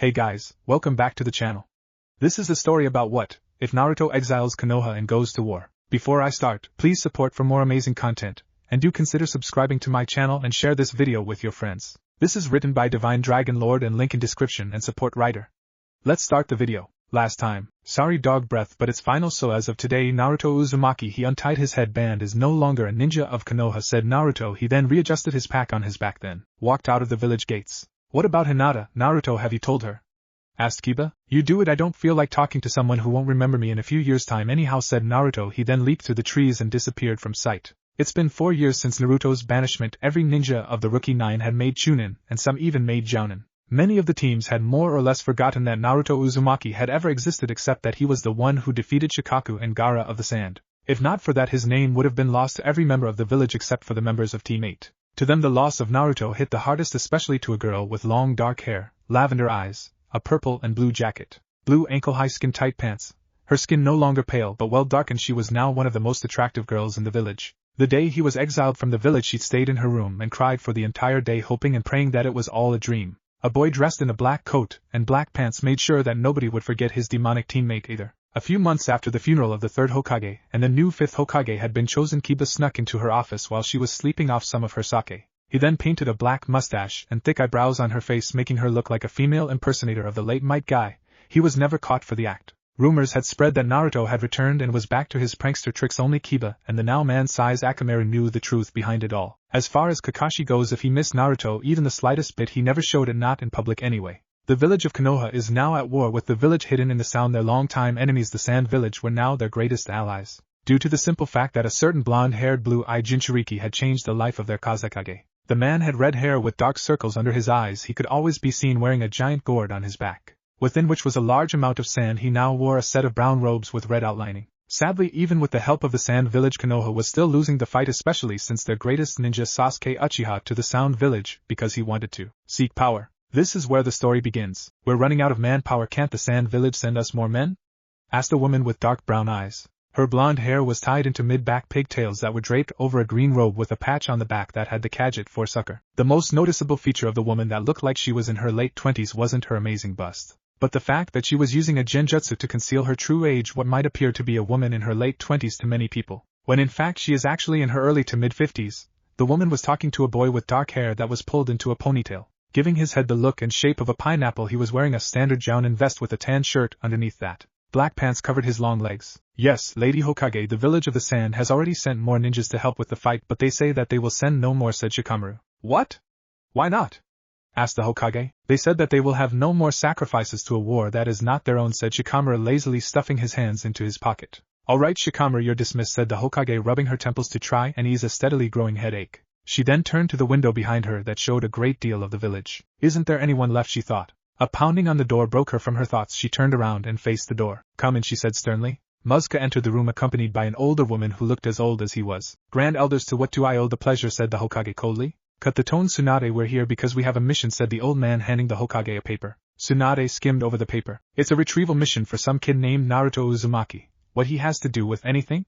Hey guys, welcome back to the channel. This is a story about what if Naruto exiles Konoha and goes to war. Before I start, please support for more amazing content, and do consider subscribing to my channel and share this video with your friends. This is written by Divine Dragon Lord and link in description and support writer. Let's start the video. Last time, sorry dog breath but it's final, so as of today Naruto Uzumaki he untied his headband is no longer a ninja of Konoha, said Naruto. He then readjusted his pack on his back, then walked out of the village gates. What about Hinata, Naruto, have you told her? Asked Kiba. You do it, I don't feel like talking to someone who won't remember me in a few years' time anyhow, said Naruto. He then leaped through the trees and disappeared from sight. It's been 4 years since Naruto's banishment. Every ninja of the Rookie 9 had made Chunin, and some even made Jounin. Many of the teams had more or less forgotten that Naruto Uzumaki had ever existed, except that he was the one who defeated Shikaku and Gaara of the Sand. If not for that, his name would have been lost to every member of the village except for the members of Team 8. To them the loss of Naruto hit the hardest, especially to a girl with long dark hair, lavender eyes, a purple and blue jacket, blue ankle-high skin-tight pants. Her skin no longer pale but well darkened, she was now one of the most attractive girls in the village. The day he was exiled from the village she stayed in her room and cried for the entire day, hoping and praying that it was all a dream. A boy dressed in a black coat and black pants made sure that nobody would forget his demonic teammate either. A few months after the funeral of the third Hokage and the new fifth Hokage had been chosen, Kiba snuck into her office while she was sleeping off some of her sake. He then painted a black mustache and thick eyebrows on her face, making her look like a female impersonator of the late Might Guy. He was never caught for the act. Rumors had spread that Naruto had returned and was back to his prankster tricks. Only Kiba and the now man-sized Akamaru knew the truth behind it all. As far as Kakashi goes, if he missed Naruto even the slightest bit, he never showed it, not in public anyway. The village of Konoha is now at war with the village hidden in the sound. Their longtime enemies, the Sand Village, were now their greatest allies, due to the simple fact that a certain blonde-haired blue-eyed Jinchuriki had changed the life of their Kazekage. The man had red hair with dark circles under his eyes. He could always be seen wearing a giant gourd on his back, within which was a large amount of sand. He now wore a set of brown robes with red outlining. Sadly, even with the help of the Sand Village, Konoha was still losing the fight, especially since their greatest ninja Sasuke Uchiha to the Sound Village because he wanted to seek power. This is where the story begins. We're running out of manpower. Can't the Sand Village send us more men? Asked a woman with dark brown eyes. Her blonde hair was tied into mid-back pigtails that were draped over a green robe with a patch on the back that had the Kajit for sucker. The most noticeable feature of the woman that looked like she was in her late 20s wasn't her amazing bust, but the fact that she was using a genjutsu to conceal her true age, what might appear to be a woman in her late 20s to many people, when in fact she is actually in her early to mid-50s. The woman was talking to a boy with dark hair that was pulled into a ponytail, giving his head the look and shape of a pineapple. He was wearing a standard Jounin vest with a tan shirt underneath that. Black pants covered his long legs. Yes, Lady Hokage, the village of the sand has already sent more ninjas to help with the fight, but they say that they will send no more, said Shikamaru. What? Why not? Asked the Hokage. They said that they will have no more sacrifices to a war that is not their own, said Shikamaru, lazily stuffing his hands into his pocket. All right, Shikamaru, you're dismissed, said the Hokage, rubbing her temples to try and ease a steadily growing headache. She then turned to the window behind her that showed a great deal of the village. Isn't there anyone left, she thought. A pounding on the door broke her from her thoughts. She turned around and faced the door. Come in, she said sternly. Muska entered the room accompanied by an older woman who looked as old as he was. Grand elders, to what do I owe the pleasure, said the Hokage coldly. Cut the tone, Tsunade, we're here because we have a mission, said the old man, handing the Hokage a paper. Tsunade skimmed over the paper. It's a retrieval mission for some kid named Naruto Uzumaki. What he has to do with anything?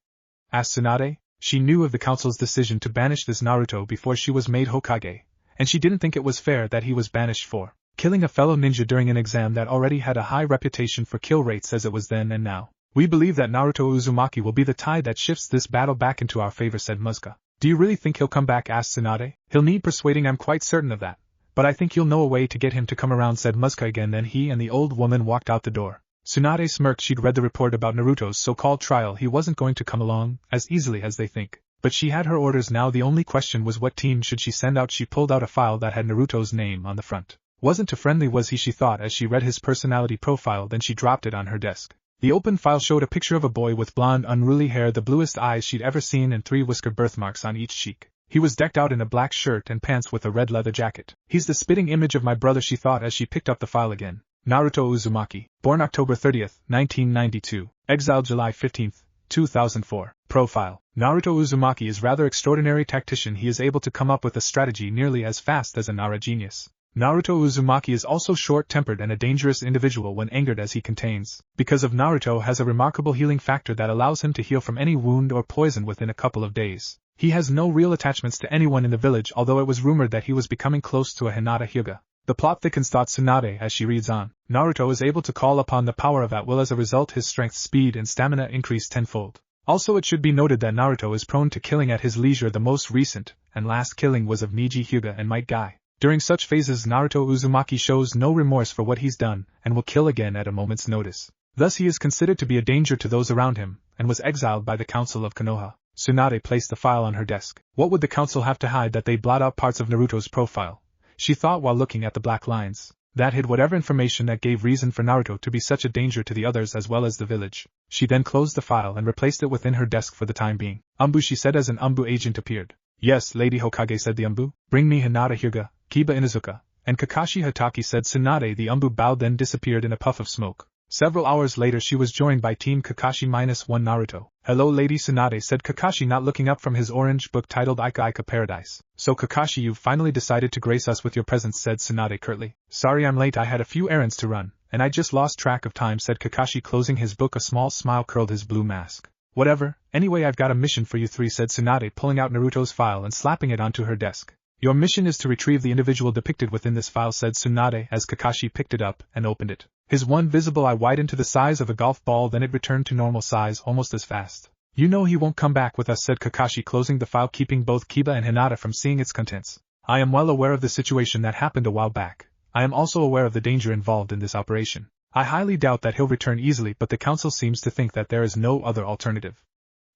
Asked Tsunade. She knew of the council's decision to banish this Naruto before she was made Hokage, and she didn't think it was fair that he was banished for killing a fellow ninja during an exam that already had a high reputation for kill rates as it was then and now. We believe that Naruto Uzumaki will be the tide that shifts this battle back into our favor, said Muska. Do you really think he'll come back, asked Tsunade. He'll need persuading, I'm quite certain of that. But I think you'll know a way to get him to come around, said Muska again. Then he and the old woman walked out the door. Tsunade smirked. She'd read the report about Naruto's so-called trial. He wasn't going to come along as easily as they think. But she had her orders now. The only question was what team should she send out. She pulled out a file that had Naruto's name on the front. Wasn't too friendly, was he, she thought as she read his personality profile. Then she dropped it on her desk. The open file showed a picture of a boy with blonde unruly hair, the bluest eyes she'd ever seen, and 3 whisker birthmarks on each cheek. He was decked out in a black shirt and pants with a red leather jacket. He's the spitting image of my brother, she thought as she picked up the file again. Naruto Uzumaki, born October 30th, 1992, exiled July 15th, 2004. Profile. Naruto Uzumaki is rather extraordinary tactician. He is able to come up with a strategy nearly as fast as a Nara genius. Naruto Uzumaki is also short-tempered and a dangerous individual when angered, as he contains. Because of Naruto has a remarkable healing factor that allows him to heal from any wound or poison within a couple of days. He has no real attachments to anyone in the village, although it was rumored that he was becoming close to a Hinata Hyuga. The plot thickens, thought Tsunade as she reads on. Naruto is able to call upon the power of at will. As a result, his strength, speed, and stamina increase tenfold. Also, it should be noted that Naruto is prone to killing at his leisure. The most recent and last killing was of Niji Hyuga and Might Guy. During such phases, Naruto Uzumaki shows no remorse for what he's done and will kill again at a moment's notice. Thus he is considered to be a danger to those around him, and was exiled by the Council of Konoha. Tsunade placed the file on her desk. What would the council have to hide that they'd blot out parts of Naruto's profile? She thought while looking at the black lines. That hid whatever information that gave reason for Naruto to be such a danger to the others as well as the village. She then closed the file and replaced it within her desk for the time being. Umbu, she said as an Umbu agent appeared. Yes, Lady Hokage, said the Umbu. Bring me Hinata Hyuga, Kiba Inuzuka, and Kakashi Hatake, said Tsunade. The Umbu bowed, then disappeared in a puff of smoke. Several hours later she was joined by Team Kakashi-1 Naruto. Hello Lady Tsunade, said Kakashi, not looking up from his orange book titled Ika Ika Paradise. So Kakashi, you've finally decided to grace us with your presence, said Tsunade curtly. Sorry I'm late, I had a few errands to run, and I just lost track of time, said Kakashi, closing his book. A small smile curled his blue mask. Whatever, anyway I've got a mission for you three, said Tsunade, pulling out Naruto's file and slapping it onto her desk. Your mission is to retrieve the individual depicted within this file, said Tsunade as Kakashi picked it up and opened it. His one visible eye widened to the size of a golf ball, then it returned to normal size almost as fast. You know he won't come back with us, said Kakashi, closing the file, keeping both Kiba and Hinata from seeing its contents. I am well aware of the situation that happened a while back. I am also aware of the danger involved in this operation. I highly doubt that he'll return easily, but the council seems to think that there is no other alternative.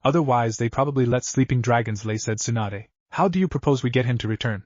Otherwise they probably let sleeping dragons lay, said Tsunade. How do you propose we get him to return?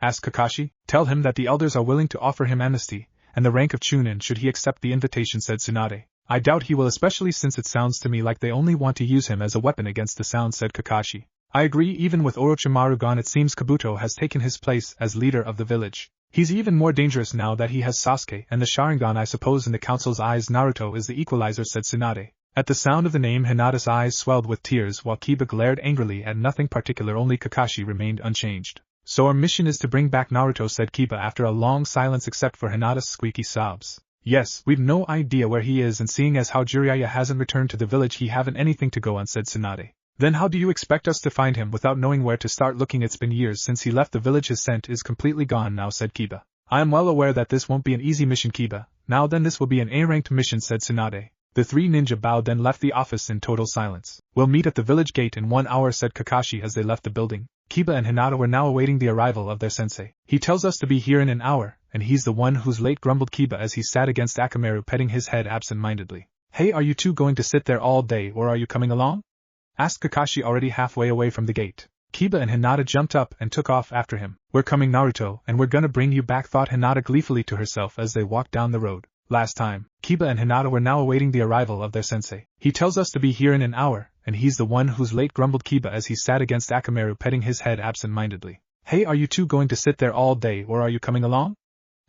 Asked Kakashi. Tell him that the elders are willing to offer him amnesty and the rank of Chunin should he accept the invitation, said Tsunade. I doubt he will, especially since it sounds to me like they only want to use him as a weapon against the Sound, said Kakashi. I agree, even with Orochimaru gone it seems Kabuto has taken his place as leader of the village. He's even more dangerous now that he has Sasuke and the Sharingan. I suppose in the council's eyes Naruto is the equalizer, said Tsunade. At the sound of the name Hinata's eyes swelled with tears while Kiba glared angrily at nothing particular. Only Kakashi remained unchanged. So our mission is to bring back Naruto, said Kiba after a long silence except for Hinata's squeaky sobs. Yes, we've no idea where he is, and seeing as how Jiraiya hasn't returned to the village he haven't anything to go on, said Tsunade. Then how do you expect us to find him without knowing where to start looking? It's been years since he left the village, his scent is completely gone now, said Kiba. I am well aware that this won't be an easy mission, Kiba. Now then, this will be an A-ranked mission, said Tsunade. The three ninja bowed, then left the office in total silence. We'll meet at the village gate in 1 hour, said Kakashi as they left the building. Kiba and Hinata were now awaiting the arrival of their sensei. He tells us to be here in an hour, and he's the one who's late, grumbled Kiba as he sat against Akamaru, petting his head absent-mindedly. Hey, are you two going to sit there all day, or are you coming along? Asked Kakashi, already halfway away from the gate. Kiba and Hinata jumped up and took off after him. We're coming, Naruto, and we're gonna bring you back, thought Hinata gleefully to herself as they walked down the road. Last time, Kiba and Hinata were now awaiting the arrival of their sensei. He tells us to be here in an hour, and he's the one who's late, grumbled Kiba as he sat against Akamaru, petting his head absent-mindedly. Hey, are you two going to sit there all day, or are you coming along?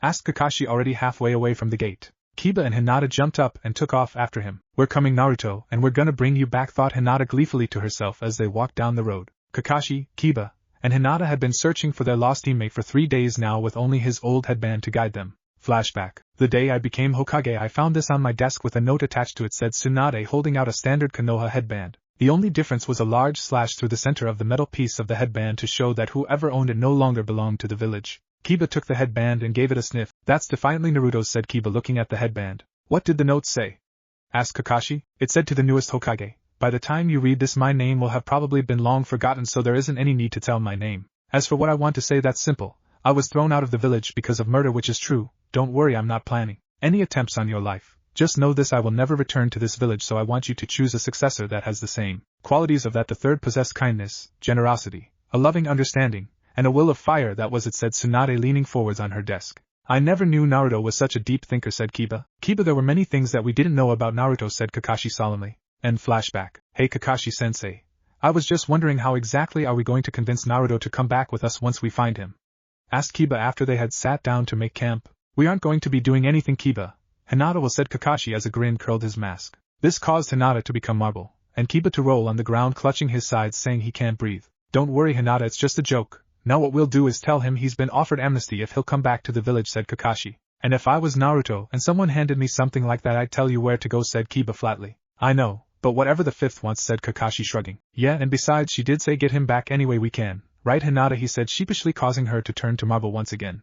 Asked Kakashi, already halfway away from the gate. Kiba and Hinata jumped up and took off after him. We're coming, Naruto, and we're gonna bring you back, thought Hinata gleefully to herself as they walked down the road. Kakashi, Kiba, and Hinata had been searching for their lost teammate for 3 days now, with only his old headband to guide them. Flashback. The day I became Hokage I found this on my desk with a note attached to it, said Tsunade, holding out a standard Konoha headband. The only difference was a large slash through the center of the metal piece of the headband to show that whoever owned it no longer belonged to the village. Kiba took the headband and gave it a sniff. That's defiantly Naruto's, said Kiba, looking at the headband. What did the note say? Asked Kakashi. It said, to the newest Hokage. By the time you read this my name will have probably been long forgotten, so there isn't any need to tell my name. As for what I want to say, that's simple. I was thrown out of the village because of murder, which is true. Don't worry, I'm not planning any attempts on your life. Just know this, I will never return to this village, so I want you to choose a successor that has the same qualities of that. The third possessed kindness, generosity, a loving understanding, and a will of fire. That was it, said Tsunade, leaning forwards on her desk. I never knew Naruto was such a deep thinker, said Kiba. Kiba, there were many things that we didn't know about Naruto, said Kakashi solemnly. End flashback. Hey Kakashi-sensei. I was just wondering, how exactly are we going to convince Naruto to come back with us once we find him? Asked Kiba after they had sat down to make camp. We aren't going to be doing anything, Kiba. Hinata will, said Kakashi as a grin curled his mask. This caused Hinata to become marble, and Kiba to roll on the ground clutching his sides, saying he can't breathe. Don't worry, Hinata, it's just a joke. Now what we'll do is tell him he's been offered amnesty if he'll come back to the village, said Kakashi. And if I was Naruto and someone handed me something like that, I'd tell you where to go, said Kiba flatly. I know, but whatever the fifth wants, said Kakashi shrugging. Yeah, and besides, she did say get him back anyway we can. Right, Hinata, he said sheepishly, causing her to turn to marble once again.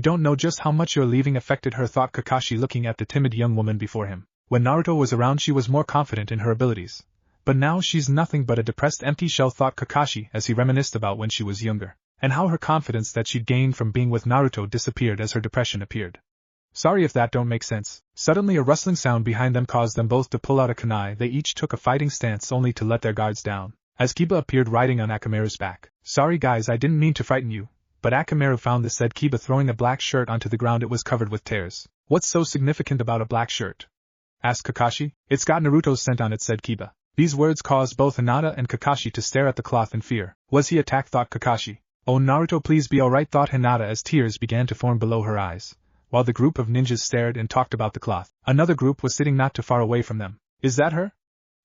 You don't know just how much your leaving affected her, thought Kakashi, looking at the timid young woman before him. When Naruto was around she was more confident in her abilities. But now she's nothing but a depressed empty shell, thought Kakashi as he reminisced about when she was younger, and how her confidence that she'd gained from being with Naruto disappeared as her depression appeared. Sorry if that don't make sense. Suddenly a rustling sound behind them caused them both to pull out a kunai. They each took a fighting stance only to let their guards down, as Kiba appeared riding on Akamaru's back. Sorry guys, I didn't mean to frighten you. But Akamaru found this, said Kiba, throwing a black shirt onto the ground. It was covered with tears. What's so significant about a black shirt? Asked Kakashi. It's got Naruto's scent on it, said Kiba. These words caused both Hinata and Kakashi to stare at the cloth in fear. Was he attacked, thought Kakashi. Oh Naruto, please be alright, thought Hinata as tears began to form below her eyes. While the group of ninjas stared and talked about the cloth, another group was sitting not too far away from them. Is that her?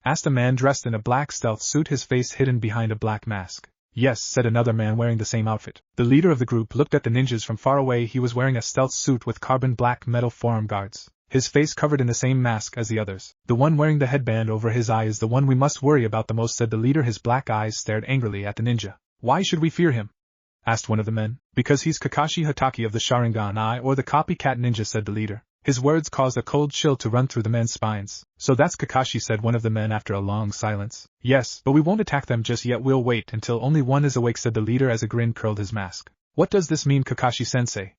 Asked a man dressed in a black stealth suit, his face hidden behind a black mask. Yes, said another man wearing the same outfit. The leader of the group looked at the ninjas from far away. He was wearing a stealth suit with carbon black metal forearm guards, his face covered in the same mask as the others. The one wearing the headband over his eye is the one we must worry about the most, said the leader. His black eyes stared angrily at the ninja. Why should we fear him? Asked one of the men. Because he's Kakashi Hatake of the Sharingan Eye, or the copycat ninja, said the leader. His words caused a cold chill to run through the men's spines. So that's Kakashi, said one of the men after a long silence. Yes, but we won't attack them just yet. We'll wait until only one is awake, said the leader as a grin curled his mask. What does this mean, Kakashi-sensei?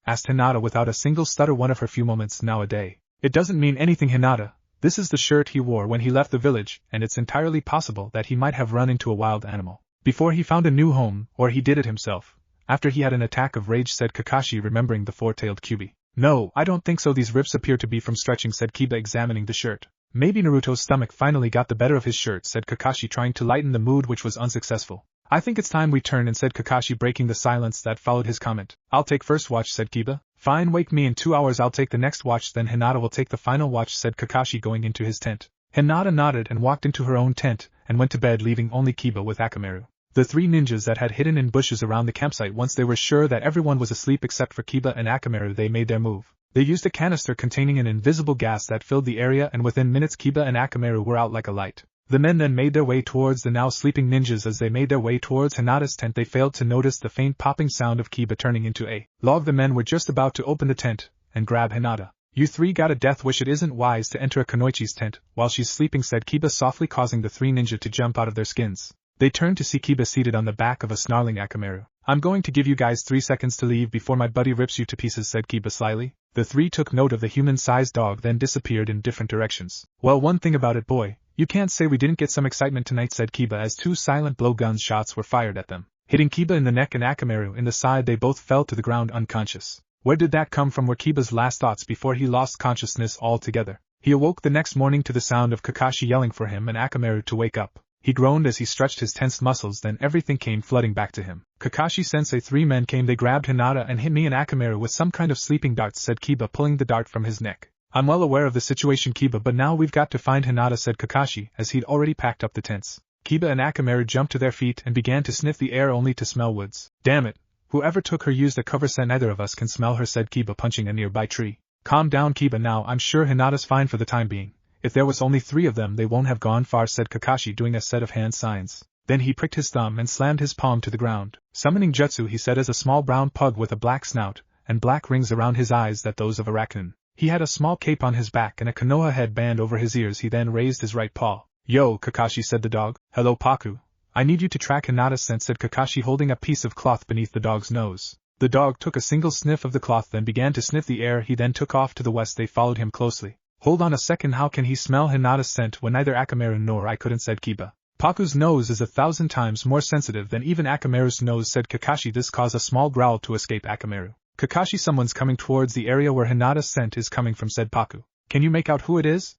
Asked Hinata without a single stutter, one of her few moments now a day. It doesn't mean anything, Hinata. This is the shirt he wore when he left the village, and it's entirely possible that he might have run into a wild animal before he found a new home, or he did it himself after he had an attack of rage, said Kakashi, remembering the four-tailed Kyuubi. No, I don't think so. These rips appear to be from stretching, said Kiba, examining the shirt. Maybe Naruto's stomach finally got the better of his shirt, said Kakashi, trying to lighten the mood, which was unsuccessful. I think it's time we turn in, said Kakashi, breaking the silence that followed his comment. I'll take first watch, said Kiba. Fine, wake me in 2 hours. I'll take the next watch, then Hinata will take the final watch, said Kakashi, going into his tent. Hinata nodded and walked into her own tent, and went to bed, leaving only Kiba with Akamaru. The three ninjas that had hidden in bushes around the campsite, once they were sure that everyone was asleep except for Kiba and Akamaru, they made their move. They used a canister containing an invisible gas that filled the area, and within minutes Kiba and Akamaru were out like a light. The men then made their way towards the now sleeping ninjas. As they made their way towards Hinata's tent, they failed to notice the faint popping sound of Kiba turning into a log. The men were just about to open the tent and grab Hinata. You three got a death wish. It isn't wise to enter a kunoichi's tent while she's sleeping, said Kiba softly, causing the three ninja to jump out of their skins. They turned to see Kiba seated on the back of a snarling Akamaru. I'm going to give you guys 3 seconds to leave before my buddy rips you to pieces, said Kiba slyly. The three took note of the human-sized dog, then disappeared in different directions. Well, one thing about it, boy, you can't say we didn't get some excitement tonight, said Kiba as 2 silent blowgun shots were fired at them, hitting Kiba in the neck and Akamaru in the side. They both fell to the ground unconscious. Where did that come from? Were Kiba's last thoughts before he lost consciousness altogether. He awoke the next morning to the sound of Kakashi yelling for him and Akamaru to wake up. He groaned as he stretched his tensed muscles, then everything came flooding back to him. Kakashi-sensei, 3 men came. They grabbed Hinata and hit me and Akamaru with some kind of sleeping darts, said Kiba, pulling the dart from his neck. I'm well aware of the situation, Kiba, but now we've got to find Hinata, said Kakashi, as he'd already packed up the tents. Kiba and Akamaru jumped to their feet and began to sniff the air only to smell woods. Damn it! Whoever took her used a cover scent. Neither of us can smell her, said Kiba, punching a nearby tree. Calm down, Kiba, now I'm sure Hinata's fine for the time being. If there was only 3 of them, they won't have gone far, said Kakashi, doing a set of hand signs. Then he pricked his thumb and slammed his palm to the ground. Summoning jutsu, he said, as a small brown pug with a black snout and black rings around his eyes that those of a raccoon. He had a small cape on his back and a Konoha headband over his ears. He then raised his right paw. Yo, Kakashi, said the dog. Hello, Paku. I need you to track Hinata's scent, said Kakashi, holding a piece of cloth beneath the dog's nose. The dog took a single sniff of the cloth, then began to sniff the air. He then took off to the west. They followed him closely. Hold on a second, how can he smell Hinata's scent when neither Akamaru nor I couldn't, said Kiba. Paku's nose is 1,000 times more sensitive than even Akamaru's nose, said Kakashi. This caused a small growl to escape Akamaru. Kakashi, someone's coming towards the area where Hinata's scent is coming from, said Paku. Can you make out who it is?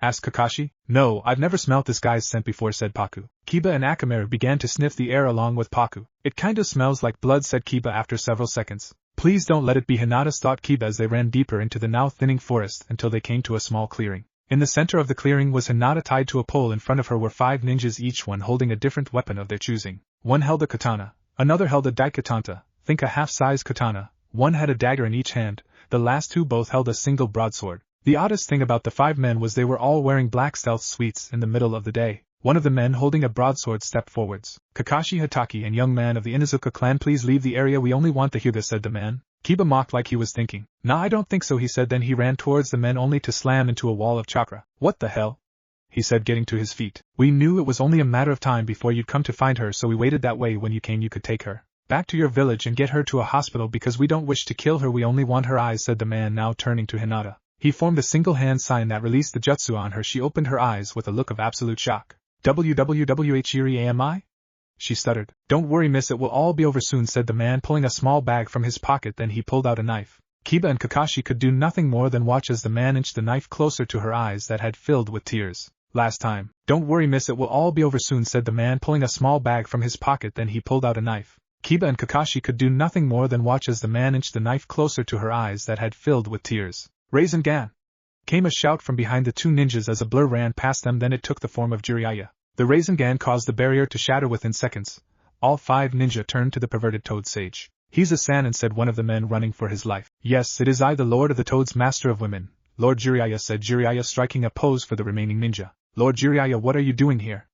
Asked Kakashi. No, I've never smelt this guy's scent before, said Paku. Kiba and Akamaru began to sniff the air along with Paku. It kinda smells like blood, said Kiba after several seconds. Please don't let it be Hinata's, thought Kiba as they ran deeper into the now thinning forest until they came to a small clearing. In the center of the clearing was Hinata. Tied to a pole in front of her were 5 ninjas, each one holding a different weapon of their choosing. One held a katana, another held a daikatana, think a half-size katana, one had a dagger in each hand, the last 2 both held a single broadsword. The oddest thing about the 5 men was they were all wearing black stealth suits in the middle of the day. One of the men holding a broadsword stepped forwards. Kakashi Hatake and young man of the Inuzuka clan, please leave the area, we only want the Hyuga, said the man. Kiba mocked like he was thinking. Nah, I don't think so, he said. Then he ran towards the men only to slam into a wall of chakra. What the hell? He said, getting to his feet. We knew it was only a matter of time before you'd come to find her, so we waited that way. When you came, you could take her back to your village and get her to a hospital because we don't wish to kill her, we only want her eyes, said the man, now turning to Hinata. He formed a single hand sign that released the jutsu on her. She opened her eyes with a look of absolute shock. WWWHEREAMI? She stuttered. Don't worry, miss, it will all be over soon, said the man, pulling a small bag from his pocket. Then he pulled out a knife. Kiba and Kakashi could do nothing more than watch as the man inched the knife closer to her eyes that had filled with tears. Last time. Don't worry, miss, it will all be over soon, said the man, pulling a small bag from his pocket. Then he pulled out a knife. Kiba and Kakashi could do nothing more than watch as the man inched the knife closer to her eyes that had filled with tears. Rasengan! Came a shout from behind the 2 ninjas as a blur ran past them. Then it took the form of Jiraiya. The Rasengan caused the barrier to shatter within seconds. All 5 ninja turned to the perverted toad sage. He's a Sannin, said one of the men running for his life. Yes, it is I, the Lord of the Toads, master of women. Lord Jiraiya, said Jiraiya, striking a pose for the remaining ninja. Lord Jiraiya, what are you doing here?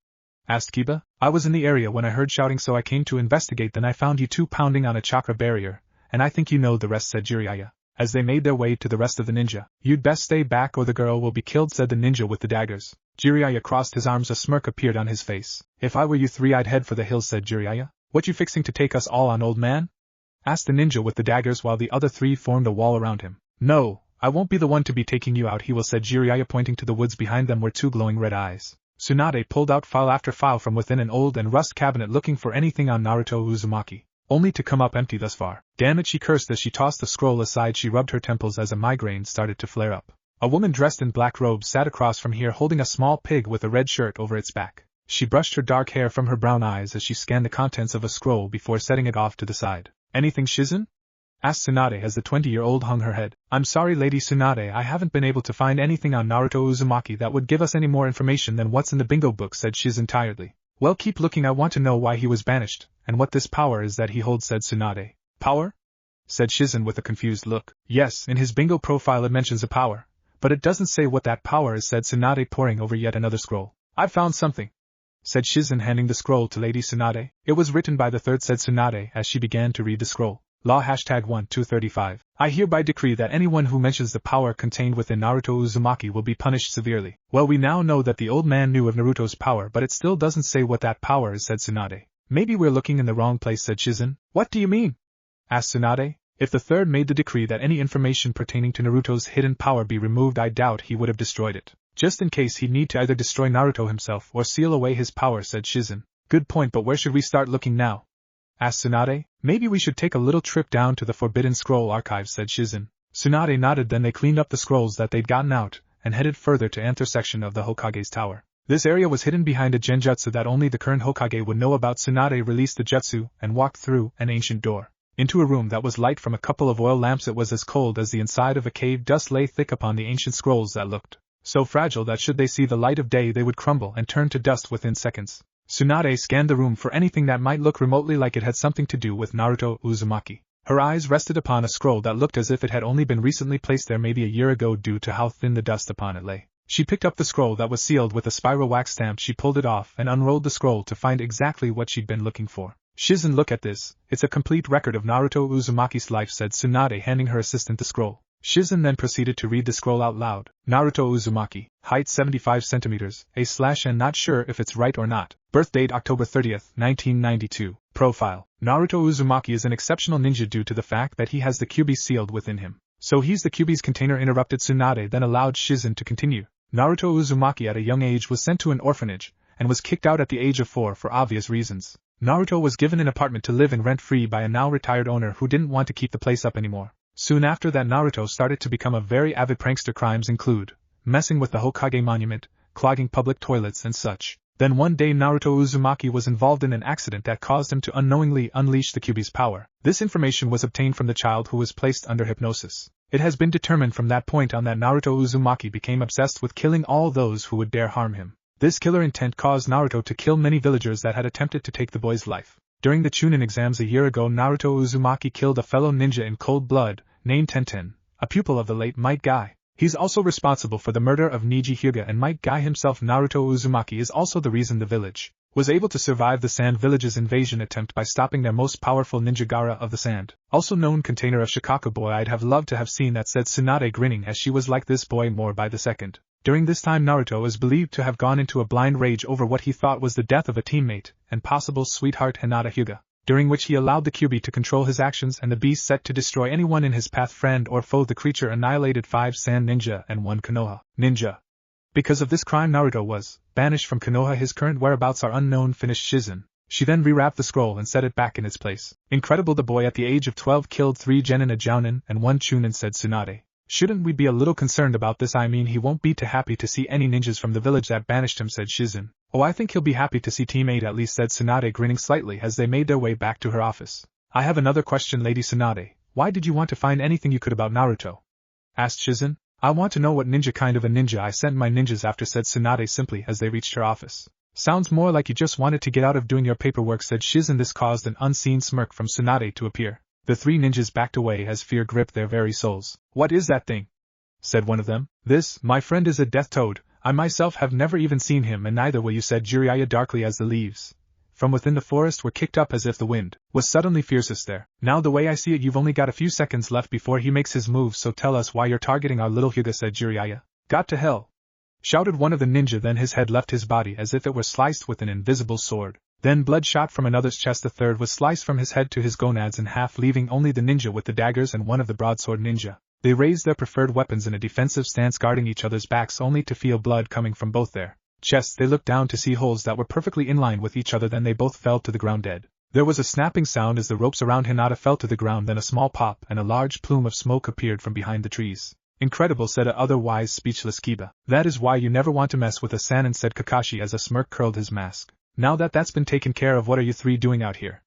Asked Kiba. I was in the area when I heard shouting, so I came to investigate. Then I found you 2 pounding on a chakra barrier, and I think you know the rest, said Jiraiya. As they made their way to the rest of the ninja. You'd best stay back or the girl will be killed, said the ninja with the daggers. Jiraiya crossed his arms. A smirk appeared on his face. If I were you 3, I'd head for the hills, said Jiraiya. What you fixing to take us all on, old man? Asked the ninja with the daggers while the other 3 formed a wall around him. No, I won't be the one to be taking you out, he will, said Jiraiya, pointing to the woods behind them where 2 glowing red eyes. Tsunade pulled out file after file from within an old and rust cabinet looking for anything on Naruto Uzumaki. Only to come up empty thus far. Damn it, she cursed as she tossed the scroll aside. She rubbed her temples as a migraine started to flare up. A woman dressed in black robes sat across from here holding a small pig with a red shirt over its back. She brushed her dark hair from her brown eyes as she scanned the contents of a scroll before setting it off to the side. Anything, Shizen? Asked Tsunade as the 20-year-old hung her head. I'm sorry, Lady Tsunade, I haven't been able to find anything on Naruto Uzumaki that would give us any more information than what's in the bingo book, said Shizen tiredly. Well, keep looking, I want to know why he was banished, and what this power is that he holds, said Tsunade. Power? Said Shizen with a confused look. Yes, in his bingo profile it mentions a power, but it doesn't say what that power is, said Tsunade, poring over yet another scroll. I've found something, said Shizen, handing the scroll to Lady Tsunade. It was written by the 3rd, said Tsunade as she began to read the scroll. Law #1-235. I hereby decree that anyone who mentions the power contained within Naruto Uzumaki will be punished severely. Well, we now know that the old man knew of Naruto's power, but it still doesn't say what that power is, said Tsunade. Maybe we're looking in the wrong place, said Shizen. What do you mean? Asked Tsunade. If the 3rd made the decree that any information pertaining to Naruto's hidden power be removed, I doubt he would have destroyed it. Just in case he'd need to either destroy Naruto himself or seal away his power, said Shizen. Good point, but where should we start looking now? Asked Tsunade. Maybe we should take a little trip down to the Forbidden Scroll archives, said Shizen. Tsunade nodded. Then they cleaned up the scrolls that they'd gotten out, and headed further to Anther section of the Hokage's tower. This area was hidden behind a genjutsu that only the current Hokage would know about. Tsunade released the jutsu and walked through an ancient door into a room that was light from a couple of oil lamps. It was as cold as the inside of a cave. Dust lay thick upon the ancient scrolls that looked so fragile that should they see the light of day they would crumble and turn to dust within seconds. Tsunade scanned the room for anything that might look remotely like it had something to do with Naruto Uzumaki. Her eyes rested upon a scroll that looked as if it had only been recently placed there, maybe a year ago, due to how thin the dust upon it lay. She picked up the scroll that was sealed with a spiral wax stamp. She pulled it off and unrolled the scroll to find exactly what she'd been looking for. Shizen, look at this. It's a complete record of Naruto Uzumaki's life, said Tsunade, handing her assistant the scroll. Shizen then proceeded to read the scroll out loud. Naruto Uzumaki, height 75 centimeters, and not sure if it's right or not. Birth date October 30th, 1992. Profile. Naruto Uzumaki is an exceptional ninja due to the fact that he has the Kyuubi sealed within him. So he's the Kyuubi's container, interrupted Tsunade, then allowed Shizen to continue. Naruto Uzumaki at a young age was sent to an orphanage, and was kicked out at the age of 4 for obvious reasons. Naruto was given an apartment to live in rent-free by a now-retired owner who didn't want to keep the place up anymore. Soon after that, Naruto started to become a very avid prankster. Crimes include messing with the Hokage monument, clogging public toilets and such. Then one day Naruto Uzumaki was involved in an accident that caused him to unknowingly unleash the Kyuubi's power. This information was obtained from the child who was placed under hypnosis. It has been determined from that point on that Naruto Uzumaki became obsessed with killing all those who would dare harm him. This killer intent caused Naruto to kill many villagers that had attempted to take the boy's life. During the Chunin exams a year ago, Naruto Uzumaki killed a fellow ninja in cold blood, named Tenten, a pupil of the late Might Guy. He's also responsible for the murder of Niji Hyuga and Might Guy himself. Naruto Uzumaki is also the reason the village was able to survive the Sand Village's invasion attempt by stopping their most powerful ninja Gaara of the Sand, also known container of Shikaku boy. I'd have loved to have seen that, said Tsunade, grinning as she was like this boy more by the second. During this time Naruto is believed to have gone into a blind rage over what he thought was the death of a teammate and possible sweetheart Hinata Hyuga, during which he allowed the Kyuubi to control his actions and the beast set to destroy anyone in his path, friend or foe. The creature annihilated 5 Sand Ninja and 1 Konoha ninja. Because of this crime Naruto was banished from Konoha. His current whereabouts are unknown, finished Shizen. She then rewrapped the scroll and set it back in its place. Incredible, the boy at the age of 12 killed 3 genin, a jounin, and 1 chunin, said Tsunade. Shouldn't we be a little concerned about this? I mean, he won't be too happy to see any ninjas from the village that banished him, said Shizen. Oh, I think he'll be happy to see Team 8 at least, said Tsunade, grinning slightly as they made their way back to her office. I have another question, Lady Tsunade. Why did you want to find anything you could about Naruto? Asked Shizen. I want to know what ninja kind of a ninja I sent my ninjas after, said Tsunade simply as they reached her office. Sounds more like you just wanted to get out of doing your paperwork, said Shizen. This caused an unseen smirk from Tsunade to appear. The 3 ninjas backed away as fear gripped their very souls. What is that thing? Said one of them. This, my friend, is a death toad. I myself have never even seen him, and neither will you, said Jiraiya darkly as the leaves from within the forest were kicked up as if the wind was suddenly fiercest there. Now the way I see it, you've only got a few seconds left before he makes his move, so tell us why you're targeting our little Hyuga, said Jiraiya. Got to hell! Shouted one of the ninja, then his head left his body as if it were sliced with an invisible sword. Then blood shot from another's chest. The third was sliced from his head to his gonads in half, leaving only the ninja with the daggers and one of the broadsword ninja. They raised their preferred weapons in a defensive stance, guarding each other's backs, only to feel blood coming from both their chests. They looked down to see holes that were perfectly in line with each other, then they both fell to the ground dead. There was a snapping sound as the ropes around Hinata fell to the ground, then a small pop and a large plume of smoke appeared from behind the trees. Incredible, said a otherwise speechless Kiba. That is why you never want to mess with a Sannin, said Kakashi as a smirk curled his mask. Now that that's been taken care of, what are you 3 doing out here?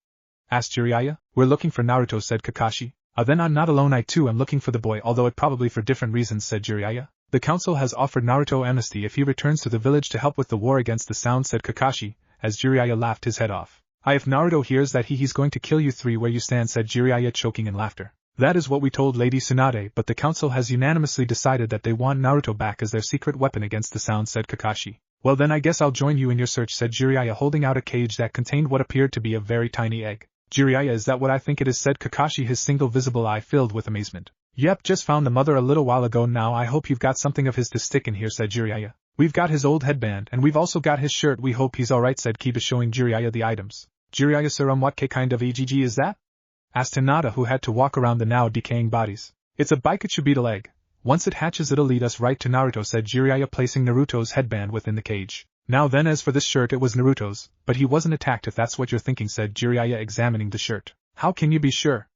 Asked Jiraiya. We're looking for Naruto, said Kakashi. Then I'm not alone, I too am looking for the boy, although it probably for different reasons, said Jiraiya. The council has offered Naruto amnesty if he returns to the village to help with the war against the Sound, said Kakashi, as Jiraiya laughed his head off. If Naruto hears that he's going to kill you 3 where you stand, said Jiraiya, choking in laughter. That is what we told Lady Tsunade, but the council has unanimously decided that they want Naruto back as their secret weapon against the Sound, said Kakashi. Well then I guess I'll join you in your search, said Jiraiya, holding out a cage that contained what appeared to be a very tiny egg. Jiraiya, is that what I think it is, said Kakashi, his single visible eye filled with amazement. Yep, just found the mother a little while ago. Now I hope you've got something of his to stick in here, said Jiraiya. We've got his old headband, and we've also got his shirt. We hope he's alright, said Kiba, showing Jiraiya the items. Jiraiya, sir, what kind of EGG is that? Asked Hinata, who had to walk around the now decaying bodies. It's a Baikatsu beetle egg. Once it hatches it'll lead us right to Naruto, said Jiraiya, placing Naruto's headband within the cage. Now then, as for this shirt, it was Naruto's, but he wasn't attacked if that's what you're thinking, said Jiraiya, examining the shirt. How can you be sure?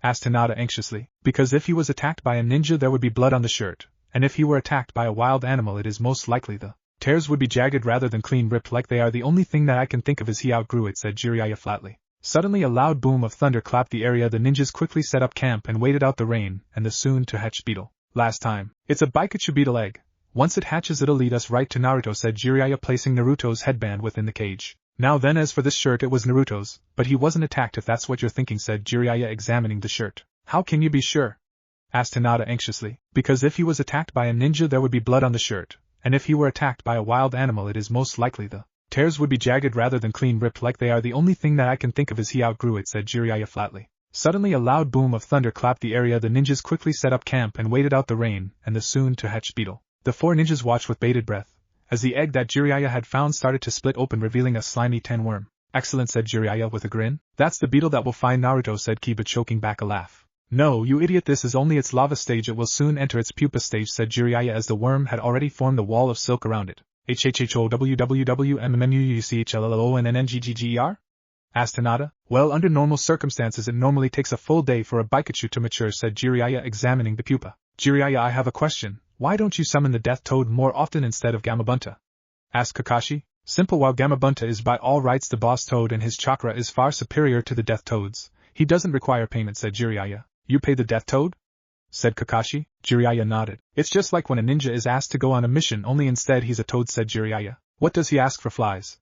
Asked Hinata anxiously. Because if he was attacked by a ninja there would be blood on the shirt, and if he were attacked by a wild animal it is most likely the tears would be jagged rather than clean ripped like they are. The only thing that I can think of is he outgrew it, said Jiraiya flatly. Suddenly a loud boom of thunder clapped the area. The ninjas quickly set up camp and waited out the rain and the soon-to-hatch beetle. Last time. It's a Baikatsu beetle egg. Once it hatches it'll lead us right to Naruto, said Jiraiya, placing Naruto's headband within the cage. Now then, as for this shirt, it was Naruto's, but he wasn't attacked if that's what you're thinking, said Jiraiya, examining the shirt. How can you be sure? Asked Hinata anxiously. Because if he was attacked by a ninja there would be blood on the shirt, and if he were attacked by a wild animal it is most likely the tears would be jagged rather than clean ripped like they are. The only thing that I can think of is he outgrew it, said Jiraiya flatly. Suddenly a loud boom of thunder clapped the area. The ninjas quickly set up camp and waited out the rain and the soon-to-hatch beetle. The 4 ninjas watched with bated breath as the egg that Jiraiya had found started to split open, revealing a slimy 10 worm. Excellent, said Jiraiya with a grin. That's the beetle that will find Naruto, said Kiba, choking back a laugh. No, you idiot, this is only its lava stage, it will soon enter its pupa stage, said Jiraiya as the worm had already formed a wall of silk around it. HHHOWWWMMMUUCHLLONNNGGGER? asked Hinata. Well, under normal circumstances it normally takes a full day for a Baikuchu to mature, said Jiraiya, examining the pupa. Jiraiya, I have a question. Why don't you summon the Death Toad more often instead of Gamabunta? Asked Kakashi. Simple. While Gamabunta is by all rights the boss toad and his chakra is far superior to the Death Toad's, he doesn't require payment, said Jiraiya. You pay the Death Toad? Said Kakashi. Jiraiya nodded. It's just like when a ninja is asked to go on a mission, only instead he's a toad, said Jiraiya. What does he ask for, flies?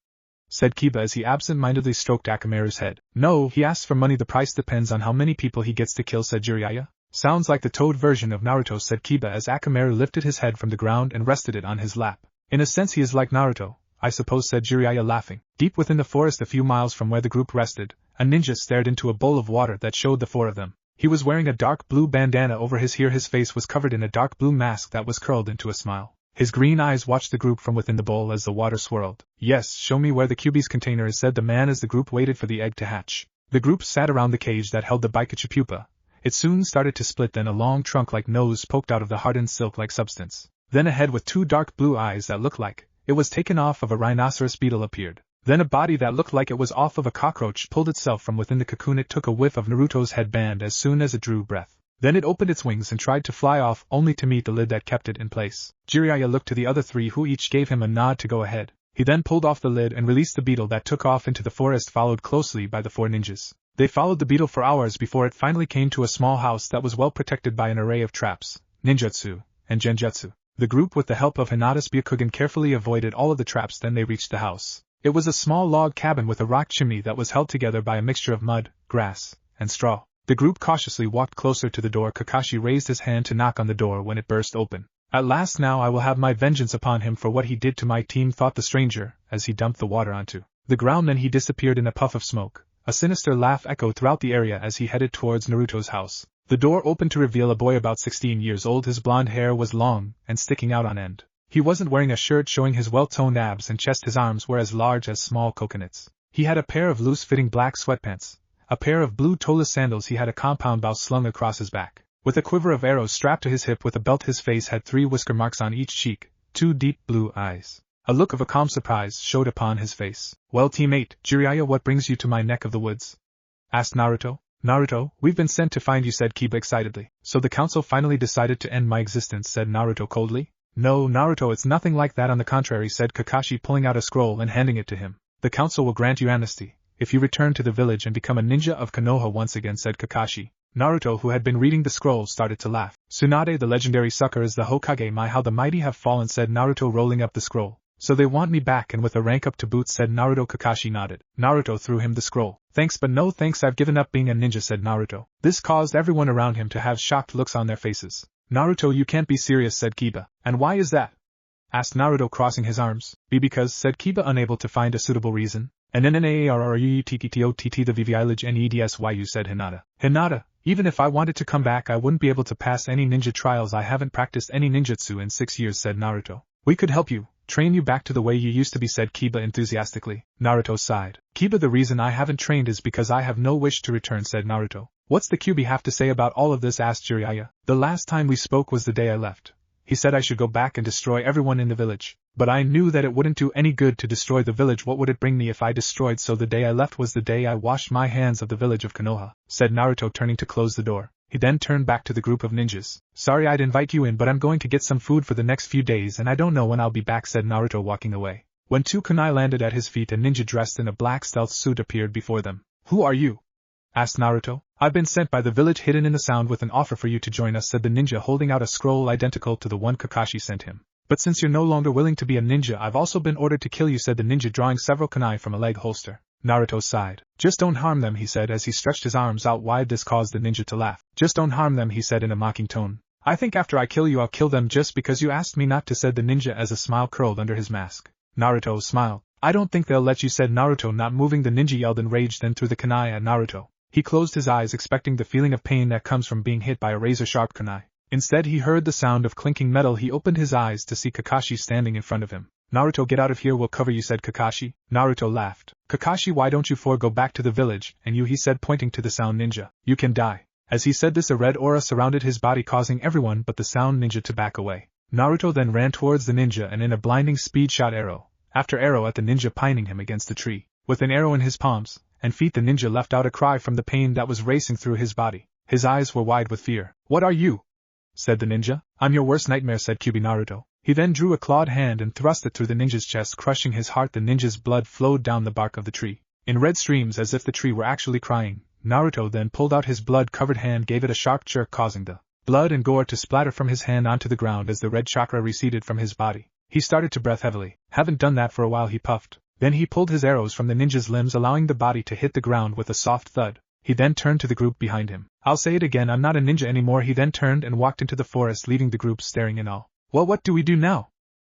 Said Kiba as he absent-mindedly stroked Akamaru's head. No, he asks for money. The price depends on how many people he gets to kill, said Jiraiya. Sounds like the toad version of Naruto, said Kiba as Akamaru lifted his head from the ground and rested it on his lap. In a sense he is like Naruto, I suppose, said Jiraiya, laughing. Deep within the forest a few miles from where the group rested, a ninja stared into a bowl of water that showed the four of them. He was wearing a dark blue bandana over his hair. His face was covered in a dark blue mask that was curled into a smile. His green eyes watched the group from within the bowl as the water swirled. Yes, show me where the Kyuubi's container is, said the man as the group waited for the egg to hatch. The group sat around the cage that held the Baikuchu pupa. It soon started to split, then a long trunk-like nose poked out of the hardened silk-like substance. Then a head with two dark blue eyes that looked like it was taken off of a rhinoceros beetle appeared. Then a body that looked like it was off of a cockroach pulled itself from within the cocoon. It took a whiff of Naruto's headband as soon as it drew breath. Then it opened its wings and tried to fly off, only to meet the lid that kept it in place. Jiraiya looked to the other three, who each gave him a nod to go ahead. He then pulled off the lid and released the beetle that took off into the forest, followed closely by the four ninjas. They followed the beetle for hours before it finally came to a small house that was well protected by an array of traps, ninjutsu, and genjutsu. The group, with the help of Hinata's Byakugan, carefully avoided all of the traps. Then they reached the house. It was a small log cabin with a rock chimney that was held together by a mixture of mud, grass, and straw. The group cautiously walked closer to the door. Kakashi raised his hand to knock on the door when it burst open. At last, now I will have my vengeance upon him for what he did to my team, thought the stranger, as he dumped the water onto the ground. Then he disappeared in a puff of smoke. A sinister laugh echoed throughout the area as he headed towards Naruto's house. The door opened to reveal a boy about 16 years old. His blonde hair was long and sticking out on end. He wasn't wearing a shirt, showing his well-toned abs and chest. His arms were as large as small coconuts. He had a pair of loose-fitting black sweatpants, a pair of blue toeless sandals. He had a compound bow slung across his back, with a quiver of arrows strapped to his hip with a belt. His face had 3 whisker marks on each cheek, 2 deep blue eyes. A look of a calm surprise showed upon his face. Well, teammate, Jiraiya, what brings you to my neck of the woods? Asked Naruto. Naruto, we've been sent to find you, said Kiba excitedly. So the council finally decided to end my existence, said Naruto coldly. No, Naruto, it's nothing like that. On the contrary, said Kakashi, pulling out a scroll and handing it to him. The council will grant you amnesty if you return to the village and become a ninja of Konoha once again, said Kakashi. Naruto, who had been reading the scroll, started to laugh. Tsunade, the legendary sucker, is the Hokage. My, how the mighty have fallen, said Naruto, rolling up the scroll. So they want me back, and with a rank up to boot, said Naruto. Kakashi nodded. Naruto threw him the scroll. Thanks but no thanks, I've given up being a ninja, said Naruto. This caused everyone around him to have shocked looks on their faces. Naruto, you can't be serious, said Kiba. And why is that? Asked Naruto, crossing his arms. Because, said Kiba, unable to find a suitable reason. And NNAARRUTTOTT the village NEDSYU, said Hinata. Hinata, even if I wanted to come back I wouldn't be able to pass any ninja trials. I haven't practiced any ninjutsu in 6 years, said Naruto. We could help you, train you back to the way you used to be, said Kiba enthusiastically. Naruto sighed. Kiba, the reason I haven't trained is because I have no wish to return, said Naruto. What's the Kyuubi have to say about all of this? Asked Jiraiya. The last time we spoke was the day I left. He said I should go back and destroy everyone in the village. But I knew that it wouldn't do any good to destroy the village. What would it bring me if I destroyed? So the day I left was the day I washed my hands of the village of Konoha, said Naruto, turning to close the door. He then turned back to the group of ninjas. Sorry I'd invite you in, but I'm going to get some food for the next few days and I don't know when I'll be back, said Naruto, walking away. When 2 kunai landed at his feet, a ninja dressed in a black stealth suit appeared before them. Who are you? Asked Naruto. I've been sent by the village hidden in the sound with an offer for you to join us, said the ninja, holding out a scroll identical to the one Kakashi sent him. But since you're no longer willing to be a ninja, I've also been ordered to kill you, said the ninja, drawing several kunai from a leg holster. Naruto sighed. Just don't harm them, he said as he stretched his arms out wide. This caused the ninja to laugh. Just don't harm them, he said in a mocking tone. I think after I kill you I'll kill them just because you asked me not to, said the ninja as a smile curled under his mask. Naruto smiled. I don't think they'll let you, said Naruto, not moving. The ninja yelled in rage, then threw the kunai at Naruto. He closed his eyes, expecting the feeling of pain that comes from being hit by a razor-sharp kunai. Instead he heard the sound of clinking metal. He opened his eyes to see Kakashi standing in front of him. Naruto, get out of here, we'll cover you, said Kakashi. Naruto laughed. Kakashi, why don't you go back to the village? And you, he said, pointing to the sound ninja. You can die. As he said this, a red aura surrounded his body, causing everyone but the sound ninja to back away. Naruto then ran towards the ninja and in a blinding speed shot arrow after arrow at the ninja, pinning him against the tree. With an arrow in his palms, and feet. The ninja let out a cry from the pain that was racing through his body. His eyes were wide with fear. "What are you?" said the ninja. "I'm your worst nightmare," said Naruto. He then drew a clawed hand and thrust it through the ninja's chest, crushing his heart. The ninja's blood flowed down the bark of the tree, in red streams as if the tree were actually crying. Naruto then pulled out his blood-covered hand, gave it a sharp jerk, causing the blood and gore to splatter from his hand onto the ground as the red chakra receded from his body. He started to breathe heavily. "Haven't done that for a while," he puffed. Then he pulled his arrows from the ninja's limbs, allowing the body to hit the ground with a soft thud. He then turned to the group behind him. "I'll say it again, I'm not a ninja anymore." He then turned and walked into the forest, leaving the group staring in awe. "Well, what do we do now?"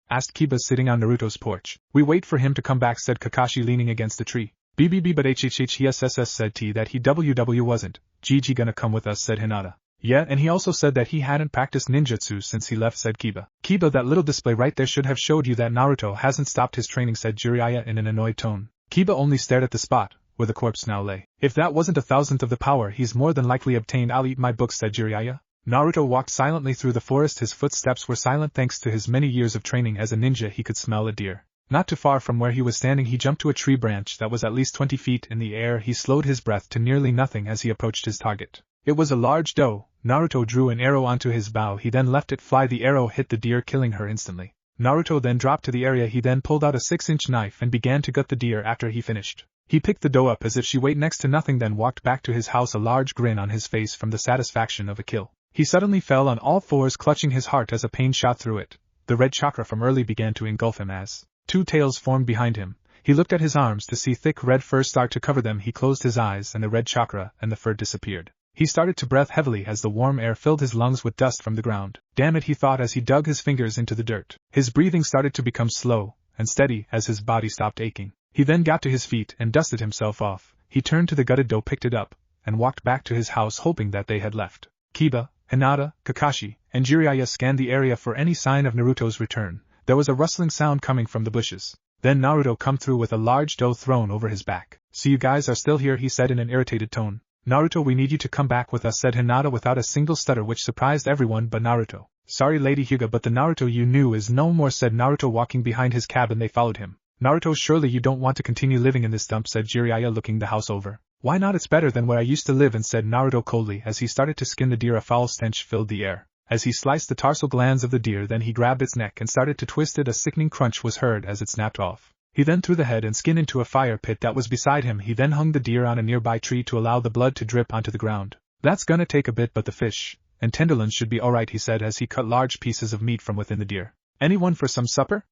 asked Kiba, sitting on Naruto's porch. "We wait for him to come back," said Kakashi, leaning against the tree. "BBB, but HHHESSS said T that he WW wasn't. GG gonna come with us," said Hinata. "Yeah, and he also said that he hadn't practiced ninjutsu since he left," said Kiba. "Kiba, that little display right there should have showed you that Naruto hasn't stopped his training," said Jiraiya in an annoyed tone. Kiba only stared at the spot where the corpse now lay. "If that wasn't 1,000th of the power he's more than likely obtained, I'll eat my books," said Jiraiya. Naruto walked silently through the forest. His footsteps were silent thanks to his many years of training as a ninja. He could smell a deer. Not too far from where he was standing, he jumped to a tree branch that was at least 20 feet in the air. He slowed his breath to nearly nothing as he approached his target. It was a large doe. Naruto drew an arrow onto his bow. He then left it fly. The arrow hit the deer, killing her instantly. Naruto then dropped to the area. He then pulled out a 6-inch knife and began to gut the deer. After he finished, he picked the doe up as if she weighed next to nothing, then walked back to his house, a large grin on his face from the satisfaction of a kill. He suddenly fell on all fours, clutching his heart as a pain shot through it. The red chakra from early began to engulf him as two tails formed behind him. He looked at his arms to see thick red fur start to cover them. He closed his eyes and the red chakra and the fur disappeared. He started to breathe heavily as the warm air filled his lungs with dust from the ground. "Damn it," he thought as he dug his fingers into the dirt. His breathing started to become slow and steady as his body stopped aching. He then got to his feet and dusted himself off. He turned to the gutted doe, picked it up, and walked back to his house, hoping that they had left. Kiba, Hinata, Kakashi, and Jiraiya scanned the area for any sign of Naruto's return. There was a rustling sound coming from the bushes. Then Naruto come through with a large doe thrown over his back. "So you guys are still here," he said in an irritated tone. "Naruto, we need you to come back with us," said Hinata without a single stutter, which surprised everyone but Naruto. "Sorry, Lady Hyuga, but the Naruto you knew is no more," said Naruto, walking behind his cabin. They followed him. "Naruto, surely you don't want to continue living in this dump," said Jiraiya, looking the house over. "Why not? It's better than where I used to live," and said Naruto coldly as he started to skin the deer. A foul stench filled the air as he sliced the tarsal glands of the deer. Then he grabbed its neck and started to twist it. A sickening crunch was heard as it snapped off. He then threw the head and skin into a fire pit that was beside him. He then hung the deer on a nearby tree to allow the blood to drip onto the ground. "That's gonna take a bit, but the fish and tenderloins should be alright," he said as he cut large pieces of meat from within the deer. "Anyone for some supper?"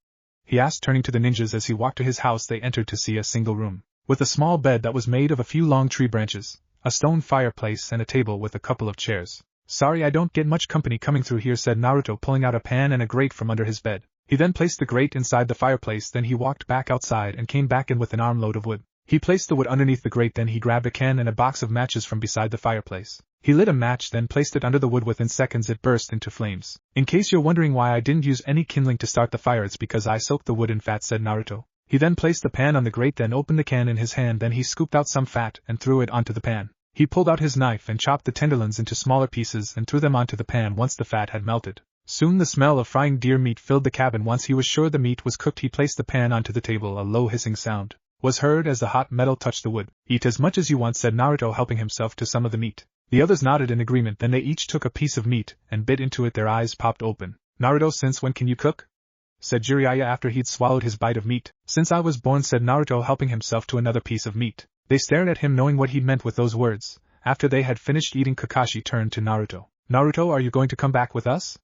he asked, turning to the ninjas. As he walked to his house, they entered to see a single room with a small bed that was made of a few long tree branches, a stone fireplace, and a table with a couple of chairs. "Sorry I don't get much company coming through here," said Naruto, pulling out a pan and a grate from under his bed. He then placed the grate inside the fireplace. Then he walked back outside and came back in with an armload of wood. He placed the wood underneath the grate. Then he grabbed a can and a box of matches from beside the fireplace. He lit a match, then placed it under the wood. Within seconds it burst into flames. "In case you're wondering why I didn't use any kindling to start the fire, it's because I soaked the wood in fat," said Naruto. He then placed the pan on the grate, then opened the can in his hand. Then he scooped out some fat and threw it onto the pan. He pulled out his knife and chopped the tenderloins into smaller pieces and threw them onto the pan. Once the fat had melted, soon the smell of frying deer meat filled the cabin. Once he was sure the meat was cooked, he placed the pan onto the table. A low hissing sound was heard as the hot metal touched the wood. "Eat as much as you want," said Naruto, helping himself to some of the meat. The others nodded in agreement. Then they each took a piece of meat and bit into it. Their eyes popped open. "Naruto, since when can you cook?" said Jiraiya after he'd swallowed his bite of meat. "Since I was born," said Naruto, helping himself to another piece of meat. They stared at him, knowing what he meant with those words. After they had finished eating, Kakashi turned to Naruto. "Naruto, are you going to come back with us?"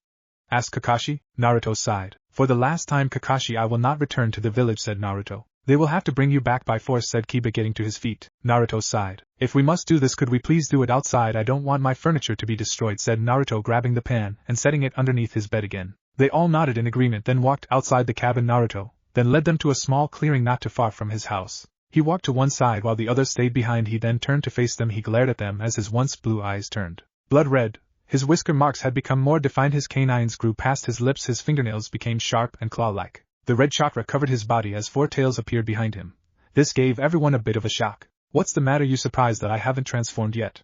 asked Kakashi. Naruto sighed. "For the last time, Kakashi, I will not return to the village," said Naruto. "They will have to bring you back by force," said Kiba, getting to his feet. Naruto sighed. "If we must do this, could we please do it outside? I don't want my furniture to be destroyed," said Naruto, grabbing the pan and setting it underneath his bed again. They all nodded in agreement, then walked outside the cabin. Naruto then led them to a small clearing not too far from his house. He walked to one side while the others stayed behind. He then turned to face them. He glared at them as his once blue eyes turned blood red. His whisker marks had become more defined. His canines grew past his lips. His fingernails became sharp and claw-like. The red chakra covered his body as four tails appeared behind him. This gave everyone a bit of a shock. "What's the matter? You surprised that I haven't transformed yet?"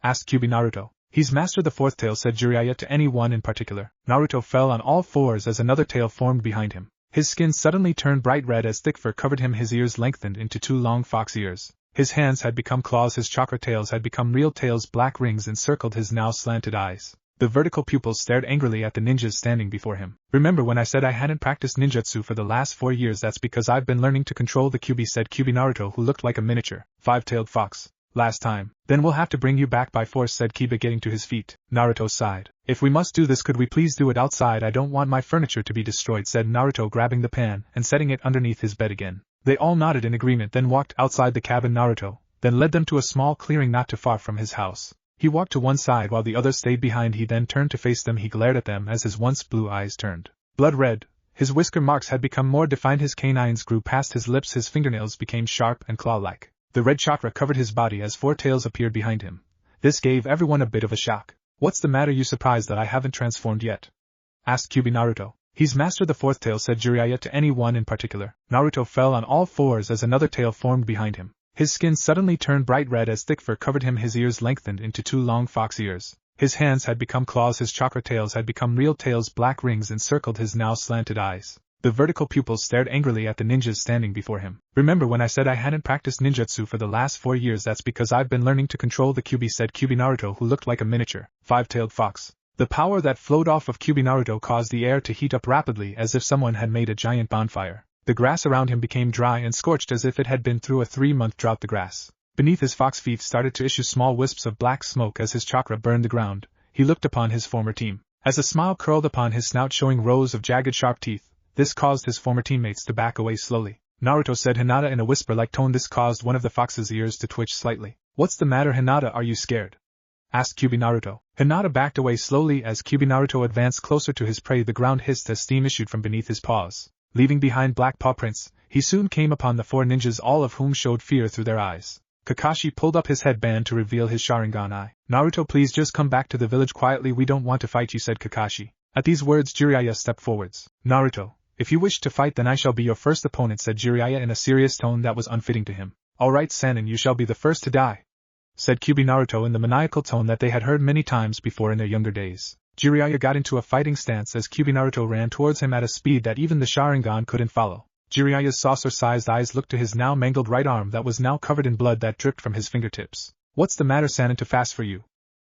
asked Naruto. "He's mastered the fourth tail," said Jiraiya. "To any one in particular?" Naruto fell on all fours as another tail formed behind him. His skin suddenly turned bright red as thick fur covered him. His ears lengthened into two long fox ears. His hands had become claws, his chakra tails had become real tails, black rings encircled his now slanted eyes. The vertical pupils stared angrily at the ninjas standing before him. Remember when I said I hadn't practiced ninjutsu for the last 4 years? That's because I've been learning to control the Kyuubi, said Kyuubi Naruto, who looked like a miniature, five-tailed fox. Last time. Then we'll have to bring you back by force, said Kiba, getting to his feet. Naruto sighed. If we must do this, could we please do it outside? I don't want my furniture to be destroyed, said Naruto, grabbing the pan and setting it underneath his bed again. They all nodded in agreement, then walked outside the cabin. Naruto then led them to a small clearing not too far from his house. He walked to one side while the others stayed behind. He then turned to face them. He glared at them as his once blue eyes turned blood red. His whisker marks had become more defined, his canines grew past his lips, his fingernails became sharp and claw-like. The red chakra covered his body as 4 tails appeared behind him. This gave everyone a bit of a shock. What's the matter? You surprised that I haven't transformed yet? Asked Kyuubi Naruto. He's mastered the 4th tail, said Jiraiya to anyone in particular. Naruto fell on all fours as another tail formed behind him. His skin suddenly turned bright red as thick fur covered him, his ears lengthened into 2 long fox ears. His hands had become claws, his chakra tails had become real tails, black rings encircled his now slanted eyes. The vertical pupils stared angrily at the ninjas standing before him. Remember when I said I hadn't practiced ninjutsu for the last 4 years? That's because I've been learning to control the Kyuubi, said Kyuubi Naruto, who looked like a miniature, five-tailed fox. The power that flowed off of Kyuubi Naruto caused the air to heat up rapidly as if someone had made a giant bonfire. The grass around him became dry and scorched as if it had been through a 3-month drought. The grass beneath his fox feet started to issue small wisps of black smoke as his chakra burned the ground. He looked upon his former team. As a smile curled upon his snout showing rows of jagged sharp teeth, this caused his former teammates to back away slowly. Naruto, said Hinata in a whisper-like tone. This caused one of the fox's ears to twitch slightly. What's the matter, Hinata? Are you scared? Asked Kyuubi Naruto. Hinata backed away slowly as Kyuubi Naruto advanced closer to his prey. The ground hissed as steam issued from beneath his paws. Leaving behind black paw prints, he soon came upon the 4 ninjas, all of whom showed fear through their eyes. Kakashi pulled up his headband to reveal his Sharingan eye. Naruto, please just come back to the village quietly. We don't want to fight you, said Kakashi. At these words, Jiraiya stepped forwards. Naruto, if you wish to fight, then I shall be your first opponent, said Jiraiya in a serious tone that was unfitting to him. All right, Sannin, you shall be the first to die, said Kyuubi Naruto in the maniacal tone that they had heard many times before in their younger days. Jiraiya got into a fighting stance as Kyuubi Naruto ran towards him at a speed that even the Sharingan couldn't follow. Jiraiya's saucer-sized eyes looked to his now mangled right arm that was now covered in blood that dripped from his fingertips. What's the matter, Sannin? Too fast for you?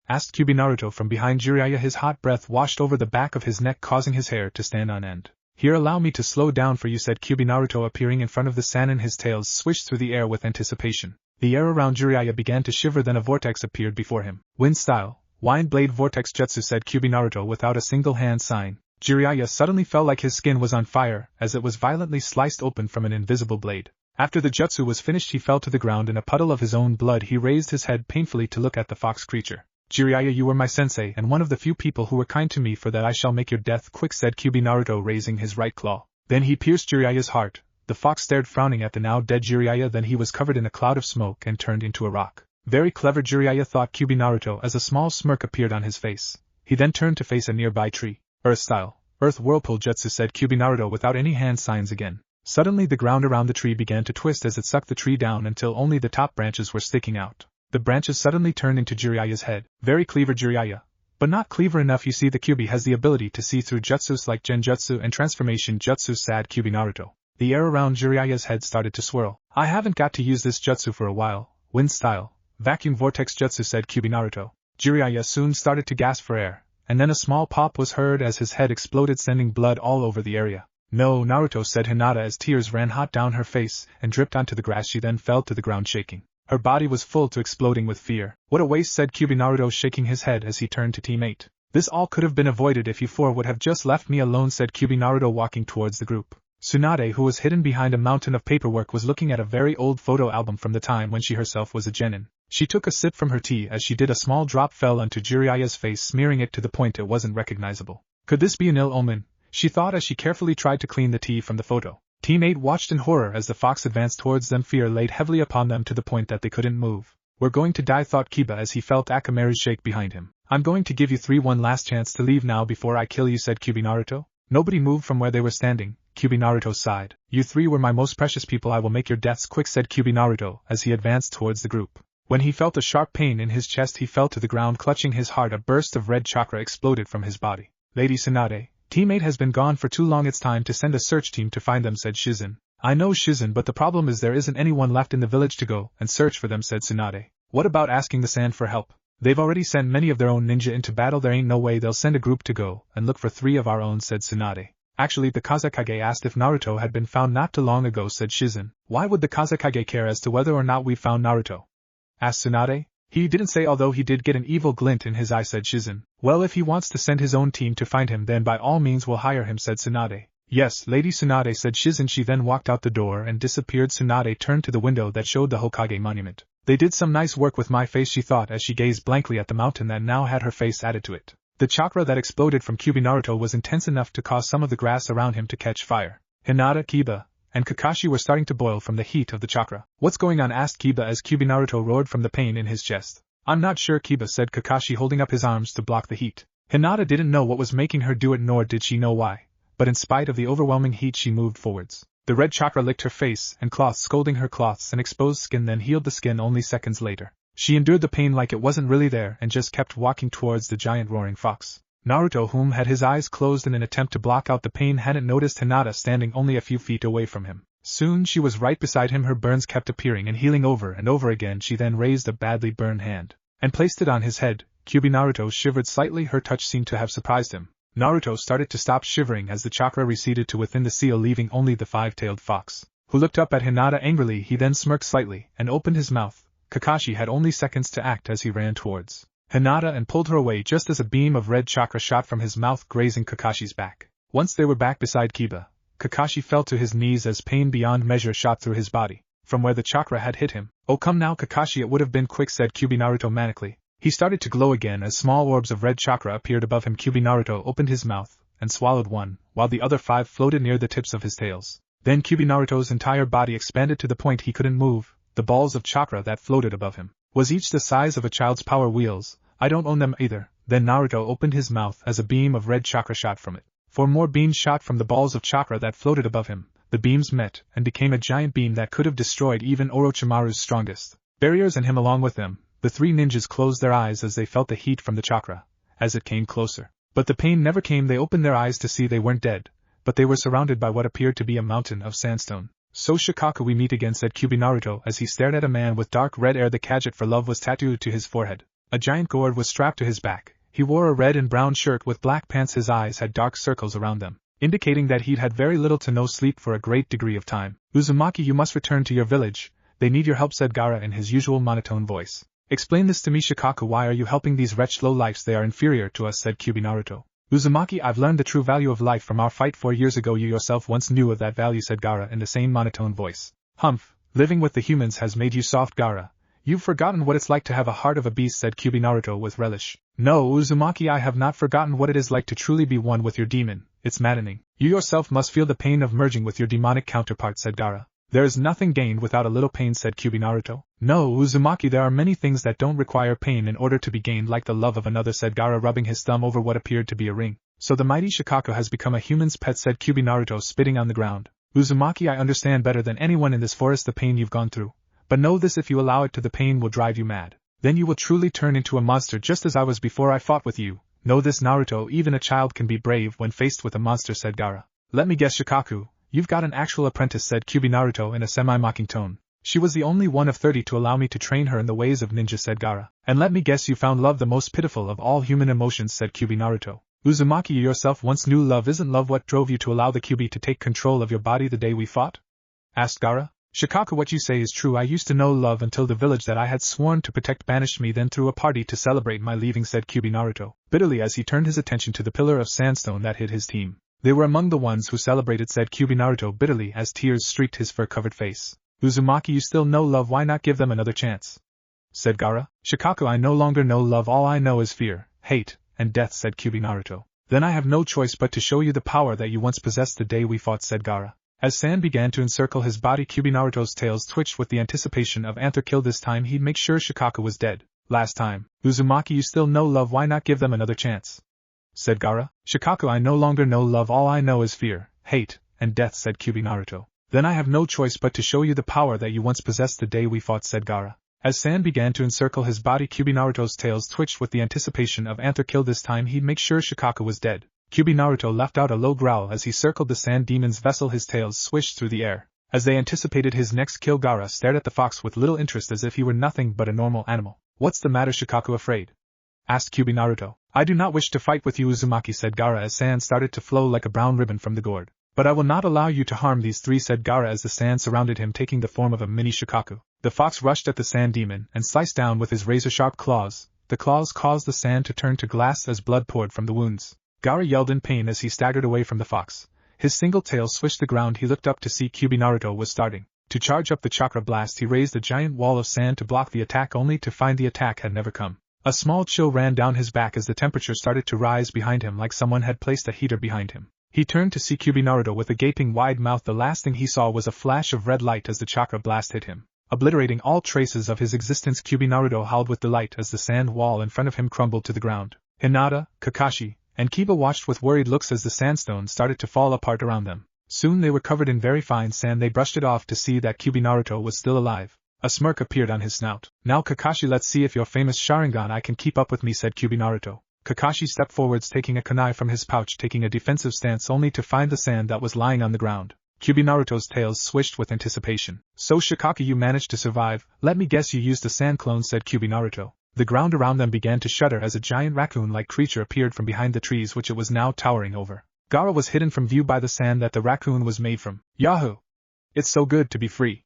Asked Kyuubi Naruto from behind Jiraiya. His hot breath washed over the back of his neck, causing his hair to stand on end. Here, allow me to slow down for you, said Kyuubi Naruto, appearing in front of the Sannin. His tails swished through the air with anticipation. The air around Jiraiya began to shiver, then a vortex appeared before him. Wind style. Wind blade vortex jutsu, said Kyuubi Naruto without a single hand sign. Jiraiya suddenly felt like his skin was on fire, as it was violently sliced open from an invisible blade. After the jutsu was finished, he fell to the ground in a puddle of his own blood. He raised his head painfully to look at the fox creature. Jiraiya, you were my sensei and one of the few people who were kind to me. For that I shall make your death quick, said Kyuubi Naruto, raising his right claw. Then he pierced Jiraiya's heart. The fox stared frowning at the now dead Jiraiya, then he was covered in a cloud of smoke and turned into a rock. Very clever, Jiraiya, thought Kyuubi Naruto as a small smirk appeared on his face. He then turned to face a nearby tree. Earth style. Earth whirlpool jutsu, said Kyuubi Naruto without any hand signs again. Suddenly the ground around the tree began to twist as it sucked the tree down until only the top branches were sticking out. The branches suddenly turned into Jiraiya's head. Very clever, Jiraiya. But not clever enough. You see, the Kyuubi has the ability to see through jutsus like genjutsu and transformation jutsu, said Kyuubi Naruto. The air around Jiraiya's head started to swirl. I haven't got to use this jutsu for a while. Wind style. Vacuum vortex jutsu, said Kyuubi Naruto. Jiraiya soon started to gasp for air, and then a small pop was heard as his head exploded, sending blood all over the area. No, Naruto, said Hinata as tears ran hot down her face and dripped onto the grass. She then fell to the ground shaking. Her body was full to exploding with fear. What a waste, said Kyuubi Naruto, shaking his head as he turned to Team 8. This all could have been avoided if you 4 would have just left me alone, said Kyuubi Naruto, walking towards the group. Tsunade, who was hidden behind a mountain of paperwork, was looking at a very old photo album from the time when she herself was a genin. She took a sip from her tea. As she did, a small drop fell onto Jiraiya's face, smearing it to the point it wasn't recognizable. Could this be an ill omen? She thought as she carefully tried to clean the tea from the photo. Team 8 watched in horror as the fox advanced towards them. Fear laid heavily upon them to the point that they couldn't move. We're going to die, thought Kiba as he felt Akamaru shake behind him. I'm going to give you 3 one last chance to leave now before I kill you, said Kyuubi Naruto. Nobody moved from where they were standing. Kyuubi Naruto sighed. You 3 were my most precious people. I will make your deaths quick, said Kyuubi Naruto as he advanced towards the group. When he felt a sharp pain in his chest, he fell to the ground clutching his heart. A burst of red chakra exploded from his body. Lady Tsunade, Team 8 has been gone for too long. It's time to send a search team to find them, said Shizen. I know Shizen, but the problem is there isn't anyone left in the village to go and search for them, said Tsunade. What about asking the sand for help? They've already sent many of their own ninja into battle, there ain't no way they'll send a group to go and look for 3 of our own, said Tsunade. Actually, the Kazekage asked if Naruto had been found not too long ago, said Shizen. Why would the Kazekage care as to whether or not we found Naruto? Asked Tsunade. He didn't say, although he did get an evil glint in his eye, said Shizen. Well, if he wants to send his own team to find him, then by all means we'll hire him, said Tsunade. Yes, Lady Tsunade, said Shizen. She then walked out the door and disappeared. Tsunade turned to the window that showed the Hokage monument. They did some nice work with my face, she thought as she gazed blankly at the mountain that now had her face added to it. The chakra that exploded from Kyuubi Naruto was intense enough to cause some of the grass around him to catch fire. Hinata, Kiba, and Kakashi were starting to boil from the heat of the chakra. What's going on? Asked Kiba as Kyuubi Naruto roared from the pain in his chest. I'm not sure, Kiba, said Kakashi, holding up his arms to block the heat. Hinata didn't know what was making her do it, nor did she know why. But in spite of the overwhelming heat, she moved forwards. The red chakra licked her face and cloth, scolding her cloths and exposed skin, then healed the skin only seconds later. She endured the pain like it wasn't really there and just kept walking towards the giant roaring fox. Naruto, whom had his eyes closed in an attempt to block out the pain, hadn't noticed Hinata standing only a few feet away from him. Soon she was right beside him. Her burns kept appearing and healing over and over again. She then raised a badly burned hand and placed it on his head. Kyuubi Naruto shivered slightly. Her touch seemed to have surprised him. Naruto started to stop shivering as the chakra receded to within the seal, leaving only the 5-tailed fox, who looked up at Hinata angrily. He then smirked slightly and opened his mouth. Kakashi had only seconds to act as he ran towards Hinata and pulled her away just as a beam of red chakra shot from his mouth, grazing Kakashi's back. Once they were back beside Kiba, Kakashi fell to his knees as pain beyond measure shot through his body, from where the chakra had hit him. Oh, come now, Kakashi, it would have been quick, said Kyuubi Naruto manically. He started to glow again as small orbs of red chakra appeared above him. Kyuubi Naruto opened his mouth and swallowed one, while the other 5 floated near the tips of his tails. Then Kyuubi Naruto's entire body expanded to the point he couldn't move. The balls of chakra that floated above him was each the size of a child's power wheels. I don't own them either. Then Naruto opened his mouth as a beam of red chakra shot from it. 4 more beams shot from the balls of chakra that floated above him. The beams met and became a giant beam that could have destroyed even Orochimaru's strongest barriers and him along with them. The 3 ninjas closed their eyes as they felt the heat from the chakra as it came closer. But the pain never came. They opened their eyes to see they weren't dead, but they were surrounded by what appeared to be a mountain of sandstone. So Shikaku, we meet again, said Kyuubi Naruto as he stared at a man with dark red hair. The gadget for love was tattooed to his forehead. A giant gourd was strapped to his back. He wore a red and brown shirt with black pants. His eyes had dark circles around them, indicating that he'd had very little to no sleep for a great degree of time. Uzumaki, you must return to your village. They need your help, said Gaara in his usual monotone voice. Explain this to me, Shikaku. Why are you helping these wretched lowlifes? They are inferior to us, said Kyuubi Naruto. Uzumaki, I've learned the true value of life from our fight 4 years ago. You yourself once knew of that value, said Gaara in the same monotone voice. Humph, living with the humans has made you soft, Gaara. You've forgotten what it's like to have a heart of a beast, said Kyuubi Naruto with relish. No, Uzumaki, I have not forgotten what it is like to truly be one with your demon. It's maddening. You yourself must feel the pain of merging with your demonic counterpart, said Gaara. There is nothing gained without a little pain, said Kyuubi Naruto. No, Uzumaki, there are many things that don't require pain in order to be gained, like the love of another, said Gaara, rubbing his thumb over what appeared to be a ring. So the mighty Shikaku has become a human's pet, said Kyuubi Naruto, spitting on the ground. Uzumaki, I understand better than anyone in this forest the pain you've gone through. But know this, if you allow it to, the pain will drive you mad. Then you will truly turn into a monster, just as I was before I fought with you. Know this, Naruto, even a child can be brave when faced with a monster, said Gaara. Let me guess, Shikaku, you've got an actual apprentice, said Kyuubi Naruto in a semi-mocking tone. She was the only one of 30 to allow me to train her in the ways of ninja, said Gaara. And let me guess, you found love the most pitiful of all human emotions, said Kyuubi Naruto. Uzumaki, you yourself once knew love. Isn't love what drove you to allow the Kyuubi to take control of your body the day we fought? Asked Gaara. Shikaku, what you say is true. I used to know love until the village that I had sworn to protect banished me, then threw a party to celebrate my leaving, said Kyuubi Naruto, bitterly as he turned his attention to the pillar of sandstone that hid his team. They were among the ones who celebrated, said Kyuubi Naruto bitterly as tears streaked his fur-covered face. Uzumaki, you still know love. Why not give them another chance? Said Gaara. Shikaku, I no longer know love. All I know is fear, hate, and death, said Kyuubi Naruto. Then I have no choice but to show you the power that you once possessed the day we fought, said Gaara. As sand began to encircle his body, Kyuubi Naruto's tails twitched with the anticipation of another kill. This time he'd make sure Shikaku was dead. Last time. Uzumaki, you still know love. Why not give them another chance? Said Gaara. Shikaku, I no longer know love. All I know is fear, hate, and death, said Kyuubi Naruto. Then I have no choice but to show you the power that you once possessed the day we fought, said Gaara. As sand began to encircle his body, Kyuubi Naruto's tails twitched with the anticipation of another kill. This time he'd make sure Shikaku was dead. Kyuubi Naruto let out a low growl as he circled the sand demon's vessel. His tails swished through the air, As they anticipated his next kill, Gaara stared at the fox with little interest as if he were nothing but a normal animal. What's the matter, Shikaku, afraid? Asked Kyuubi Naruto. I do not wish to fight with you, Uzumaki, said Gaara as sand started to flow like a brown ribbon from the gourd. But I will not allow you to harm these three, said Gaara as the sand surrounded him, taking the form of a mini Shikaku. The fox rushed at the sand demon and sliced down with his razor-sharp claws. The claws caused the sand to turn to glass as blood poured from the wounds. Gaara yelled in pain as he staggered away from the fox. His single tail swished the ground. He looked up to see Kyuubi Naruto was starting to charge up the chakra blast. He raised a giant wall of sand to block the attack, only to find the attack had never come. A small chill ran down his back as the temperature started to rise behind him, like someone had placed a heater behind him. He turned to see Kyuubi Naruto with a gaping wide mouth. The last thing he saw was a flash of red light as the chakra blast hit him, obliterating all traces of his existence. Kyuubi Naruto howled with delight as the sand wall in front of him crumbled to the ground. Hinata, Kakashi, and Kiba watched with worried looks as the sandstone started to fall apart around them. Soon they were covered in very fine sand. They brushed it off to see that Kyuubi Naruto was still alive. A smirk appeared on his snout. Now Kakashi, let's see if your famous Sharingan I can keep up with me, said Kyuubi Naruto. Kakashi stepped forwards, taking a kunai from his pouch, taking a defensive stance only to find the sand that was lying on the ground. Kyuubi Naruto's tails swished with anticipation. So Shikaki, you managed to survive. Let me guess you used a sand clone, said Kyuubi Naruto. The ground around them began to shudder as a giant raccoon-like creature appeared from behind the trees which it was now towering over. Gaara was hidden from view by the sand that the raccoon was made from. Yahoo! It's so good to be free!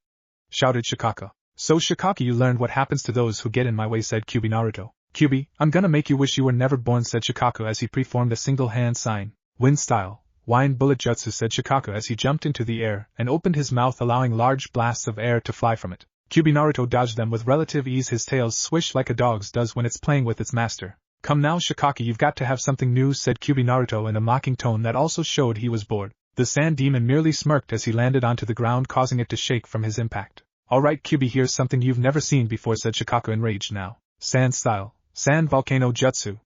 Shouted Shikaka. So Shikaki, you learned what happens to those who get in my way, said Kyuubi Naruto. Kyuubi, I'm gonna make you wish you were never born, said Shikaku as he preformed a single hand sign. Wind style. Wind bullet jutsu, said Shikaku as he jumped into the air and opened his mouth, allowing large blasts of air to fly from it. Kyuubi Naruto dodged them with relative ease. His tail swished like a dog's does when it's playing with its master. Come now, Shikaki, you've got to have something new, said Kyuubi Naruto in a mocking tone that also showed he was bored. The sand demon merely smirked as he landed onto the ground, causing it to shake from his impact. Alright Kyuubi, here's something you've never seen before, said Shikaku enraged now. Sand style. Sand volcano jutsu!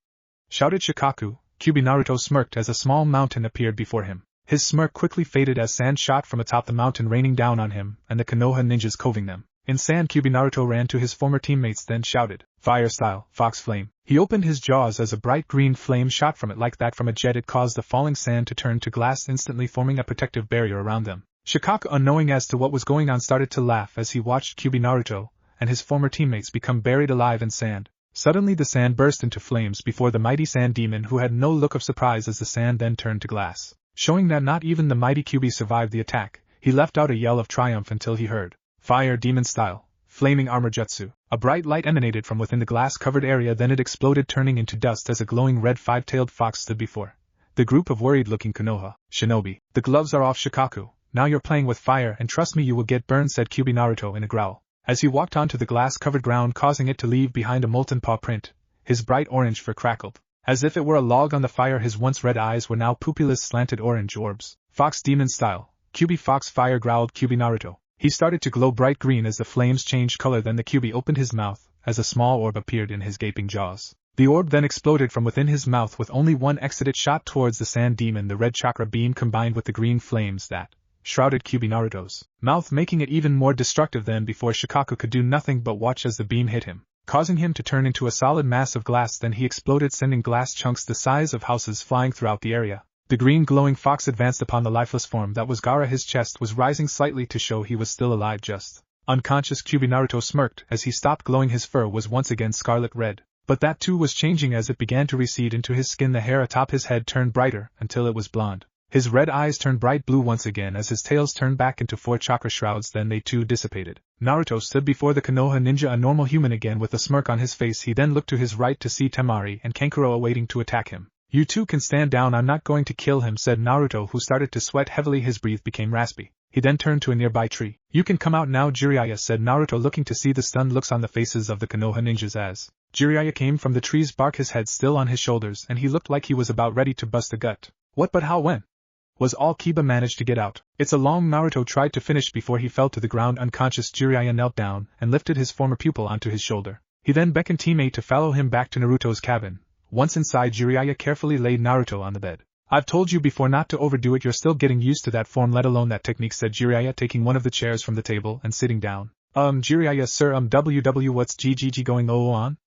Shouted Shikaku. Kyuubi Naruto smirked as a small mountain appeared before him. His smirk quickly faded as sand shot from atop the mountain, raining down on him and the Konoha ninjas coving them. In sand, Kyuubi Naruto ran to his former teammates, then shouted, Fire style, Fox Flame. He opened his jaws as a bright green flame shot from it like that from a jet. It caused the falling sand to turn to glass, instantly forming a protective barrier around them. Shikaku, unknowing as to what was going on, started to laugh as he watched Kyuubi Naruto and his former teammates become buried alive in sand. Suddenly the sand burst into flames before the mighty sand demon, who had no look of surprise as the sand then turned to glass. Showing that not even the mighty Kyuubi survived the attack, he left out a yell of triumph until he heard, Fire demon style, flaming armor jutsu. A bright light emanated from within the glass-covered area, then it exploded, turning into dust as a glowing red five-tailed fox stood before the group of worried-looking Konoha. Shinobi, the gloves are off, Shikaku. Now you're playing with fire, and trust me, you will get burned, said Kyuubi Naruto in a growl, as he walked onto the glass-covered ground, causing it to leave behind a molten paw print. His bright orange fur crackled. As if it were a log on the fire, his once red eyes were now pupilless slanted orange orbs. Fox demon style. Kyuubi Fox Fire, growled Kyuubi Naruto. He started to glow bright green as the flames changed color. Then the Kyuubi opened his mouth, as a small orb appeared in his gaping jaws. The orb then exploded from within his mouth with only one exit. It shot towards the sand demon. The red chakra beam combined with the green flames that shrouded Kyuubi Naruto's mouth, making it even more destructive than before. Shikaku could do nothing but watch as the beam hit him, causing him to turn into a solid mass of glass. Then he exploded, sending glass chunks the size of houses flying throughout the area. The green glowing fox advanced upon the lifeless form that was Gaara. His chest was rising slightly to show he was still alive. Just unconscious, Kyuubi Naruto smirked as he stopped glowing. His fur was once again scarlet red, but that too was changing as it began to recede into his skin. The hair atop his head turned brighter until it was blonde. His red eyes turned bright blue once again as his tails turned back into 4 chakra shrouds. Then they too dissipated. Naruto stood before the Konoha ninja, a normal human again, with a smirk on his face. He then looked to his right to see Temari and Kankuro awaiting to attack him. You two can stand down, I'm not going to kill him, said Naruto, who started to sweat heavily. His breath became raspy. He then turned to a nearby tree. You can come out now, Jiraiya, said Naruto, looking to see the stunned looks on the faces of the Konoha ninjas as Jiraiya came from the tree's bark, his head still on his shoulders, and he looked like he was about ready to bust a gut. What, but how, when? Was all Kiba managed to get out. It's a long, Naruto tried to finish before he fell to the ground unconscious. Jiraiya knelt down and lifted his former pupil onto his shoulder. He then beckoned teammate to follow him back to Naruto's cabin. Once inside, Jiraiya carefully laid Naruto on the bed. I've told you before not to overdo it, you're still getting used to that form, let alone that technique, said Jiraiya, taking one of the chairs from the table and sitting down. Jiraiya sir, WW what's GGG going on?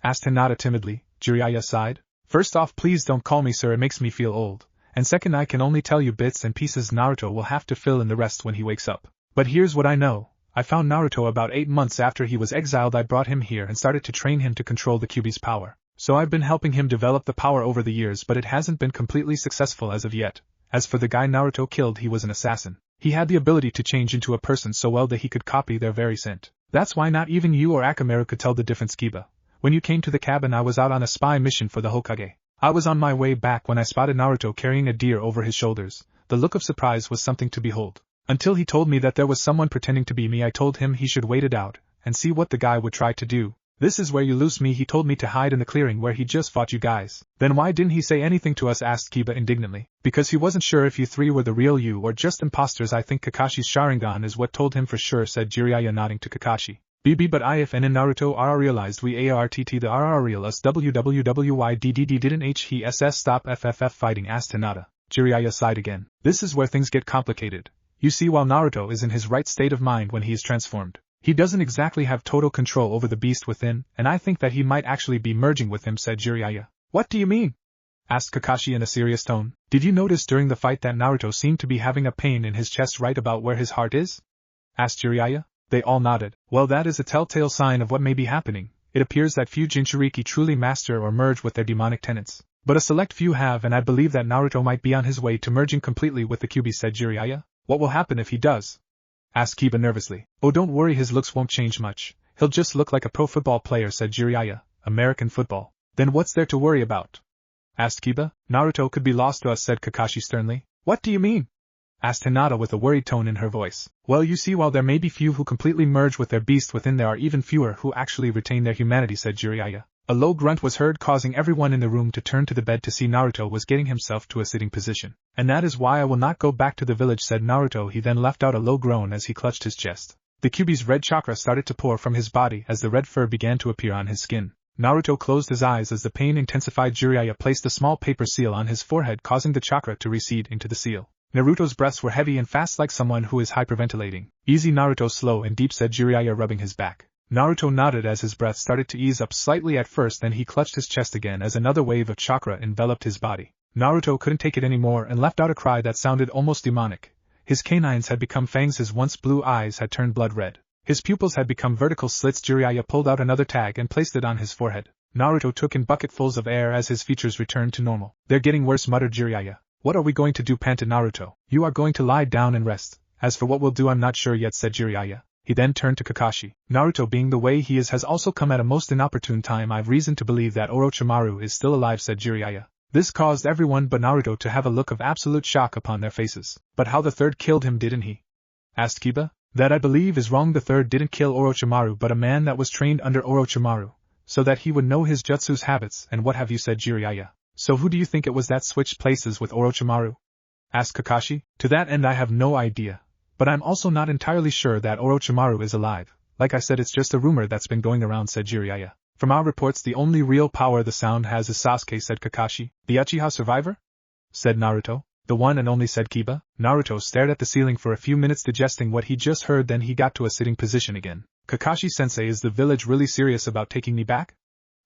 Asked Hinata timidly. Jiraiya sighed. First off, please don't call me sir, it makes me feel old. And second, I can only tell you bits and pieces. Naruto will have to fill in the rest when he wakes up. But here's what I know. I found Naruto about 8 months after he was exiled. I brought him here and started to train him to control the Kyuubi's power. So I've been helping him develop the power over the years, but it hasn't been completely successful as of yet. As for the guy Naruto killed, he was an assassin. He had the ability to change into a person so well that he could copy their very scent. That's why not even you or Akamaru could tell the difference, Kiba. When you came to the cabin, I was out on a spy mission for the Hokage. I was on my way back when I spotted Naruto carrying a deer over his shoulders. The look of surprise was something to behold. Until he told me that there was someone pretending to be me, I told him he should wait it out and see what the guy would try to do. This is where you lose me. He told me to hide in the clearing where he just fought you guys. Then why didn't he say anything to us? Asked Kiba indignantly. Because he wasn't sure if you three were the real you or just imposters. I think Kakashi's Sharingan is what told him for sure, said Jiraiya, nodding to Kakashi. BB, but if and in Naruto RR realized we ARTT the RR real us WWWYDDD didn't he SS stop FFF fighting, asked Hinata. Jiraiya sighed again. This is where things get complicated. You see, while Naruto is in his right state of mind when he is transformed, he doesn't exactly have total control over the beast within, and I think that he might actually be merging with him, said Jiraiya. What do you mean? Asked Kakashi in a serious tone. Did you notice during the fight that Naruto seemed to be having a pain in his chest right about where his heart is? Asked Jiraiya. They all nodded. Well, that is a telltale sign of what may be happening. It appears that few Jinchuriki truly master or merge with their demonic tenets. But a select few have, and I believe that Naruto might be on his way to merging completely with the Kyuubi, said Jiraiya. What will happen if he does? Asked Kiba nervously. Oh, don't worry, his looks won't change much. He'll just look like a pro football player, said Jiraiya. American football. Then what's there to worry about? Asked Kiba. Naruto could be lost to us, said Kakashi sternly. What do you mean? Asked Hinata with a worried tone in her voice. Well, you see, while there may be few who completely merge with their beast within, there are even fewer who actually retain their humanity, said Jiraiya. A low grunt was heard, causing everyone in the room to turn to the bed to see Naruto was getting himself to a sitting position. And that is why I will not go back to the village, said Naruto. He then left out a low groan as he clutched his chest. The Kyuubi's red chakra started to pour from his body as the red fur began to appear on his skin. Naruto closed his eyes as the pain intensified. Jiraiya placed a small paper seal on his forehead, causing the chakra to recede into the seal. Naruto's breaths were heavy and fast like someone who is hyperventilating. Easy, Naruto, slow and deep, said Jiraiya, rubbing his back. Naruto nodded as his breath started to ease up slightly at first, then he clutched his chest again as another wave of chakra enveloped his body. Naruto couldn't take it anymore and left out a cry that sounded almost demonic. His canines had become fangs, his once blue eyes had turned blood red. His pupils had become vertical slits. Jiraiya pulled out another tag and placed it on his forehead. Naruto took in bucketfuls of air as his features returned to normal. They're getting worse, muttered Jiraiya. What are we going to do, panted Naruto. You are going to lie down and rest. As for what we'll do, I'm not sure yet, said Jiraiya. He then turned to Kakashi. Naruto, being the way he is, has also come at a most inopportune time. I've reason to believe that Orochimaru is still alive, said Jiraiya. This caused everyone but Naruto to have a look of absolute shock upon their faces. But how the third killed him, didn't he? Asked Kiba. That, I believe, is wrong. The third didn't kill Orochimaru, but a man that was trained under Orochimaru, so that he would know his jutsu's habits and what have you, said Jiraiya. So who do you think it was that switched places with Orochimaru? Asked Kakashi. To that end I have no idea. But I'm also not entirely sure that Orochimaru is alive. Like I said, it's just a rumor that's been going around, said Jiraiya. From our reports, the only real power the sound has is Sasuke, said Kakashi. The Uchiha survivor? Said Naruto. The one and only, said Kiba. Naruto stared at the ceiling for a few minutes, digesting what he just heard, then he got to a sitting position again. Kakashi-sensei, is the village really serious about taking me back?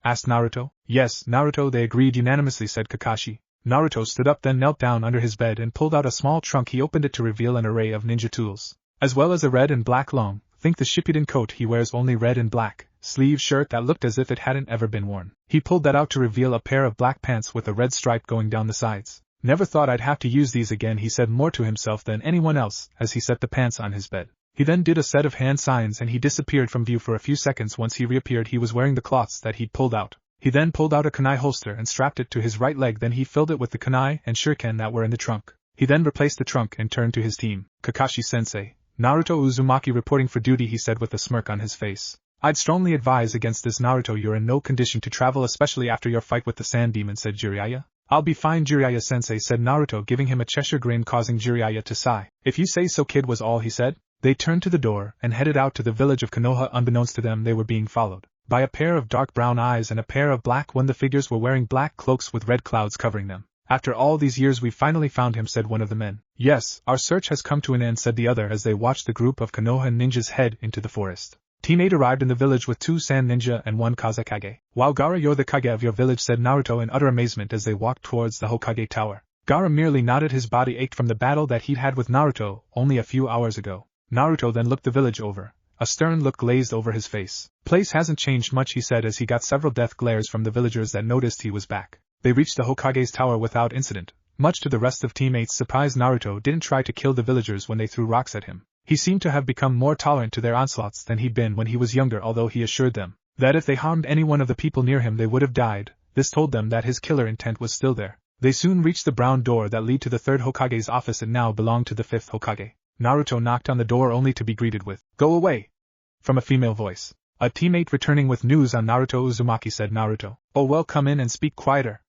Asked Naruto. Yes, Naruto, they agreed unanimously, said Kakashi. Naruto stood up, then knelt down under his bed and pulled out a small trunk. He opened it to reveal an array of ninja tools, as well as a red and black long, think the Shippuden coat he wears, only red and black, sleeve shirt that looked as if it hadn't ever been worn. He pulled that out to reveal a pair of black pants with a red stripe going down the sides. Never thought I'd have to use these again, he said, more to himself than anyone else, as he set the pants on his bed. He then did a set of hand signs and he disappeared from view for a few seconds. Once he reappeared, he was wearing the cloths that he'd pulled out. He then pulled out a kunai holster and strapped it to his right leg, then he filled it with the kunai and shuriken that were in the trunk. He then replaced the trunk and turned to his team. Kakashi-sensei. Naruto Uzumaki reporting for duty, he said with a smirk on his face. I'd strongly advise against this, Naruto. You're in no condition to travel, especially after your fight with the sand demon, said Jiraiya. I'll be fine, Jiraiya-sensei, said Naruto, giving him a Cheshire grin, causing Jiraiya to sigh. If you say so, kid, was all he said. They turned to the door and headed out to the village of Konoha. Unbeknownst to them, they were being followed by a pair of dark brown eyes and a pair of black ones. The figures were wearing black cloaks with red clouds covering them. After all these years we finally found him, said one of the men. Yes, our search has come to an end, said the other as they watched the group of Konoha ninjas head into the forest. Team 8 arrived in the village with 2 sand ninja and 1 Kazekage. Wow, Gaara, you're the Kage of your village, said Naruto in utter amazement as they walked towards the Hokage tower. Gaara merely nodded. His body ached from the battle that he'd had with Naruto only a few hours ago. Naruto then looked the village over. A stern look glazed over his face. Place hasn't changed much, he said as he got several death glares from the villagers that noticed he was back. They reached the Hokage's tower without incident. Much to the rest of teammates' surprise, Naruto didn't try to kill the villagers when they threw rocks at him. He seemed to have become more tolerant to their onslaughts than he'd been when he was younger, although he assured them that if they harmed any one of the people near him they would have died. This told them that his killer intent was still there. They soon reached the brown door that led to the third Hokage's office. It now belonged to the fifth Hokage. Naruto knocked on the door only to be greeted with, "Go away!" from a female voice. A teammate returning with news on Naruto Uzumaki said, "Naruto, oh well, come in and speak quieter,"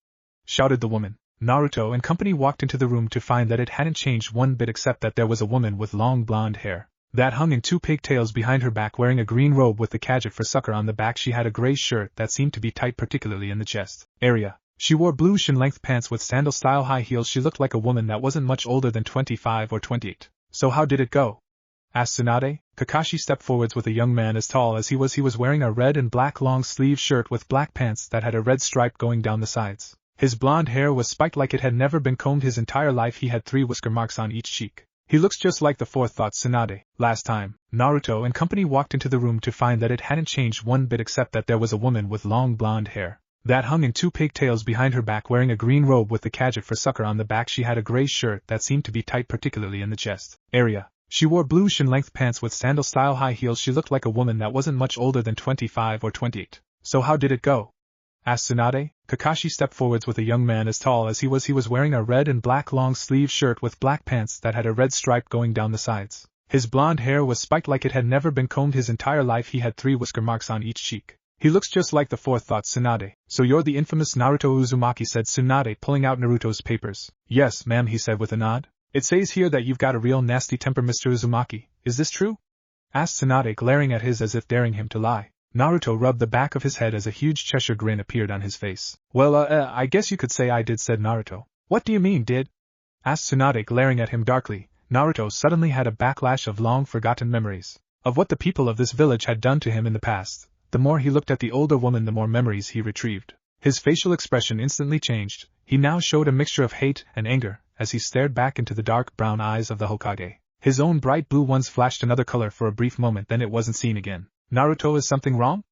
shouted the woman. Naruto and company walked into the room to find that it hadn't changed one bit except that there was a woman with long blonde hair that hung in two pigtails behind her back, wearing a green robe with the gadget for sucker on the back. She had a gray shirt that seemed to be tight, particularly in the chest area. She wore blue shin-length pants with sandal-style high heels. She looked like a woman that wasn't much older than 25 or 28. "So how did it go?" asked Tsunade. Kakashi stepped forwards with a young man as tall as he was. He was wearing a red and black long-sleeve shirt with black pants that had a red stripe going down the sides. His blonde hair was spiked like it had never been combed his entire life. He had 3 whisker marks on each cheek. "He looks just like the fourth," thought Tsunade. Last time, Naruto and company walked into the room to find that it hadn't changed one bit except that there was a woman with long blonde hair that hung in two pigtails behind her back, wearing a green robe with the gadget for sucker on the back. She had a gray shirt that seemed to be tight, particularly in the chest area. She wore blue shin-length pants with sandal-style high heels. She looked like a woman that wasn't much older than 25 or 28. "So how did it go?" asked Tsunade. Kakashi stepped forwards with a young man as tall as he was. He was wearing a red and black long-sleeve shirt with black pants that had a red stripe going down the sides. His blonde hair was spiked like it had never been combed his entire life. He had 3 whisker marks on each cheek. "He looks just like the fourth," thought Tsunade. "So you're the infamous Naruto Uzumaki," said Tsunade, pulling out Naruto's papers. "Yes, ma'am," he said with a nod. "It says here that you've got a real nasty temper, Mr. Uzumaki. Is this true?" asked Tsunade, glaring at his as if daring him to lie. Naruto rubbed the back of his head as a huge Cheshire grin appeared on his face. "Well, I guess you could say I did," said Naruto. "What do you mean, did?" asked Tsunade, glaring at him darkly. Naruto suddenly had a backlash of long-forgotten memories of what the people of this village had done to him in the past. The more he looked at the older woman, the more memories he retrieved. His facial expression instantly changed. He now showed a mixture of hate and anger as he stared back into the dark brown eyes of the Hokage. His own bright blue ones flashed another color for a brief moment, then it wasn't seen again. "Naruto, is something wrong?"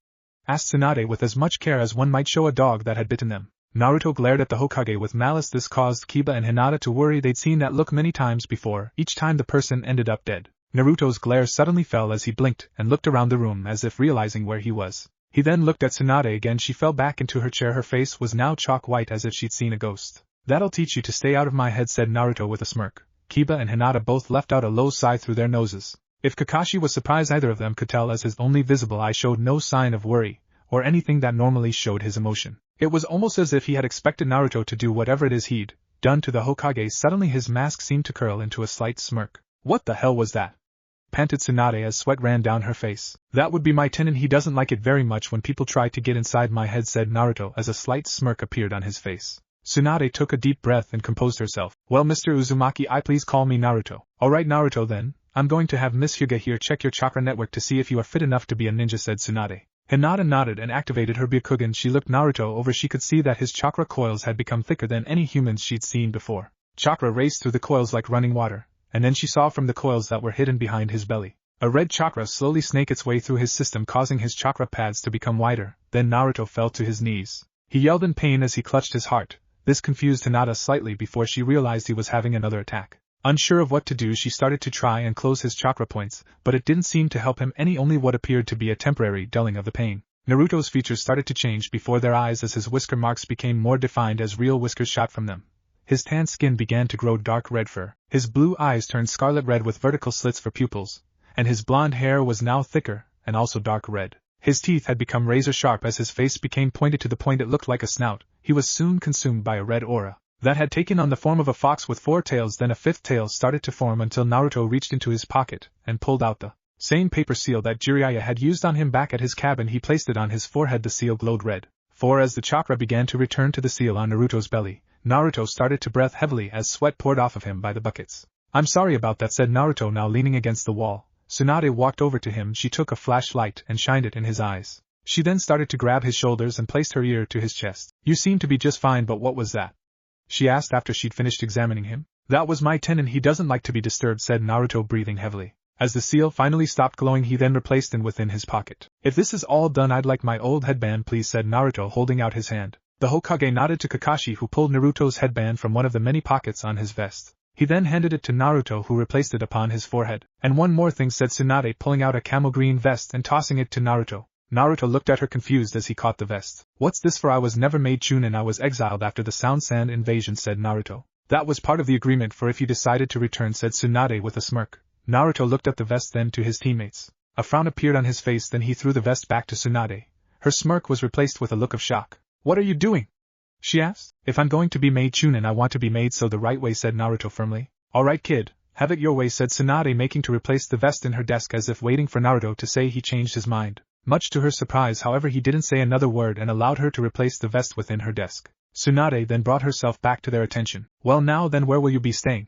asked Tsunade with as much care as one might show a dog that had bitten them. Naruto glared at the Hokage with malice. This caused Kiba and Hinata to worry. They'd seen that look many times before, each time the person ended up dead. Naruto's glare suddenly fell as he blinked and looked around the room as if realizing where he was. He then looked at Tsunade again. She fell back into her chair. Her face was now chalk white as if she'd seen a ghost. "That'll teach you to stay out of my head," said Naruto with a smirk. Kiba and Hinata both left out a low sigh through their noses. If Kakashi was surprised, either of them could tell as his only visible eye showed no sign of worry, or anything that normally showed his emotion. It was almost as if he had expected Naruto to do whatever it is he'd done to the Hokage. Suddenly his mask seemed to curl into a slight smirk. "What the hell was that?" panted Tsunade as sweat ran down her face. "That would be my tenon. He doesn't like it very much when people try to get inside my head," said Naruto as a slight smirk appeared on his face. Tsunade took a deep breath and composed herself. "Well, Mr. Uzumaki, please call me Naruto." "Alright, Naruto, then. I'm going to have Miss Hyuga here check your chakra network to see if you are fit enough to be a ninja," said Tsunade. Hinata nodded and activated her Byakugan. She looked Naruto over. She could see that his chakra coils had become thicker than any humans she'd seen before. Chakra raced through the coils like running water, and then she saw from the coils that were hidden behind his belly a red chakra slowly snake its way through his system, causing his chakra pads to become wider. Then Naruto fell to his knees. He yelled in pain as he clutched his heart. This confused Hinata slightly before she realized he was having another attack. Unsure of what to do, she started to try and close his chakra points, but it didn't seem to help him any, only what appeared to be a temporary dulling of the pain. Naruto's features started to change before their eyes as his whisker marks became more defined as real whiskers shot from them. His tan skin began to grow dark red fur. His blue eyes turned scarlet red with vertical slits for pupils, and his blonde hair was now thicker and also dark red. His teeth had become razor sharp as his face became pointed to the point it looked like a snout. He was soon consumed by a red aura that had taken on the form of a fox with 4 tails. Then a 5th tail started to form until Naruto reached into his pocket and pulled out the same paper seal that Jiraiya had used on him back at his cabin. He placed it on his forehead. The seal glowed red. For as the chakra began to return to the seal on Naruto's belly, Naruto started to breathe heavily as sweat poured off of him by the buckets. "I'm sorry about that," said Naruto, now leaning against the wall. Tsunade walked over to him. She took a flashlight and shined it in his eyes. She then started to grab his shoulders and placed her ear to his chest. "You seem to be just fine, but what was that?" she asked after she'd finished examining him. "That was my tenon. He doesn't like to be disturbed," said Naruto, breathing heavily. As the seal finally stopped glowing, he then replaced it within his pocket. If this is all done, I'd like my old headband please, said Naruto, holding out his hand. The Hokage nodded to Kakashi, who pulled Naruto's headband from one of the many pockets on his vest. He then handed it to Naruto, who replaced it upon his forehead. And one more thing, said Tsunade, pulling out a camel green vest and tossing it to Naruto. Naruto looked at her confused as he caught the vest. What's this for? I was never made Chunin, I was exiled after the Sound Sand invasion, said Naruto. That was part of the agreement for if you decided to return, said Tsunade with a smirk. Naruto looked at the vest, then to his teammates. A frown appeared on his face, then he threw the vest back to Tsunade. Her smirk was replaced with a look of shock. What are you doing? She asked. If I'm going to be made Chunin, I want to be made so the right way, said Naruto firmly. Alright kid, have it your way, said Tsunade, making to replace the vest in her desk as if waiting for Naruto to say he changed his mind. Much to her surprise, however, he didn't say another word and allowed her to replace the vest within her desk. Tsunade then brought herself back to their attention. Well now then, where will you be staying?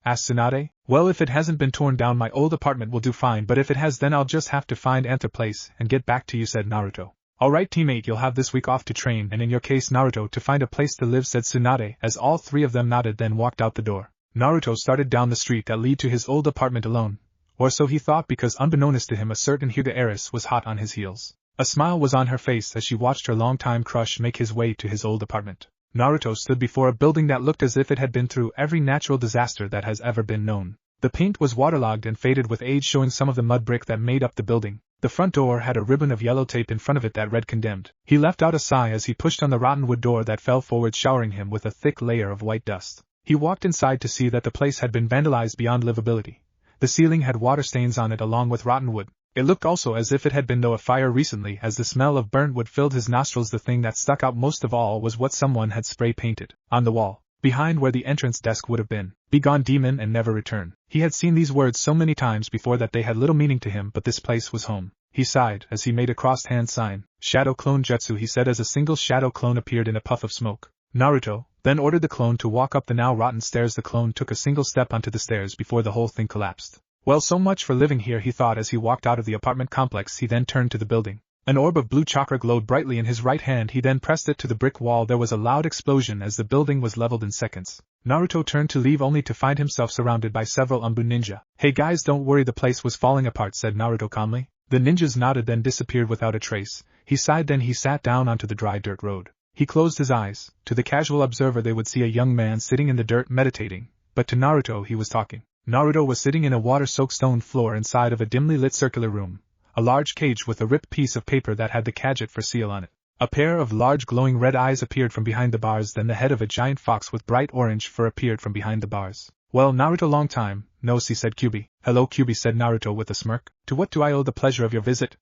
Asked Tsunade. Well, if it hasn't been torn down, my old apartment will do fine, but if it has, then I'll just have to find another place and get back to you, said Naruto. Alright teammate, you'll have this week off to train and in your case Naruto to find a place to live, said Tsunade as all three of them nodded, then walked out the door. Naruto started down the street that led to his old apartment alone. Or so he thought, because unbeknownst to him a certain Hyuga heiress was hot on his heels. A smile was on her face as she watched her longtime crush make his way to his old apartment. Naruto stood before a building that looked as if it had been through every natural disaster that has ever been known. The paint was waterlogged and faded with age, showing some of the mud brick that made up the building. The front door had a ribbon of yellow tape in front of it that read condemned. He left out a sigh as he pushed on the rotten wood door that fell forward, showering him with a thick layer of white dust. He walked inside to see that the place had been vandalized beyond livability. The ceiling had water stains on it along with rotten wood. It looked also as if it had been through a fire recently, as the smell of burnt wood filled his nostrils. The thing that stuck out most of all was what someone had spray painted on the wall, behind where the entrance desk would have been. Begone demon and never return. He had seen these words so many times before that they had little meaning to him, but this place was home. He sighed as he made a crossed hand sign. Shadow clone jutsu, he said as a single shadow clone appeared in a puff of smoke. Naruto then ordered the clone to walk up the now rotten stairs. The clone took a single step onto the stairs before the whole thing collapsed. Well, so much for living here, he thought as he walked out of the apartment complex. He then turned to the building. An orb of blue chakra glowed brightly in his right hand. He then pressed it to the brick wall. There was a loud explosion as the building was leveled in seconds. Naruto turned to leave only to find himself surrounded by several Umbu ninja. Hey guys, don't worry, the place was falling apart, said Naruto calmly. The ninjas nodded, then disappeared without a trace. He sighed, then he sat down onto the dry dirt road. He closed his eyes. To the casual observer they would see a young man sitting in the dirt meditating, but to Naruto he was talking. Naruto was sitting in a water-soaked stone floor inside of a dimly lit circular room. A large cage with a ripped piece of paper that had the gadget for seal on it. A pair of large glowing red eyes appeared from behind the bars, then the head of a giant fox with bright orange fur appeared from behind the bars. Well, Naruto, long time no see, said Kyubi. Hello Kyubi, said Naruto with a smirk. To what do I owe the pleasure of your visit?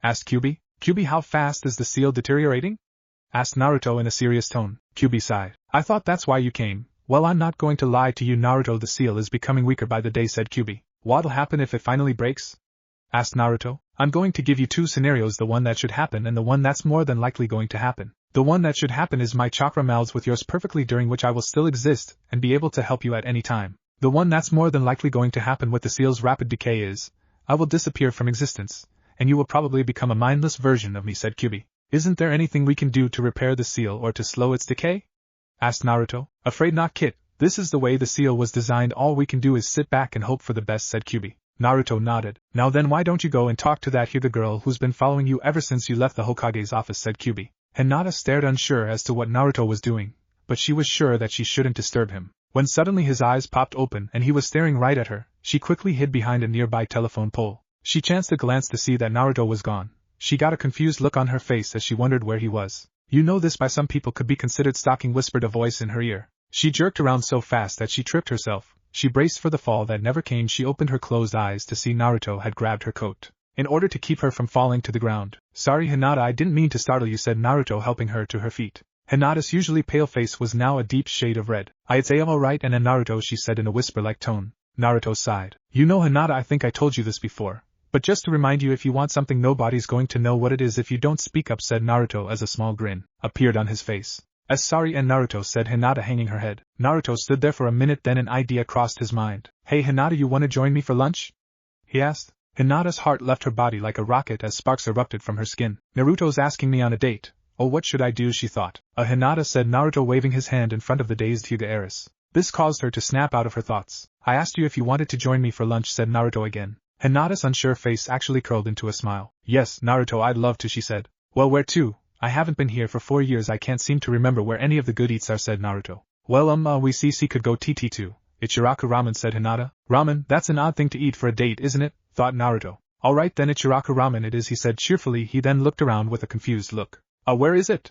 Asked Kyubi. Kyubi, how fast is the seal deteriorating? Asked Naruto in a serious tone. Kyubi sighed. I thought that's why you came. Well, I'm not going to lie to you, Naruto, the seal is becoming weaker by the day, said Kyubi. What'll happen if it finally breaks? Asked Naruto. I'm going to give you two scenarios, the one that should happen and the one that's more than likely going to happen. The one that should happen is my chakra melds with yours perfectly, during which I will still exist and be able to help you at any time. The one that's more than likely going to happen with the seal's rapid decay is, I will disappear from existence, and you will probably become a mindless version of me, said Kyubi. Isn't there anything we can do to repair the seal or to slow its decay? Asked Naruto. Afraid not, kid. This is the way the seal was designed. All we can do is sit back and hope for the best, said Kyubi. Naruto nodded. Now then, why don't you go and talk to that Hyuga girl who's been following you ever since you left the Hokage's office, said Kyubi. Hinata stared, unsure as to what Naruto was doing, but she was sure that she shouldn't disturb him. When suddenly his eyes popped open and he was staring right at her, she quickly hid behind a nearby telephone pole. She chanced a glance to see that Naruto was gone. She got a confused look on her face as she wondered where he was. You know, this by some people could be considered stalking, whispered a voice in her ear. She jerked around so fast that she tripped herself. She braced for the fall that never came. She opened her closed eyes to see Naruto had grabbed her coat, in order to keep her from falling to the ground. Sorry Hinata, I didn't mean to startle you, said Naruto, helping her to her feet. Hinata's usually pale face was now a deep shade of red. I'd say I'm alright, and Naruto, she said in a whisper-like tone. Naruto sighed. You know Hinata, I think I told you this before. But just to remind you, if you want something, nobody's going to know what it is if you don't speak up, said Naruto as a small grin appeared on his face. As sorry and Naruto, said Hinata, hanging her head. Naruto stood there for a minute, then an idea crossed his mind. Hey Hinata, you wanna join me for lunch? He asked. Hinata's heart left her body like a rocket as sparks erupted from her skin. Naruto's asking me on a date. Oh, what should I do, she thought. Hinata, said Naruto, waving his hand in front of the dazed Hyuga heiress. This caused her to snap out of her thoughts. I asked you if you wanted to join me for lunch, said Naruto again. Hinata's unsure face actually curled into a smile. Yes, Naruto, I'd love to, she said. Well, where to? I haven't been here for 4 years. I can't seem to remember where any of the good eats are, said Naruto. Well, we see could go TT too. Ichiraku ramen, said Hinata. Ramen, that's an odd thing to eat for a date, isn't it? Thought Naruto. Alright then, Ichiraku ramen it is, he said cheerfully. He then looked around with a confused look. Where is it?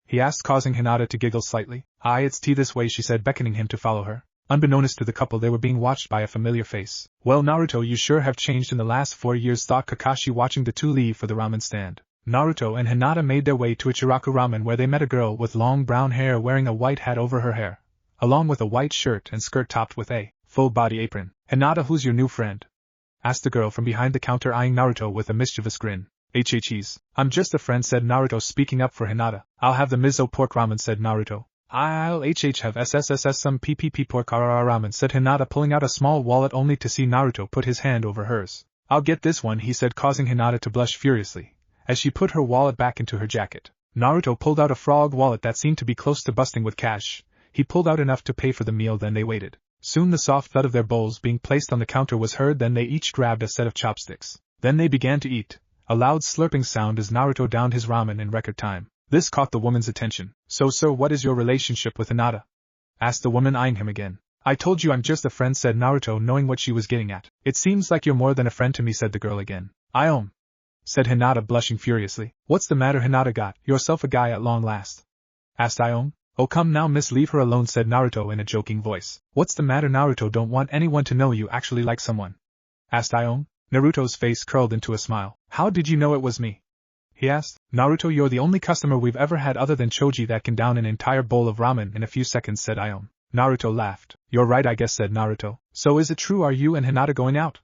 He asked, causing Hinata to giggle slightly. It's tea this way, she said, beckoning him to follow her. Unbeknownst to the couple, they were being watched by a familiar face. Well, Naruto, you sure have changed in the last 4 years, thought Kakashi, watching the two leave for the ramen stand. Naruto and Hinata made their way to Ichiraku ramen, where they met a girl with long brown hair wearing a white hat over her hair, along with a white shirt and skirt topped with a full-body apron. Hinata, who's your new friend? Asked the girl from behind the counter, eyeing Naruto with a mischievous grin. HH's. I'm just a friend, said Naruto, speaking up for Hinata. I'll have the miso pork ramen, said Naruto. I'll have SSSS some PPP pork ramen, said Hinata, pulling out a small wallet only to see Naruto put his hand over hers. I'll get this one, he said, causing Hinata to blush furiously, as she put her wallet back into her jacket. Naruto pulled out a frog wallet that seemed to be close to busting with cash. He pulled out enough to pay for the meal, then they waited. Soon the soft thud of their bowls being placed on the counter was heard, then they each grabbed a set of chopsticks. Then they began to eat. A loud slurping sound as Naruto downed his ramen in record time. This caught the woman's attention. So sir, what is your relationship with Hinata? Asked the woman, eyeing him again. I told you I'm just a friend, said Naruto, knowing what she was getting at. It seems like you're more than a friend to me, said the girl again. Said Hinata, blushing furiously. What's the matter, Hinata? Got yourself a guy at long last? Asked Iome. Oh, come now, miss, leave her alone, said Naruto in a joking voice. What's the matter, Naruto? Don't want anyone to know you actually like someone? Asked Iome. Naruto's face curled into a smile. How did you know it was me? He asked. Naruto, you're the only customer we've ever had other than Choji that can down an entire bowl of ramen in a few seconds, said Iome. Naruto laughed. You're right, I guess, said Naruto. So is it true, are you and Hinata going out?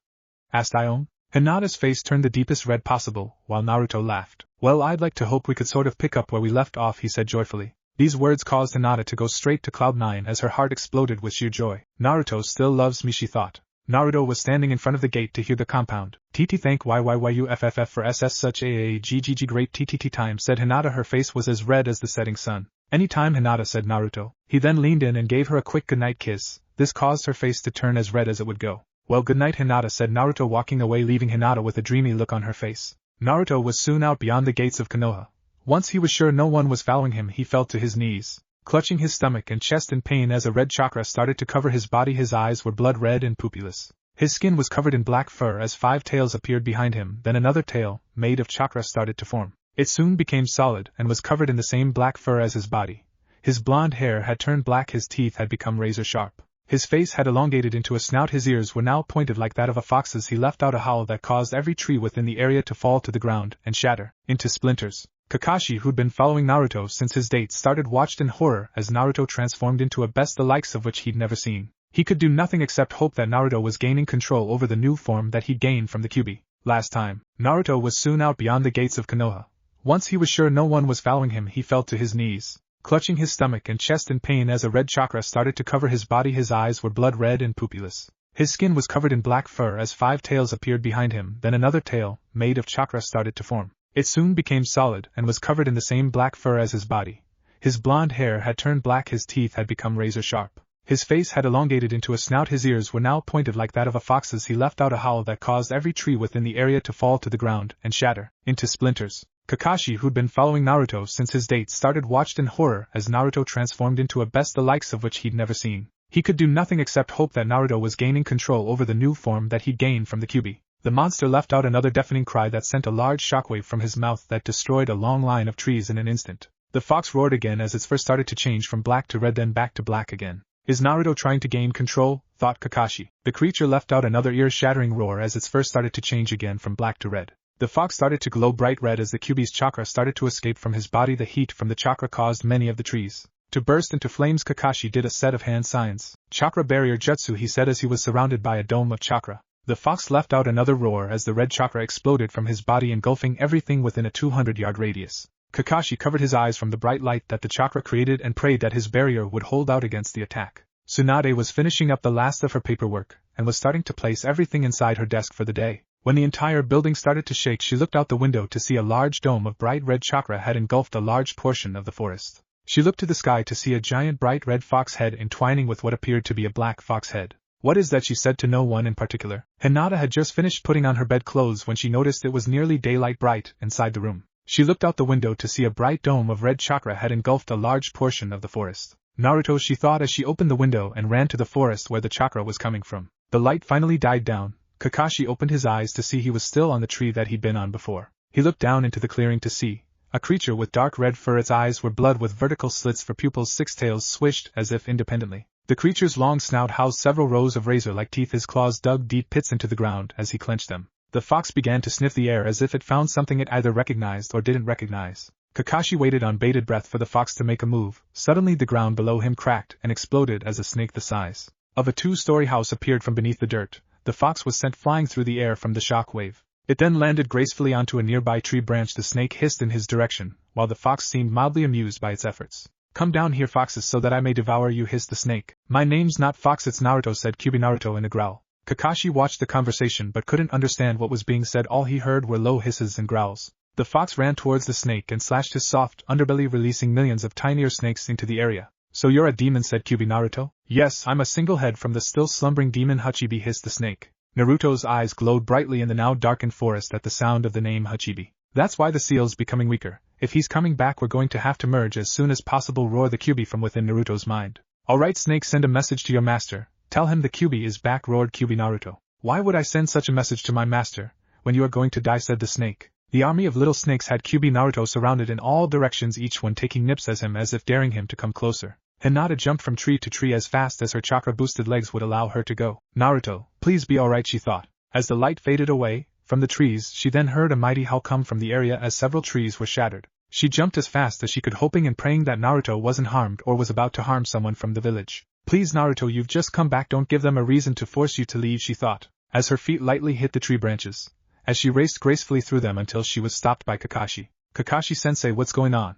Asked Iome. Hinata's face turned the deepest red possible, while Naruto laughed. Well, I'd like to hope we could sort of pick up where we left off, he said joyfully. These words caused Hinata to go straight to cloud 9 as her heart exploded with sheer joy. Naruto still loves me, she thought. Naruto was standing in front of the gate to hear the compound. TT thank YYYUFFF for SS such a GGG great TTT time, said Hinata. Her face was as red as the setting sun. Anytime, Hinata, said Naruto. He then leaned in and gave her a quick goodnight kiss. This caused her face to turn as red as it would go. Well, goodnight, Hinata, said Naruto, walking away, leaving Hinata with a dreamy look on her face. Naruto was soon out beyond the gates of Konoha. Once he was sure no one was following him, he fell to his knees, clutching his stomach and chest in pain as a red chakra started to cover his body. His eyes were blood red and pupilless. His skin was covered in black fur as 5 tails appeared behind him. Then another tail, made of chakra, started to form. It soon became solid and was covered in the same black fur as his body. His blonde hair had turned black, his teeth had become razor sharp. His face had elongated into a snout, his ears were now pointed like that of a fox's. He let out a howl that caused every tree within the area to fall to the ground and shatter into splinters. Kakashi, who'd been following Naruto since his date started, watched in horror as Naruto transformed into a beast the likes of which he'd never seen. He could do nothing except hope that Naruto was gaining control over the new form that he'd gained from the Kyuubi last time. Naruto was soon out beyond the gates of Konoha. Once he was sure no one was following him, he fell to his knees, clutching his stomach and chest in pain as a red chakra started to cover his body. His eyes were blood red and pupilless. His skin was covered in black fur as 5 tails appeared behind him. Then another tail, made of chakra, started to form. It soon became solid and was covered in the same black fur as his body. His blonde hair had turned black, his teeth had become razor sharp. His face had elongated into a snout, his ears were now pointed like that of a fox's. He let out a howl that caused every tree within the area to fall to the ground and shatter into splinters. Kakashi, who'd been following Naruto since his date started, watched in horror as Naruto transformed into a beast the likes of which he'd never seen. He could do nothing except hope that Naruto was gaining control over the new form that he'd gained from the Kyuubi. The monster let out another deafening cry that sent a large shockwave from his mouth that destroyed a long line of trees in an instant. The fox roared again as its fur started to change from black to red, then back to black again. Is Naruto trying to gain control? Thought Kakashi. The creature let out another ear-shattering roar as its fur started to change again from black to red. The fox started to glow bright red as the Kyuubi's chakra started to escape from his body. The heat from the chakra caused many of the trees to burst into flames. Kakashi did a set of hand signs. Chakra barrier jutsu, he said as he was surrounded by a dome of chakra. The fox let out another roar as the red chakra exploded from his body, engulfing everything within a 200-yard radius. Kakashi covered his eyes from the bright light that the chakra created and prayed that his barrier would hold out against the attack. Tsunade was finishing up the last of her paperwork and was starting to place everything inside her desk for the day. When the entire building started to shake, she looked out the window to see a large dome of bright red chakra had engulfed a large portion of the forest. She looked to the sky to see a giant bright red fox head entwining with what appeared to be a black fox head. What is that? She said to no one in particular. Hinata had just finished putting on her bedclothes when she noticed it was nearly daylight bright inside the room. She looked out the window to see a bright dome of red chakra had engulfed a large portion of the forest. Naruto, she thought as she opened the window and ran to the forest where the chakra was coming from. The light finally died down. Kakashi opened his eyes to see he was still on the tree that he'd been on before. He looked down into the clearing to see a creature with dark red fur. Its eyes were blood with vertical slits for pupils. 6 tails swished as if independently. The creature's long snout housed several rows of razor-like teeth. His claws dug deep pits into the ground as he clenched them. The fox began to sniff the air as if it found something it either recognized or didn't recognize. Kakashi waited on bated breath for the fox to make a move. Suddenly the ground below him cracked and exploded as a snake the size of a 2-story house appeared from beneath the dirt. The fox was sent flying through the air from the shock wave. It then landed gracefully onto a nearby tree branch. The snake hissed in his direction, while the fox seemed mildly amused by its efforts. "Come down here, foxes, so that I may devour you," hissed the snake. "My name's not Fox, it's Naruto," said Kyuubi Naruto in a growl. Kakashi watched the conversation but couldn't understand what was being said. All he heard were low hisses and growls. The fox ran towards the snake and slashed his soft underbelly, releasing millions of tinier snakes into the area. "So you're a demon," said Kyuubi Naruto. "Yes, I'm a single head from the still slumbering demon Hachibi," hissed the snake. Naruto's eyes glowed brightly in the now darkened forest at the sound of the name Hachibi. "That's why the seal's becoming weaker. If he's coming back, we're going to have to merge as soon as possible," roared the Kyuubi from within Naruto's mind. "Alright, snake, send a message to your master. Tell him the Kyuubi is back," roared Kyuubi Naruto. "Why would I send such a message to my master, when you are going to die?" said the snake. The army of little snakes had Kyuubi Naruto surrounded in all directions, each one taking nips at him as if daring him to come closer. Hinata jumped from tree to tree as fast as her chakra-boosted legs would allow her to go. "Naruto, please be alright," she thought. As the light faded away from the trees, she then heard a mighty howl come from the area as several trees were shattered. She jumped as fast as she could, hoping and praying that Naruto wasn't harmed or was about to harm someone from the village. "Please, Naruto, you've just come back, don't give them a reason to force you to leave," she thought, as her feet lightly hit the tree branches, as she raced gracefully through them until she was stopped by Kakashi. "Kakashi-sensei, what's going on?"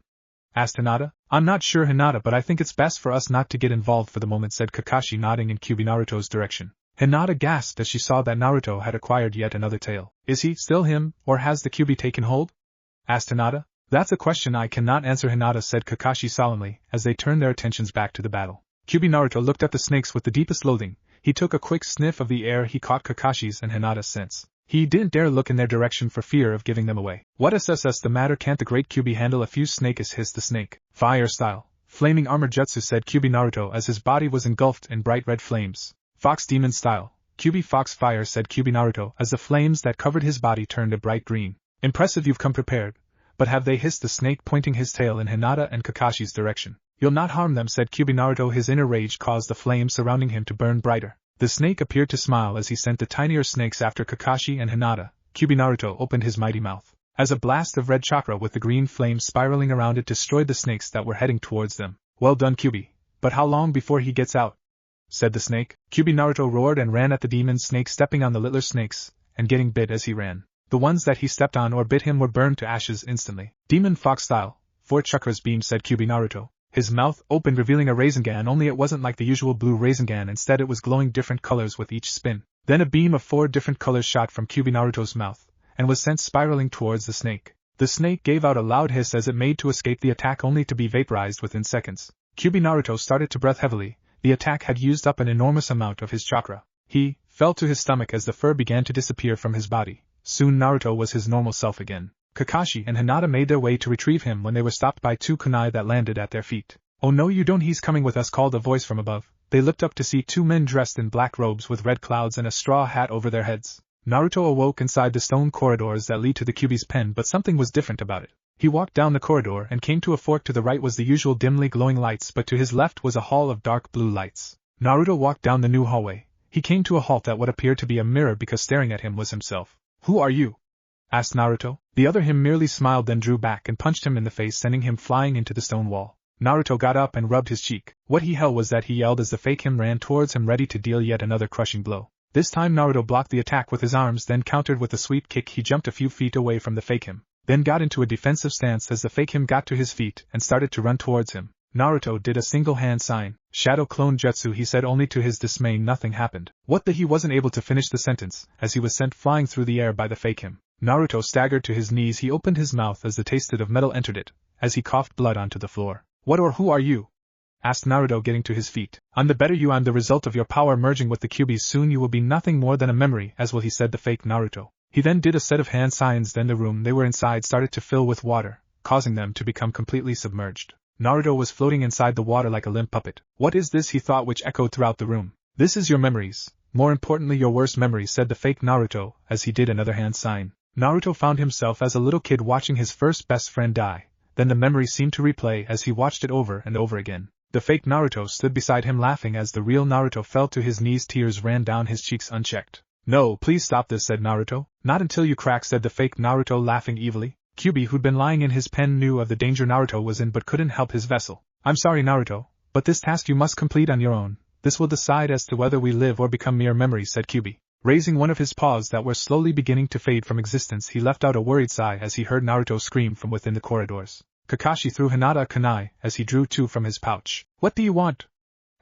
asked Hinata. "I'm not sure, Hinata, but I think it's best for us not to get involved for the moment," said Kakashi, nodding in Kyuubi Naruto's direction. Hinata gasped as she saw that Naruto had acquired yet another tail. "Is he still him, or has the Kyuubi taken hold?" asked Hinata. "That's a question I cannot answer, Hinata," said Kakashi solemnly, as they turned their attentions back to the battle. Kyuubi Naruto looked at the snakes with the deepest loathing. He took a quick sniff of the air. He caught Kakashi's and Hinata's scents. He didn't dare look in their direction for fear of giving them away. "What's the matter? Can't the great Kyuubi handle a few snakes?" hissed the snake. "Fire style, flaming armor jutsu," said Kyuubi Naruto as his body was engulfed in bright red flames. "Fox demon style, Kyuubi fox fire," said Kyuubi Naruto as the flames that covered his body turned a bright green. "Impressive, you've come prepared. But have they?" hissed the snake, pointing his tail in Hinata and Kakashi's direction. "You'll not harm them," said Kyuubi Naruto. His inner rage caused the flames surrounding him to burn brighter. The snake appeared to smile as he sent the tinier snakes after Kakashi and Hinata. Kyuubi Naruto opened his mighty mouth, as a blast of red chakra with the green flames spiraling around it destroyed the snakes that were heading towards them. "Well done, Kyuubi. But how long before he gets out?" said the snake. Kyuubi Naruto roared and ran at the demon snake, stepping on the littler snakes and getting bit as he ran. The ones that he stepped on or bit him were burned to ashes instantly. "Demon fox style, 4 chakras beam," said Kyuubi Naruto. His mouth opened, revealing a Rasengan, only it wasn't like the usual blue Rasengan. Instead, it was glowing different colors with each spin. Then a beam of 4 different colors shot from Kyuubi Naruto's mouth and was sent spiraling towards the snake. The snake gave out a loud hiss as it made to escape the attack, only to be vaporized within seconds. Kyuubi Naruto started to breathe heavily. The attack had used up an enormous amount of his chakra. He fell to his stomach as the fur began to disappear from his body. Soon Naruto was his normal self again. Kakashi and Hinata made their way to retrieve him when they were stopped by 2 kunai that landed at their feet. "Oh no, you don't, he's coming with us," called a voice from above. They looked up to see 2 men dressed in black robes with red clouds and a straw hat over their heads. Naruto awoke inside the stone corridors that lead to the Kyuubi's pen, but something was different about it. He walked down the corridor and came to a fork. To the right was the usual dimly glowing lights, but to his left was a hall of dark blue lights. Naruto walked down the new hallway. He came to a halt at what appeared to be a mirror, because staring at him was himself. "Who are you?" asked Naruto. The other him merely smiled, then drew back and punched him in the face, sending him flying into the stone wall. Naruto got up and rubbed his cheek. What he held was that he yelled as the fake him ran towards him, ready to deal yet another crushing blow. This time Naruto blocked the attack with his arms, then countered with a sweep kick. He jumped a few feet away from the fake him, then got into a defensive stance as the fake him got to his feet and started to run towards him. Naruto did a single hand sign. "Shadow clone jutsu," he said, only to his dismay nothing happened. "What the?" He wasn't able to finish the sentence, as he was sent flying through the air by the fake him. Naruto staggered to his knees. He opened his mouth as the taste of metal entered it, as he coughed blood onto the floor. "What or who are you?" asked Naruto, getting to his feet. I'm the better you. I'm the result of your power merging with the Kyuubi's. Soon you will be nothing more than a memory, as will he, said the fake Naruto. He then did a set of hand signs. Then the room they were inside started to fill with water, causing them to become completely submerged. Naruto was floating inside the water like a limp puppet. What is this, he thought, which echoed throughout the room. This is your memories. More importantly, your worst memories, said the fake Naruto, as he did another hand sign. Naruto found himself as a little kid watching his first best friend die. Then the memory seemed to replay as he watched it over and over again. The fake Naruto stood beside him laughing as the real Naruto fell to his knees. Tears ran down his cheeks unchecked. No, please stop this, said Naruto. Not until you crack, said the fake Naruto, laughing evilly. Kyuubi, who'd been lying in his pen, knew of the danger Naruto was in but couldn't help his vessel. I'm sorry, Naruto, but this task you must complete on your own. This will decide as to whether we live or become mere memories, said Kyuubi. Raising one of his paws that were slowly beginning to fade from existence, he left out a worried sigh as he heard Naruto scream from within the corridors. Kakashi threw Hinata a kunai as he drew two from his pouch. What do you want?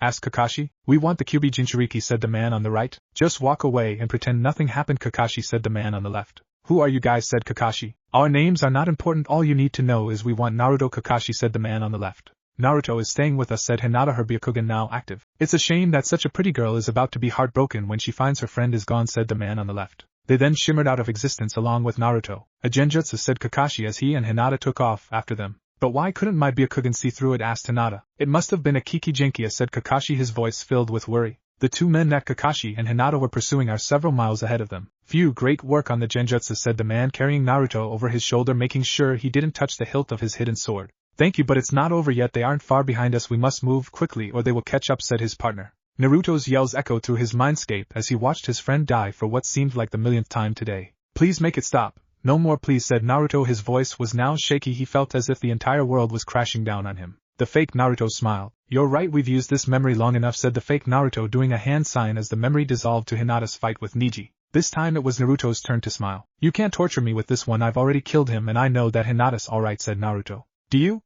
Asked Kakashi. We want the Kyuubi Jinchuriki, said the man on the right. Just walk away and pretend nothing happened, Kakashi, said the man on the left. Who are you guys, said Kakashi. Our names are not important, all you need to know is we want Naruto, Kakashi, said the man on the left. Naruto is staying with us, said Hinata, her Byakugan now active. It's a shame that such a pretty girl is about to be heartbroken when she finds her friend is gone, said the man on the left. They then shimmered out of existence along with Naruto. A genjutsu, said Kakashi as he and Hinata took off after them. But why couldn't my Byakugan see through it, asked Hinata. It must have been a Kiki Jinkia, said Kakashi, his voice filled with worry. The two men that Kakashi and Hinata were pursuing are several miles ahead of them. Phew, great work on the genjutsu, said the man carrying Naruto over his shoulder, making sure he didn't touch the hilt of his hidden sword. Thank you, but it's not over yet. They aren't far behind us. We must move quickly or they will catch up, said his partner. Naruto's yells echoed through his mindscape as he watched his friend die for what seemed like the millionth time today. Please make it stop. No more, please, said Naruto. His voice was now shaky. He felt as if the entire world was crashing down on him. The fake Naruto smiled. You're right, we've used this memory long enough, said the fake Naruto, doing a hand sign as the memory dissolved to Hinata's fight with Neji. This time it was Naruto's turn to smile. You can't torture me with this one. I've already killed him and I know that Hinata's alright, said Naruto. Do you?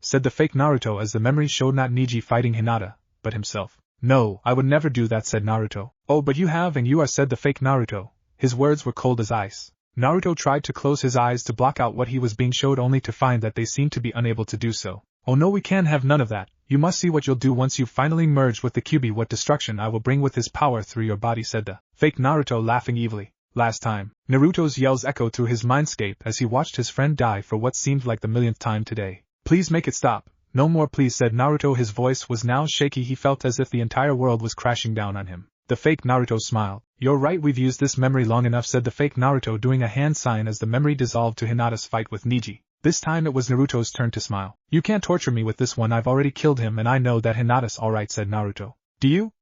Said the fake Naruto as the memory showed not Neji fighting Hinata, but himself. No, I would never do that, said Naruto. Oh, but you have and you are, said the fake Naruto. His words were cold as ice. Naruto tried to close his eyes to block out what he was being showed, only to find that they seemed to be unable to do so. Oh no, we can't have none of that. You must see what you'll do once you've finally merged with the Kyuubi. What destruction I will bring with his power through your body, said the fake Naruto, laughing evilly. Last time. Naruto's yells echoed through his mindscape as he watched his friend die for what seemed like the millionth time today. Please make it stop. No more, please, said Naruto. His voice was now shaky. He felt as if the entire world was crashing down on him. The fake Naruto smiled. You're right, we've used this memory long enough, said the fake Naruto, doing a hand sign as the memory dissolved to Hinata's fight with Neji. This time it was Naruto's turn to smile. You can't torture me with this one. I've already killed him and I know that Hinata's alright, said Naruto. Do you?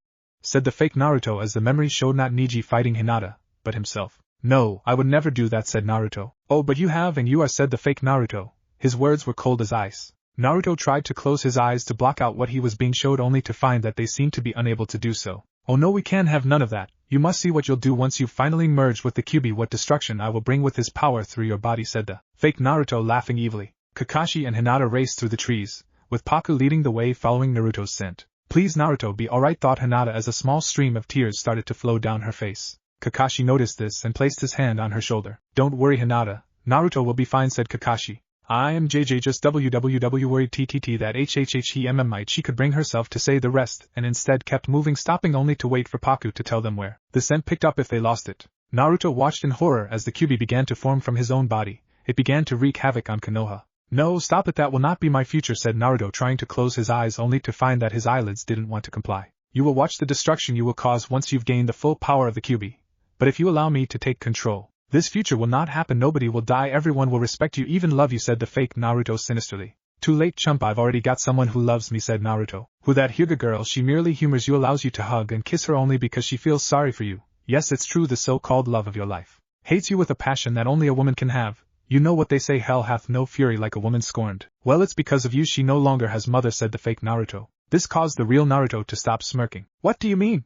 Said the fake Naruto as the memory showed not Neji fighting Hinata, but himself. No, I would never do that, said Naruto. Oh, but you have and you are, said the fake Naruto. His words were cold as ice. Naruto tried to close his eyes to block out what he was being showed, only to find that they seemed to be unable to do so. Oh no, we can't have none of that. You must see what you'll do once you've finally merged with the Kyuubi. What destruction I will bring with his power through your body, said the fake Naruto, laughing evilly. Kakashi and Hinata raced through the trees, with Paku leading the way following Naruto's scent. Please Naruto, be alright, thought Hinata as a small stream of tears started to flow down her face. Kakashi noticed this and placed his hand on her shoulder. Don't worry, Hinata. Naruto will be fine, said Kakashi. I am JJ, just www worried ttt that hhhmm might. She could bring herself to say the rest and instead kept moving, stopping only to wait for Paku to tell them where the scent picked up if they lost it. Naruto watched in horror as the Kyuubi began to form from his own body. It began to wreak havoc on Konoha. No, stop it, that will not be my future, said Naruto, trying to close his eyes only to find that his eyelids didn't want to comply. You will watch the destruction you will cause once you've gained the full power of the Kyuubi. But if you allow me to take control, this future will not happen. Nobody will die, everyone will respect you, even love you, said the fake Naruto sinisterly. Too late, chump, I've already got someone who loves me, said Naruto. Who, that Hyuga girl? She merely humors you, allows you to hug and kiss her only because she feels sorry for you. Yes, it's true, the so-called love of your life hates you with a passion that only a woman can have. You know what they say, hell hath no fury like a woman scorned. Well, it's because of you she no longer has mother, said the fake Naruto. This caused the real Naruto to stop smirking. What do you mean?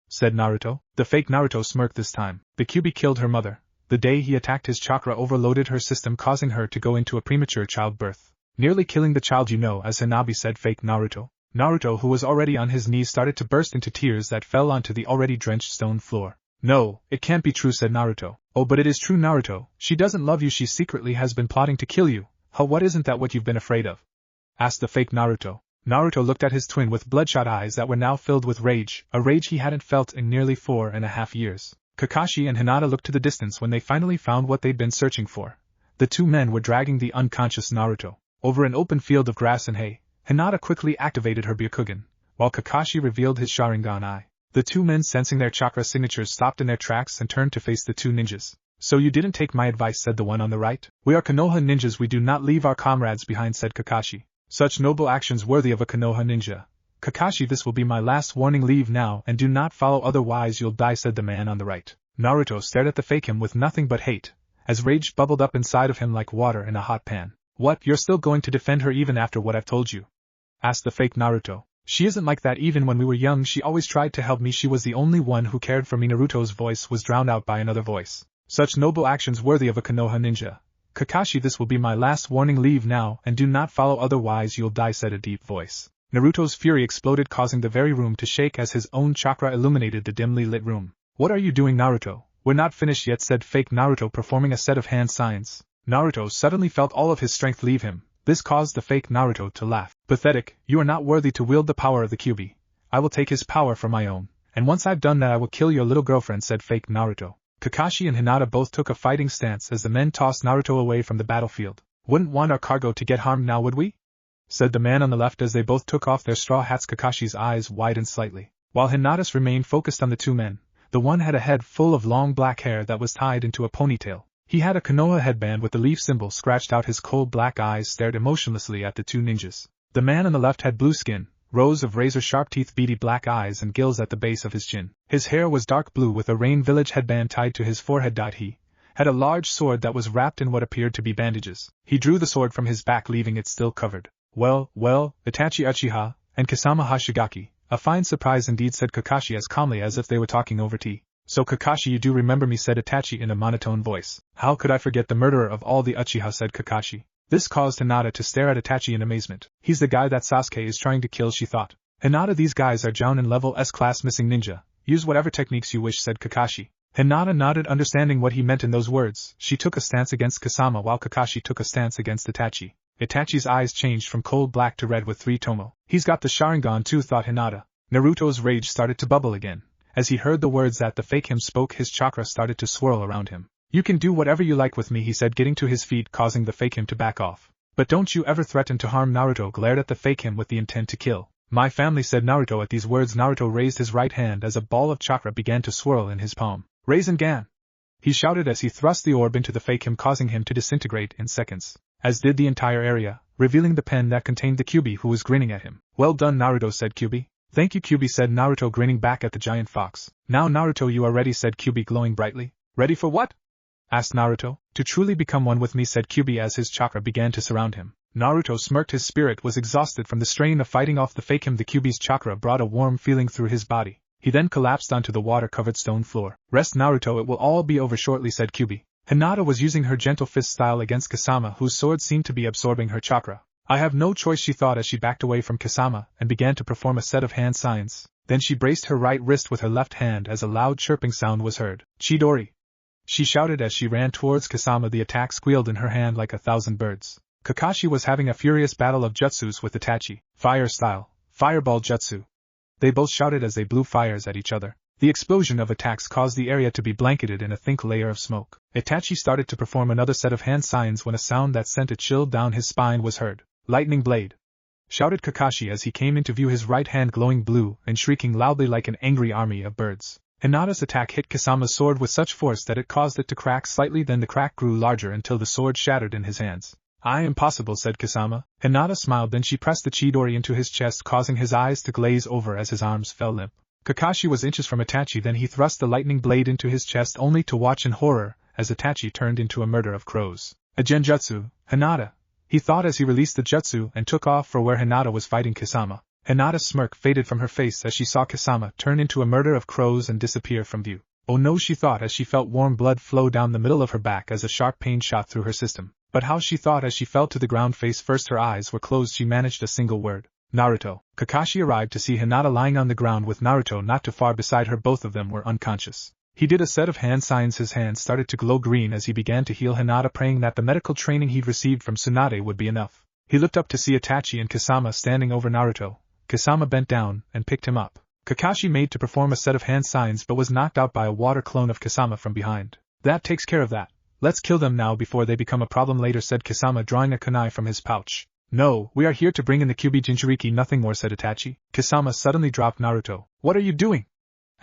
Said Naruto. The fake Naruto smirked this time. The Kyuubi killed her mother. The day he attacked, his chakra overloaded her system, causing her to go into a premature childbirth. Nearly killing the child, you know, as Hanabi, said fake Naruto. Naruto, who was already on his knees, started to burst into tears that fell onto the already drenched stone floor. No, it can't be true, said Naruto. Oh, but it is true, Naruto. She doesn't love you, she secretly has been plotting to kill you. Huh, what, isn't that what you've been afraid of? Asked the fake Naruto. Naruto looked at his twin with bloodshot eyes that were now filled with rage, a rage he hadn't felt in nearly 4.5 years. Kakashi and Hinata looked to the distance when they finally found what they'd been searching for. The two men were dragging the unconscious Naruto over an open field of grass and hay. Hinata quickly activated her Byakugan, while Kakashi revealed his Sharingan eye. The two men, sensing their chakra signatures, stopped in their tracks and turned to face the two ninjas. "So you didn't take my advice," said the one on the right. "We are Konoha ninjas, we do not leave our comrades behind," said Kakashi. "Such noble actions worthy of a Konoha ninja. Kakashi, this will be my last warning, leave now and do not follow, otherwise you'll die," said the man on the right. Naruto stared at the fake him with nothing but hate, as rage bubbled up inside of him like water in a hot pan. "What, you're still going to defend her even after what I've told you?" asked the fake Naruto. "She isn't like that. Even when we were young she always tried to help me, she was the only one who cared for me." Naruto's voice was drowned out by another voice. "Such noble actions worthy of a Konoha ninja. Kakashi, this will be my last warning, leave now and do not follow, otherwise you'll die," said a deep voice. Naruto's fury exploded, causing the very room to shake as his own chakra illuminated the dimly lit room. "What are you doing, Naruto? We're not finished yet," said fake Naruto, performing a set of hand signs. Naruto suddenly felt all of his strength leave him. This caused the fake Naruto to laugh. "Pathetic, you are not worthy to wield the power of the Kyuubi. I will take his power for my own, and once I've done that I will kill your little girlfriend," said fake Naruto. Kakashi and Hinata both took a fighting stance as the men tossed Naruto away from the battlefield. "Wouldn't want our cargo to get harmed now, would we?" said the man on the left as they both took off their straw hats. Kakashi's eyes widened slightly, while Hinata's remained focused on the two men. The one had a head full of long black hair that was tied into a ponytail. He had a Konoha headband with the leaf symbol scratched out. His cold black eyes stared emotionlessly at the two ninjas. The man on the left had blue skin, rows of razor-sharp teeth, beady black eyes and gills at the base of his chin. His hair was dark blue with a Rain Village headband tied to his forehead. He had a large sword that was wrapped in what appeared to be bandages. He drew the sword from his back, leaving it still covered. Well, Itachi Uchiha, and Kasama Hashigaki, a fine surprise indeed," said Kakashi as calmly as if they were talking over tea. "So Kakashi, you do remember me," said Itachi in a monotone voice. "How could I forget the murderer of all the Uchiha," said Kakashi. This caused Hinata to stare at Itachi in amazement. "He's the guy that Sasuke is trying to kill," she thought. "Hinata, these guys are Jounin level S-class missing ninja. Use whatever techniques you wish," said Kakashi. Hinata nodded, understanding what he meant in those words. She took a stance against Kasama while Kakashi took a stance against Itachi. Itachi's eyes changed from cold black to red with 3 tomo. "He's got the Sharingan too," thought Hinata. Naruto's rage started to bubble again. As he heard the words that the fake him spoke, his chakra started to swirl around him. "You can do whatever you like with me," he said, getting to his feet, causing the fake him to back off. "But don't you ever threaten to harm." Naruto glared at the fake him with the intent to kill. "My family," said Naruto. At these words, Naruto raised his right hand as a ball of chakra began to swirl in his palm. "Rasengan!" he shouted as he thrust the orb into the fake him, causing him to disintegrate in seconds, as did the entire area, revealing the pen that contained the Kyuubi, who was grinning at him. "Well done, Naruto," said Kyuubi. "Thank you, Kyuubi," said Naruto, grinning back at the giant fox. "Now, Naruto, you are ready," said Kyuubi, glowing brightly. "Ready for what?" asked Naruto. "To truly become one with me," said Kyuubi as his chakra began to surround him. Naruto smirked. His spirit was exhausted from the strain of fighting off the fake him. The Kyuubi's chakra brought a warm feeling through his body. He then collapsed onto the water-covered stone floor. "Rest, Naruto, it will all be over shortly," said Kyuubi. Hinata was using her gentle fist style against Kasama, whose sword seemed to be absorbing her chakra. "I have no choice," she thought as she backed away from Kasama and began to perform a set of hand signs. Then she braced her right wrist with her left hand as a loud chirping sound was heard. "Chidori!" she shouted as she ran towards Kasama. The attack squealed in her hand like 1,000 birds. Kakashi was having a furious battle of jutsus with Itachi. "Fire style, fireball jutsu!" they both shouted as they blew fires at each other. The explosion of attacks caused the area to be blanketed in a thick layer of smoke. Itachi started to perform another set of hand signs when a sound that sent a chill down his spine was heard. "Lightning blade!" shouted Kakashi as he came into view, his right hand glowing blue and shrieking loudly like an angry army of birds. Hinata's attack hit Kasama's sword with such force that it caused it to crack slightly, then the crack grew larger until the sword shattered in his hands. Impossible," said Kasama. Hinata smiled, then she pressed the Chidori into his chest, causing his eyes to glaze over as his arms fell limp. Kakashi was inches from Itachi, then he thrust the lightning blade into his chest only to watch in horror as Itachi turned into a murder of crows. "A genjutsu, Hinata!" he thought as he released the jutsu and took off for where Hinata was fighting Kasama. Hinata's smirk faded from her face as she saw Kasama turn into a murder of crows and disappear from view. "Oh no," she thought as she felt warm blood flow down the middle of her back as a sharp pain shot through her system. But how, she thought as she fell to the ground face first. Her eyes were closed. She managed a single word. "Naruto." Kakashi arrived to see Hinata lying on the ground with Naruto not too far beside her. Both of them were unconscious. He did a set of hand signs. His hands started to glow green as he began to heal Hinata, praying that the medical training he'd received from Tsunade would be enough. He looked up to see Itachi and Kasama standing over Naruto. Kasama bent down and picked him up. Kakashi made to perform a set of hand signs but was knocked out by a water clone of Kasama from behind. That takes care of that. Let's kill them now before they become a problem later, said Kasama, drawing a kunai from his pouch. No, we are here to bring in the Kyuubi Jinchuriki, nothing more, said Itachi. Kasama suddenly dropped Naruto. What are you doing?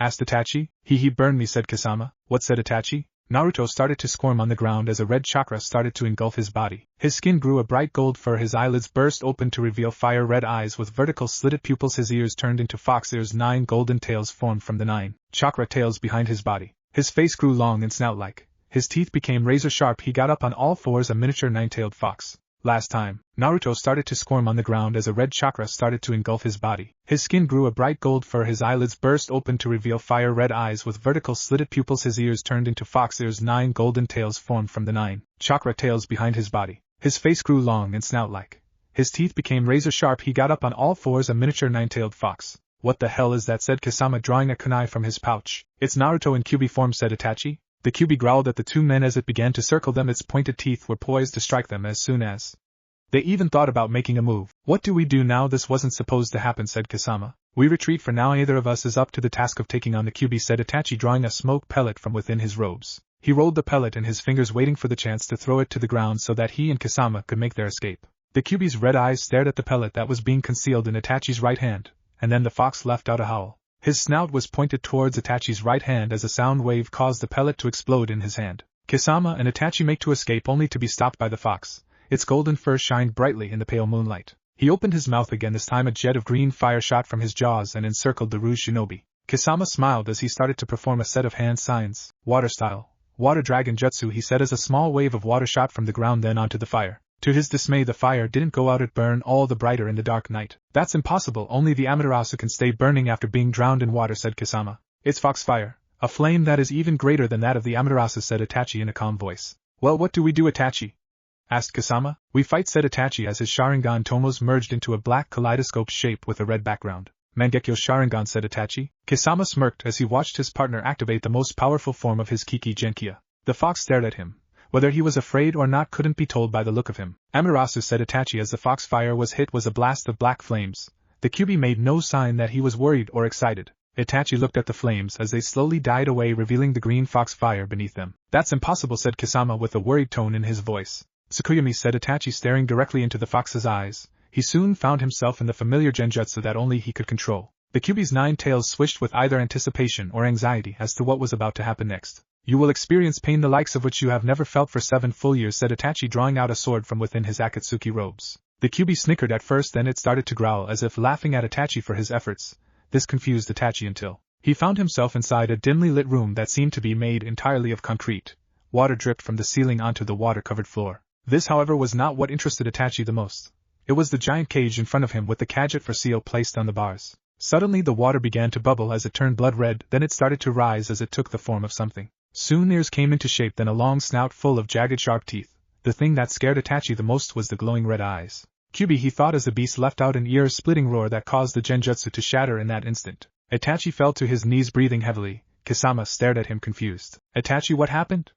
Asked Itachi. He burned me, said Kasama. What, said Itachi? Naruto started to squirm on the ground as a red chakra started to engulf his body. His skin grew a bright gold fur, his eyelids burst open to reveal fire-red eyes with vertical slitted pupils, his ears turned into fox ears, 9 golden tails formed from the 9 chakra tails behind his body. His face grew long and snout-like. His teeth became razor-sharp, he got up on all fours, a miniature 9-tailed fox. Last time, Naruto started to squirm on the ground as a red chakra started to engulf his body. His skin grew a bright gold fur, his eyelids burst open to reveal fire-red eyes with vertical slitted pupils, his ears turned into fox ears, 9 golden tails formed from the 9 chakra tails behind his body. His face grew long and snout-like. His teeth became razor-sharp, he got up on all fours, a miniature 9-tailed fox. What the hell is that, said Kasama, drawing a kunai from his pouch. It's Naruto in Kyuubi form, said Itachi. The Kyuubi growled at the two men as it began to circle them, its pointed teeth were poised to strike them as soon as they even thought about making a move. What do we do now? This wasn't supposed to happen, said Kasama. We retreat for now, either of us is up to the task of taking on the Kyuubi, said Itachi, drawing a smoke pellet from within his robes. He rolled the pellet in his fingers, waiting for the chance to throw it to the ground so that he and Kasama could make their escape. The Kyuubi's red eyes stared at the pellet that was being concealed in Itachi's right hand, and then the fox left out a howl. His snout was pointed towards Itachi's right hand as a sound wave caused the pellet to explode in his hand. Kasama and Itachi make to escape only to be stopped by the fox. Its golden fur shined brightly in the pale moonlight. He opened his mouth again, this time a jet of green fire shot from his jaws and encircled the Rouge Shinobi. Kasama smiled as he started to perform a set of hand signs. Water style. Water dragon jutsu, he said as a small wave of water shot from the ground then onto the fire. To his dismay, the fire didn't go out, it burned all the brighter in the dark night. That's impossible, only the Amaterasu can stay burning after being drowned in water, said Kasama. It's fox fire. A flame that is even greater than that of the Amaterasu, said Itachi in a calm voice. Well, what do we do, Itachi? Asked Kasama. We fight, said Itachi as his Sharingan tomos merged into a black kaleidoscope shape with a red background. Mangekyo Sharingan, said Itachi. Kasama smirked as he watched his partner activate the most powerful form of his Kiki Genkia. The fox stared at him. Whether he was afraid or not couldn't be told by the look of him. Amaterasu, said Itachi as the fox fire was hit was a blast of black flames. The Kyuubi made no sign that he was worried or excited. Itachi looked at the flames as they slowly died away, revealing the green fox fire beneath them. That's impossible, said Kasama with a worried tone in his voice. Tsukuyomi, said Itachi, staring directly into the fox's eyes. He soon found himself in the familiar genjutsu that only he could control. The Kyuubi's 9 tails swished with either anticipation or anxiety as to what was about to happen next. You will experience pain the likes of which you have never felt for 7 full years, said Itachi, drawing out a sword from within his Akatsuki robes. The Kyuubi snickered at first, then it started to growl as if laughing at Itachi for his efforts. This confused Itachi until he found himself inside a dimly lit room that seemed to be made entirely of concrete. Water dripped from the ceiling onto the water-covered floor. This, however, was not what interested Itachi the most. It was the giant cage in front of him with the gadget for seal placed on the bars. Suddenly the water began to bubble as it turned blood red, then it started to rise as it took the form of something. Soon ears came into shape, then a long snout full of jagged sharp teeth. The thing that scared Itachi the most was the glowing red eyes. Kyuubi, he thought as the beast let out an ear-splitting roar that caused the genjutsu to shatter in that instant. Itachi fell to his knees breathing heavily. Kasama stared at him confused. Itachi, what happened?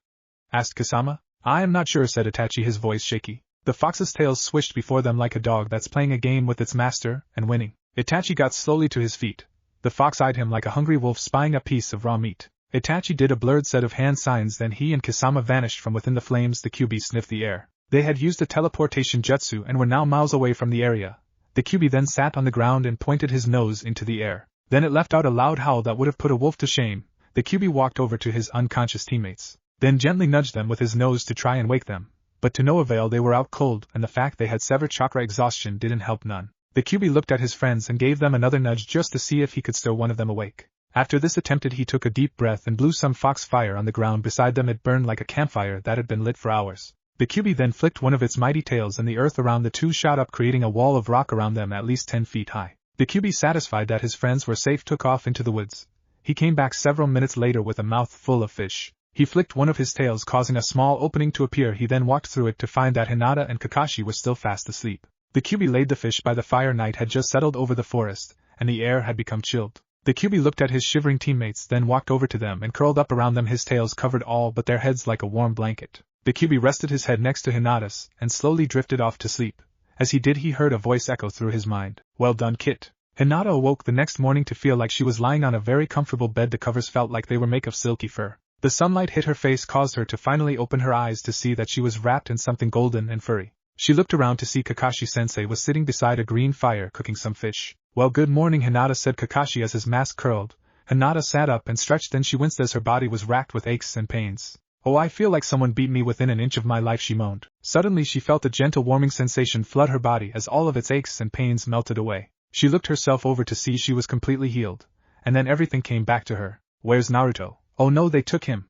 Asked Kasama. I am not sure, said Itachi, his voice shaky. The fox's tail swished before them like a dog that's playing a game with its master and winning. Itachi got slowly to his feet. The fox eyed him like a hungry wolf spying a piece of raw meat. Itachi did a blurred set of hand signs, then he and Kasama vanished from within the flames. The Kyuubi sniffed the air. They had used a teleportation jutsu and were now miles away from the area. The Kyuubi then sat on the ground and pointed his nose into the air. Then it let out a loud howl that would have put a wolf to shame. The Kyuubi walked over to his unconscious teammates, then gently nudged them with his nose to try and wake them. But to no avail, they were out cold, and the fact they had severed chakra exhaustion didn't help none. The Kyuubi looked at his friends and gave them another nudge just to see if he could stir one of them awake. After this attempt, he took a deep breath and blew some fox fire on the ground beside them. It burned like a campfire that had been lit for hours. The Kyuubi then flicked one of its mighty tails and the earth around the two shot up, creating a wall of rock around them at least 10 feet high. The Kyuubi, satisfied that his friends were safe, took off into the woods. He came back several minutes later with a mouth full of fish. He flicked one of his tails, causing a small opening to appear. He then walked through it to find that Hinata and Kakashi were still fast asleep. The Kyuubi laid the fish by the fire. Night had just settled over the forest, and the air had become chilled. The Kyuubi looked at his shivering teammates, then walked over to them and curled up around them. His tails covered all but their heads like a warm blanket. The Kyuubi rested his head next to Hinata's and slowly drifted off to sleep. As he did, he heard a voice echo through his mind. Well done, Kit. Hinata awoke the next morning to feel like she was lying on a very comfortable bed. The covers felt like they were made of silky fur. The sunlight hit her face caused her to finally open her eyes to see that she was wrapped in something golden and furry. She looked around to see Kakashi-sensei was sitting beside a green fire cooking some fish. Well, good morning, Hinata, said Kakashi as his mask curled. Hinata sat up and stretched, then she winced as her body was racked with aches and pains. Oh, I feel like someone beat me within an inch of my life, she moaned. Suddenly she felt a gentle warming sensation flood her body as all of its aches and pains melted away. She looked herself over to see she was completely healed. And then everything came back to her. Where's Naruto? Oh no, they took him.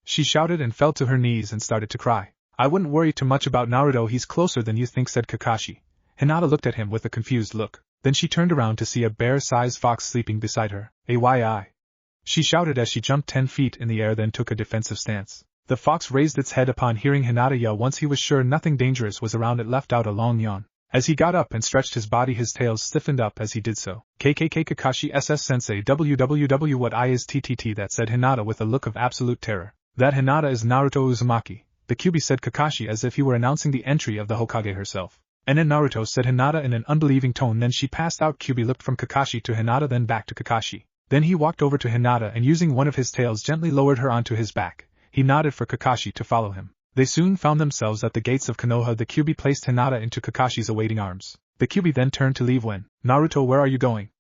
She shouted and fell to her knees and started to cry. I wouldn't worry too much about Naruto, he's closer than you think, said Kakashi. Hinata looked at him with a confused look. Then she turned around to see a bear-sized fox sleeping beside her. Ayy! She shouted as she jumped 10 feet in the air, then took a defensive stance. The fox raised its head upon hearing Hinata yell. Once he was sure nothing dangerous was around, it let out a long yawn. As he got up and stretched his body, his tail stiffened up as he did so. KKK Kakashi SS Sensei WWW, what I is TTT, that said Hinata with a look of absolute terror. That Hinata is Naruto Uzumaki, the Kyuubi, said Kakashi as if he were announcing the entry of the Hokage herself. And then Naruto, said Hinata in an unbelieving tone. Then she passed out. Kyuubi looked from Kakashi to Hinata, then back to Kakashi. Then he walked over to Hinata and using one of his tails gently lowered her onto his back. He nodded for Kakashi to follow him. They soon found themselves at the gates of Konoha. The Kyuubi placed Hinata into Kakashi's awaiting arms. The Kyuubi then turned to leave when, Naruto, where are you going?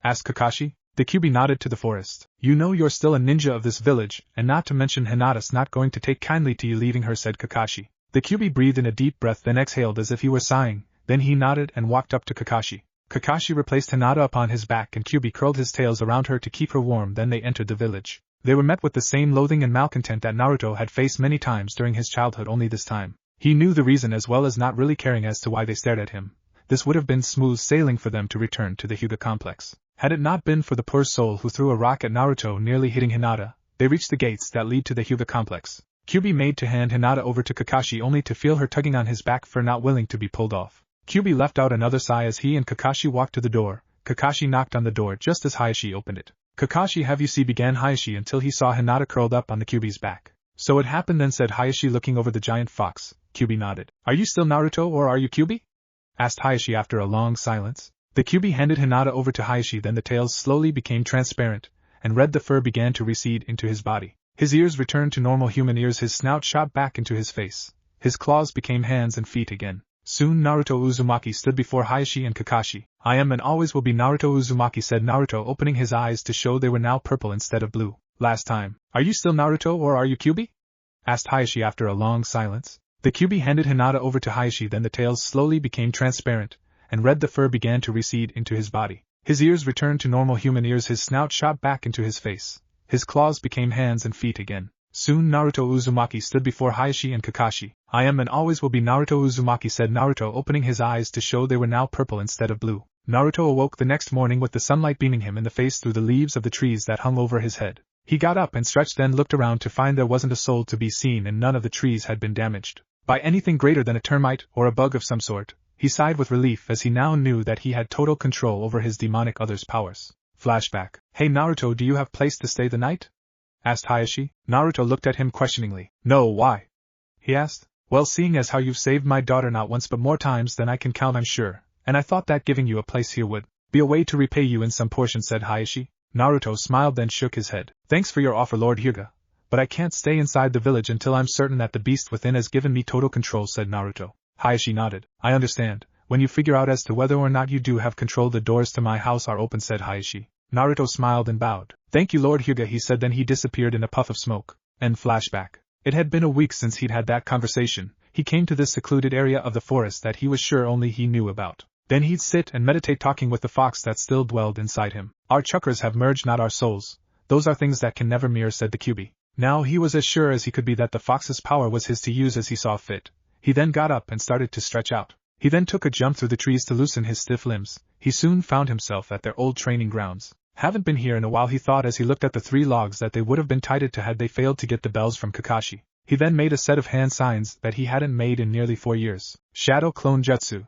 Asked Kakashi. The Kyuubi nodded to the forest. You know you're still a ninja of this village, and not to mention Hinata's not going to take kindly to you leaving her, said Kakashi. The Kyuubi breathed in a deep breath, then exhaled as if he were sighing. Then he nodded and walked up to Kakashi. Kakashi replaced Hinata upon his back and Kyuubi curled his tails around her to keep her warm. Then they entered the village. They were met with the same loathing and malcontent that Naruto had faced many times during his childhood, only this time he knew the reason, as well as not really caring as to why they stared at him. This would have been smooth sailing for them to return to the Hyuga complex. Had it not been for the poor soul who threw a rock at Naruto, nearly hitting Hinata, they reached the gates that lead to the Hyuga complex. Kyuubi made to hand Hinata over to Kakashi only to feel her tugging on his back for not willing to be pulled off. Kyuubi left out another sigh as he and Kakashi walked to the door. Kakashi knocked on the door just as Hayashi opened it. Kakashi, have you see, began Hayashi until he saw Hinata curled up on the Kyuubi's back. So it happened then, said Hayashi looking over the giant fox. Kyuubi nodded. Are you still Naruto or are you Kyuubi? Asked Hayashi after a long silence. The Kyuubi handed Hinata over to Hayashi, then the tails slowly became transparent, and red the fur began to recede into his body. His ears returned to normal human ears, his snout shot back into his face. His claws became hands and feet again. Soon Naruto Uzumaki stood before Hayashi and Kakashi. I am and always will be Naruto Uzumaki, said Naruto, opening his eyes to show they were now purple instead of blue. Last time. Are you still Naruto or are you Kyuubi? Asked Hayashi after a long silence. The Kyuubi handed Hinata over to Hayashi, then the tails slowly became transparent, and red the fur began to recede into his body. His ears returned to normal human ears, his snout shot back into his face. His claws became hands and feet again. Soon Naruto Uzumaki stood before Hayashi and Kakashi. I am and always will be Naruto Uzumaki, said Naruto, opening his eyes to show they were now purple instead of blue. Naruto awoke the next morning with the sunlight beaming him in the face through the leaves of the trees that hung over his head. He got up and stretched, then looked around to find there wasn't a soul to be seen and none of the trees had been damaged by anything greater than a termite or a bug of some sort. He sighed with relief as he now knew that he had total control over his demonic other's powers. Flashback. Hey Naruto, do you have place to stay the night? Asked Hayashi. Naruto looked at him questioningly. No, why? He asked. Well, seeing as how you've saved my daughter not once but more times than I can count, I'm sure, and I thought that giving you a place here would be a way to repay you in some portion, said Hayashi. Naruto smiled then shook his head. Thanks for your offer, Lord Hyuga, but I can't stay inside the village until I'm certain that the beast within has given me total control, said Naruto. Hayashi nodded. I understand. When you figure out as to whether or not you do have control, the doors to my house are open, said Hayashi. Naruto smiled and bowed. Thank you, Lord Hyuga, he said, then he disappeared in a puff of smoke. End flashback. It had been a week since he'd had that conversation. He came to this secluded area of the forest that he was sure only he knew about. Then he'd sit and meditate, talking with the fox that still dwelled inside him. Our chakras have merged, not our souls. Those are things that can never mirror, said the Kyuubi. Now he was as sure as he could be that the fox's power was his to use as he saw fit. He then got up and started to stretch out. He then took a jump through the trees to loosen his stiff limbs. He soon found himself at their old training grounds. Haven't been here in a while, he thought as he looked at the 3 logs that they would have been tied to had they failed to get the bells from Kakashi. He then made a set of hand signs that he hadn't made in nearly 4 years. Shadow Clone Jutsu,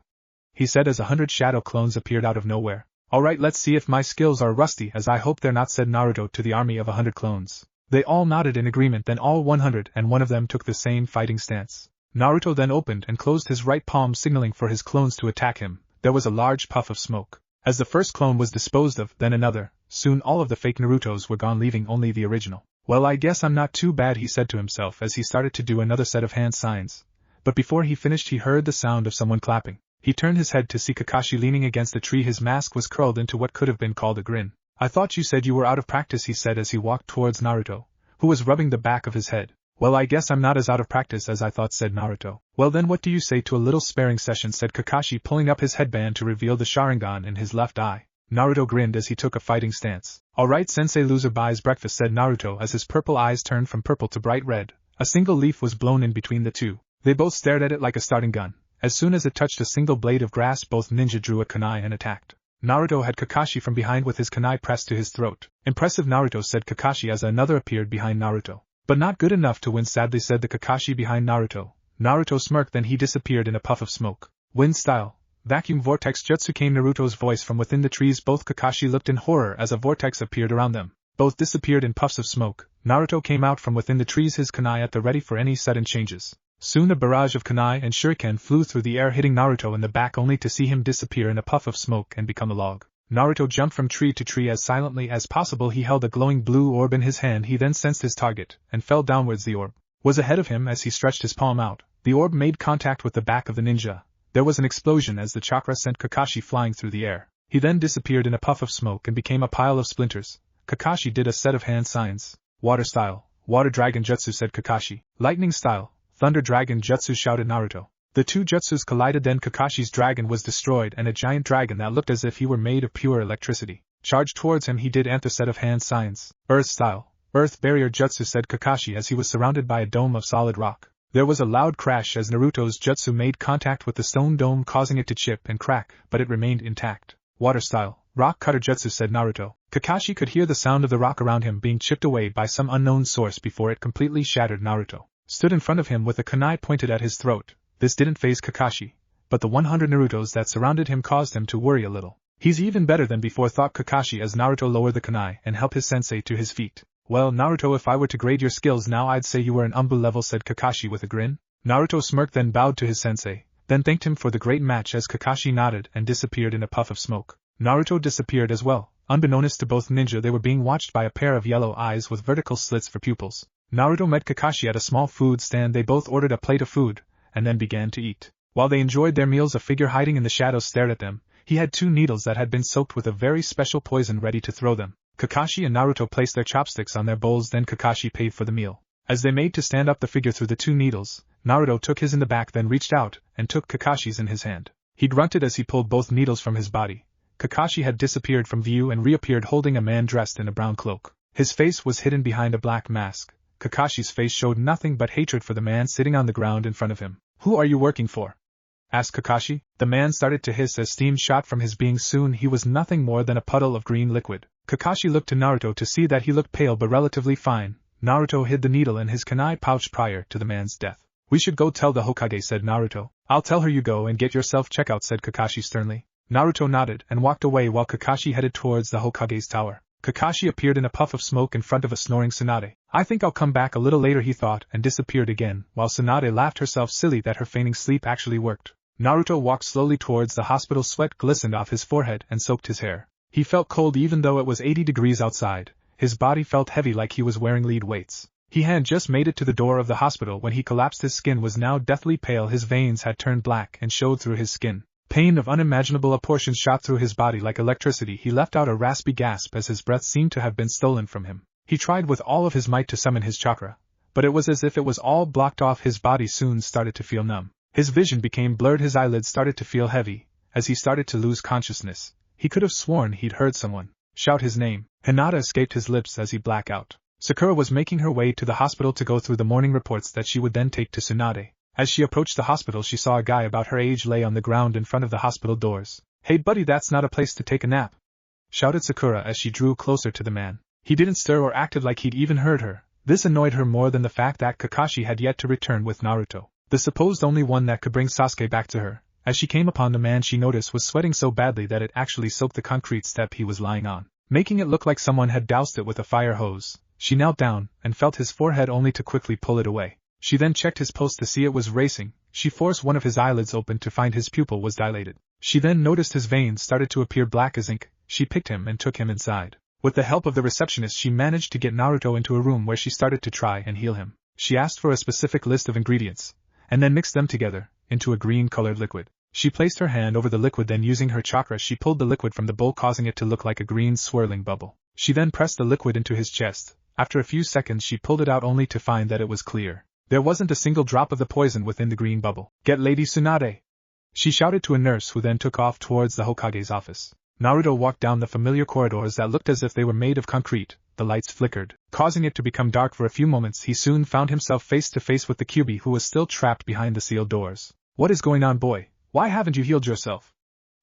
he said as 100 shadow clones appeared out of nowhere. Alright, let's see if my skills are rusty, as I hope they're not, said Naruto to the army of 100 clones. They all nodded in agreement, then all 101 of them took the same fighting stance. Naruto then opened and closed his right palm, signaling for his clones to attack him. There was a large puff of smoke. As the first clone was disposed of, then another. Soon all of the fake Narutos were gone, leaving only the original. Well, I guess I'm not too bad, he said to himself as he started to do another set of hand signs. But before he finished, he heard the sound of someone clapping. He turned his head to see Kakashi leaning against a tree. His mask was curled into what could have been called a grin. I thought you said you were out of practice, he said as he walked towards Naruto, who was rubbing the back of his head. Well, I guess I'm not as out of practice as I thought, said Naruto. Well then, what do you say to a little sparring session, said Kakashi, pulling up his headband to reveal the Sharingan in his left eye. Naruto grinned as he took a fighting stance. Alright, Sensei, loser buys breakfast, said Naruto as his purple eyes turned from purple to bright red. A single leaf was blown in between the two. They both stared at it like a starting gun. As soon as it touched a single blade of grass, both ninja drew a kunai and attacked. Naruto had Kakashi from behind with his kunai pressed to his throat. Impressive, Naruto, said Kakashi as another appeared behind Naruto. But not good enough to win, sadly, said the Kakashi behind Naruto. Naruto smirked, then he disappeared in a puff of smoke. Wind style. Vacuum vortex jutsu, came Naruto's voice from within the trees. Both Kakashi looked in horror as a vortex appeared around them. Both disappeared in puffs of smoke. Naruto came out from within the trees, his kunai at the ready for any sudden changes. Soon a barrage of kunai and shuriken flew through the air, hitting Naruto in the back only to see him disappear in a puff of smoke and become a log. Naruto jumped from tree to tree as silently as possible. He held a glowing blue orb in his hand. He then sensed his target and fell downwards. The orb was ahead of him. As he stretched his palm out, the orb made contact with the back of the ninja. There was an explosion as the chakra sent Kakashi flying through the air. He then disappeared in a puff of smoke and became a pile of splinters. Kakashi did a set of hand signs. Water style. Water dragon jutsu, said Kakashi. Lightning style. Thunder dragon jutsu, shouted Naruto. The two jutsus collided, then Kakashi's dragon was destroyed and a giant dragon that looked as if he were made of pure electricity charged towards him. He did another set of hand signs. Earth style. Earth barrier jutsu, said Kakashi as he was surrounded by a dome of solid rock. There was a loud crash as Naruto's jutsu made contact with the stone dome, causing it to chip and crack, but it remained intact. Water style. Rock cutter jutsu, said Naruto. Kakashi could hear the sound of the rock around him being chipped away by some unknown source before it completely shattered. Naruto stood in front of him with a kunai pointed at his throat. This didn't faze Kakashi, but the 100 Narutos that surrounded him caused him to worry a little. He's even better than before, thought Kakashi as Naruto lowered the kunai and helped his sensei to his feet. Well, Naruto, if I were to grade your skills now, I'd say you were an umbu level, said Kakashi with a grin. Naruto smirked, then bowed to his sensei, then thanked him for the great match as Kakashi nodded and disappeared in a puff of smoke. Naruto disappeared as well. Unbeknownst to both ninja, they were being watched by a pair of yellow eyes with vertical slits for pupils. Naruto met Kakashi at a small food stand. They both ordered a plate of food and then began to eat. While they enjoyed their meals, a figure hiding in the shadows stared at them. He had 2 needles that had been soaked with a very special poison ready to throw them. Kakashi and Naruto placed their chopsticks on their bowls, then Kakashi paid for the meal. As they made to stand up the figure through the 2 needles, Naruto took his in the back, then reached out and took Kakashi's in his hand. He grunted as he pulled both needles from his body. Kakashi had disappeared from view and reappeared holding a man dressed in a brown cloak. His face was hidden behind a black mask. Kakashi's face showed nothing but hatred for the man sitting on the ground in front of him. Who are you working for? Asked Kakashi. The man started to hiss as steam shot from his being. Soon he was nothing more than a puddle of green liquid. Kakashi looked to Naruto to see that he looked pale but relatively fine. Naruto hid the needle in his kunai pouch prior to the man's death. We should go tell the Hokage, said Naruto. I'll tell her. You go and get yourself checked out, said Kakashi sternly. Naruto nodded and walked away while Kakashi headed towards the Hokage's tower. Kakashi appeared in a puff of smoke in front of a snoring Tsunade. I think I'll come back a little later, he thought, and disappeared again, while Tsunade laughed herself silly that her feigning sleep actually worked. Naruto walked slowly towards the hospital. Sweat glistened off his forehead and soaked his hair. He felt cold even though it was 80 degrees outside. His body felt heavy like he was wearing lead weights. He had just made it to the door of the hospital when he collapsed. His skin was now deathly pale. His veins had turned black and showed through his skin. Pain of unimaginable proportions shot through his body like electricity. He let out a raspy gasp as his breath seemed to have been stolen from him. He tried with all of his might to summon his chakra, but it was as if it was all blocked off. His body soon started to feel numb. His vision became blurred. His eyelids started to feel heavy. As he started to lose consciousness, he could have sworn he'd heard someone shout his name. Hinata escaped his lips as he blacked out. Sakura was making her way to the hospital to go through the morning reports that she would then take to Tsunade. As she approached the hospital, she saw a guy about her age lay on the ground in front of the hospital doors. Hey buddy, that's not a place to take a nap, shouted Sakura as she drew closer to the man. He didn't stir or acted like he'd even heard her. This annoyed her more than the fact that Kakashi had yet to return with Naruto, the supposed only one that could bring Sasuke back to her. As she came upon the man, she noticed was sweating so badly that it actually soaked the concrete step he was lying on, making it look like someone had doused it with a fire hose. She knelt down and felt his forehead only to quickly pull it away. She then checked his pulse to see it was racing. She forced one of his eyelids open to find his pupil was dilated. She then noticed his veins started to appear black as ink. She picked him and took him inside. With the help of the receptionist, she managed to get Naruto into a room where she started to try and heal him. She asked for a specific list of ingredients, and then mixed them together into a green-colored liquid. She placed her hand over the liquid, then using her chakra she pulled the liquid from the bowl, causing it to look like a green swirling bubble. She then pressed the liquid into his chest. After a few seconds she pulled it out only to find that it was clear. There wasn't a single drop of the poison within the green bubble. "Get Lady Tsunade!" she shouted to a nurse, who then took off towards the Hokage's office. Naruto walked down the familiar corridors that looked as if they were made of concrete. The lights flickered, causing it to become dark for a few moments. He soon found himself face to face with the Kyuubi, who was still trapped behind the sealed doors. "What is going on, boy? Why haven't you healed yourself?"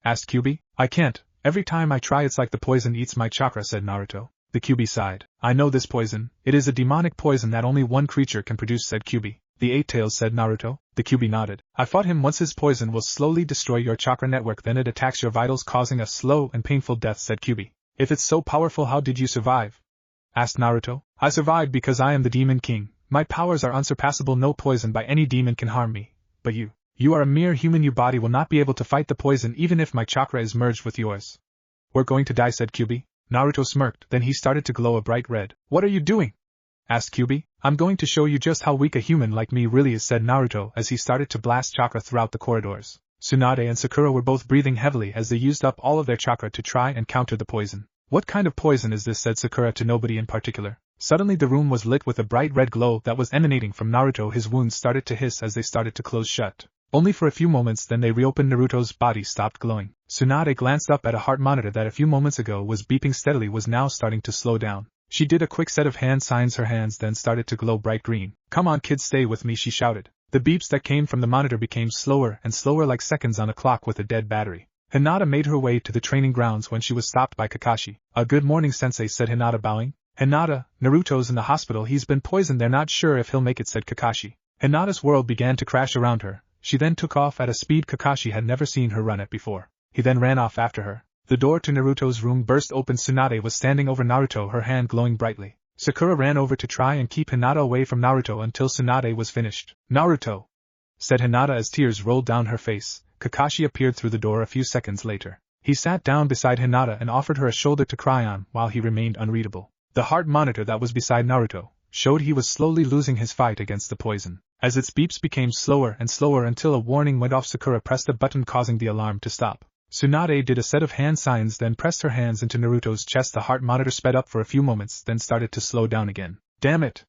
asked Kyuubi. "I can't. Every time I try it's like the poison eats my chakra," said Naruto. The Kyuubi sighed. "I know this poison. It is a demonic poison that only one creature can produce," said Kyuubi. "The Eight Tails," said Naruto. The Kyuubi nodded. "I fought him once. His poison will slowly destroy your chakra network, then it attacks your vitals, causing a slow and painful death," said Kyuubi. "If it's so powerful, how did you survive?" asked Naruto. "I survived because I am the Demon King. My powers are unsurpassable. No poison by any demon can harm me. But you are a mere human. Your body will not be able to fight the poison even if my chakra is merged with yours." "We're going to die," said Kyuubi. Naruto smirked, then he started to glow a bright red. "What are you doing?" asked Kyuubi. "I'm going to show you just how weak a human like me really is," said Naruto as he started to blast chakra throughout the corridors. Tsunade and Sakura were both breathing heavily as they used up all of their chakra to try and counter the poison. "What kind of poison is this?" said Sakura to nobody in particular. Suddenly the room was lit with a bright red glow that was emanating from Naruto. His wounds started to hiss as they started to close shut. Only for a few moments, then they reopened. Naruto's body stopped glowing. Tsunade glanced up at a heart monitor that a few moments ago was beeping steadily was now starting to slow down. She did a quick set of hand signs. Her hands then started to glow bright green. "Come on kids, stay with me," she shouted. The beeps that came from the monitor became slower and slower, like seconds on a clock with a dead battery. Hinata made her way to the training grounds when she was stopped by Kakashi. "Good morning, sensei," said Hinata, bowing. "Hinata, Naruto's in the hospital. He's been poisoned. They're not sure if he'll make it," said Kakashi. Hinata's world began to crash around her. She then took off at a speed Kakashi had never seen her run at before. He then ran off after her. The door to Naruto's room burst open. Tsunade was standing over Naruto, her hand glowing brightly. Sakura ran over to try and keep Hinata away from Naruto until Tsunade was finished. "Naruto!" said Hinata as tears rolled down her face. Kakashi appeared through the door a few seconds later. He sat down beside Hinata and offered her a shoulder to cry on while he remained unreadable. The heart monitor that was beside Naruto showed he was slowly losing his fight against the poison. As its beeps became slower and slower until a warning went off, Sakura pressed a button causing the alarm to stop. Tsunade did a set of hand signs, then pressed her hands into Naruto's chest. The heart monitor sped up for a few moments, then started to slow down again. "Damn it!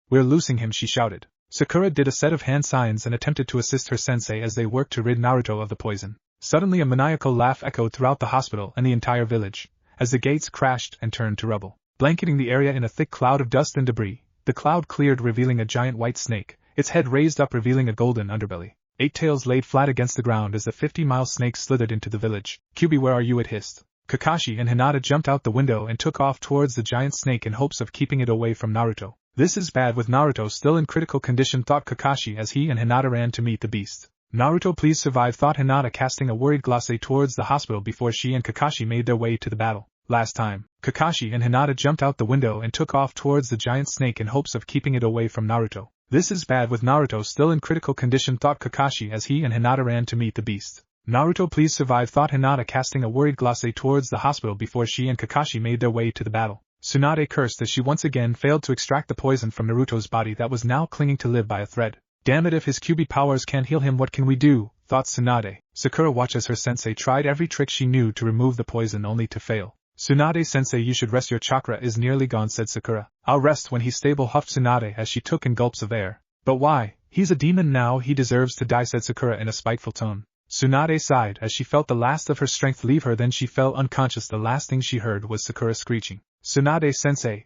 We're losing him," she shouted. Sakura did a set of hand signs and attempted to assist her sensei as they worked to rid Naruto of the poison. Suddenly a maniacal laugh echoed throughout the hospital and the entire village, as the gates crashed and turned to rubble. Blanketing the area in a thick cloud of dust and debris, the cloud cleared, revealing a giant white snake, its head raised up revealing a golden underbelly. Eight Tails laid flat against the ground as the 50-mile snake slithered into the village. "Kyuubi, where are you?" it hissed. Kakashi and Hinata jumped out the window and took off towards the giant snake in hopes of keeping it away from Naruto. "This is bad, with Naruto still in critical condition," thought Kakashi as he and Hinata ran to meet the beast. "Naruto, please survive," thought Hinata, casting a worried glance towards the hospital before she and Kakashi made their way to the battle. Last time, Kakashi and Hinata jumped out the window and took off towards the giant snake in hopes of keeping it away from Naruto. "This is bad, with Naruto still in critical condition," thought Kakashi as he and Hinata ran to meet the beast. "Naruto, please survive," thought Hinata, casting a worried glance towards the hospital before she and Kakashi made their way to the battle. Tsunade cursed as she once again failed to extract the poison from Naruto's body that was now clinging to live by a thread. "Damn it, if his Kyuubi powers can't heal him, what can we do?" thought Tsunade. Sakura watched as her sensei tried every trick she knew to remove the poison only to fail. "Tsunade-sensei, you should rest. Your chakra is nearly gone," said Sakura. "I'll rest when he's stable," huffed Tsunade as she took in gulps of air. "But why? He's a demon now, he deserves to die," said Sakura in a spiteful tone. Tsunade sighed as she felt the last of her strength leave her, then she fell unconscious. The last thing she heard was Sakura screeching, "Tsunade-sensei!"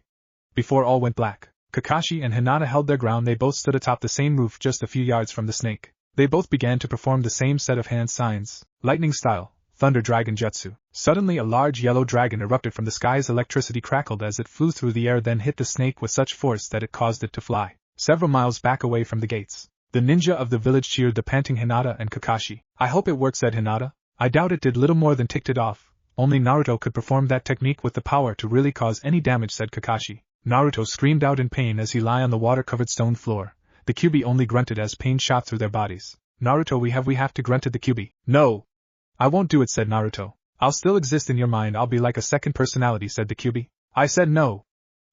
before all went black. Kakashi and Hinata held their ground. They both stood atop the same roof just a few yards from the snake. They both began to perform the same set of hand signs, lightning style, thunder dragon jutsu. Suddenly a large yellow dragon erupted from the skies. Electricity crackled as it flew through the air, then hit the snake with such force that it caused it to fly several miles back away from the gates. The ninja of the village cheered the panting Hinata and Kakashi. "I hope it worked," said Hinata. "I doubt it did. Little more than ticked it off. Only Naruto could perform that technique with the power to really cause any damage," said Kakashi. Naruto screamed out in pain as he lay on the water-covered stone floor. The Kyuubi only grunted as pain shot through their bodies. Naruto, we have to, grunted the Kyuubi. No! I won't do it, said Naruto. I'll still exist in your mind, I'll be like a second personality, said the Kyuubi. I said no,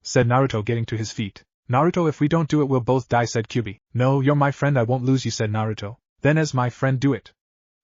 said Naruto, getting to his feet. Naruto, if we don't do it we'll both die, said Kyuubi. No, you're my friend, I won't lose you, said Naruto. Then as my friend do it,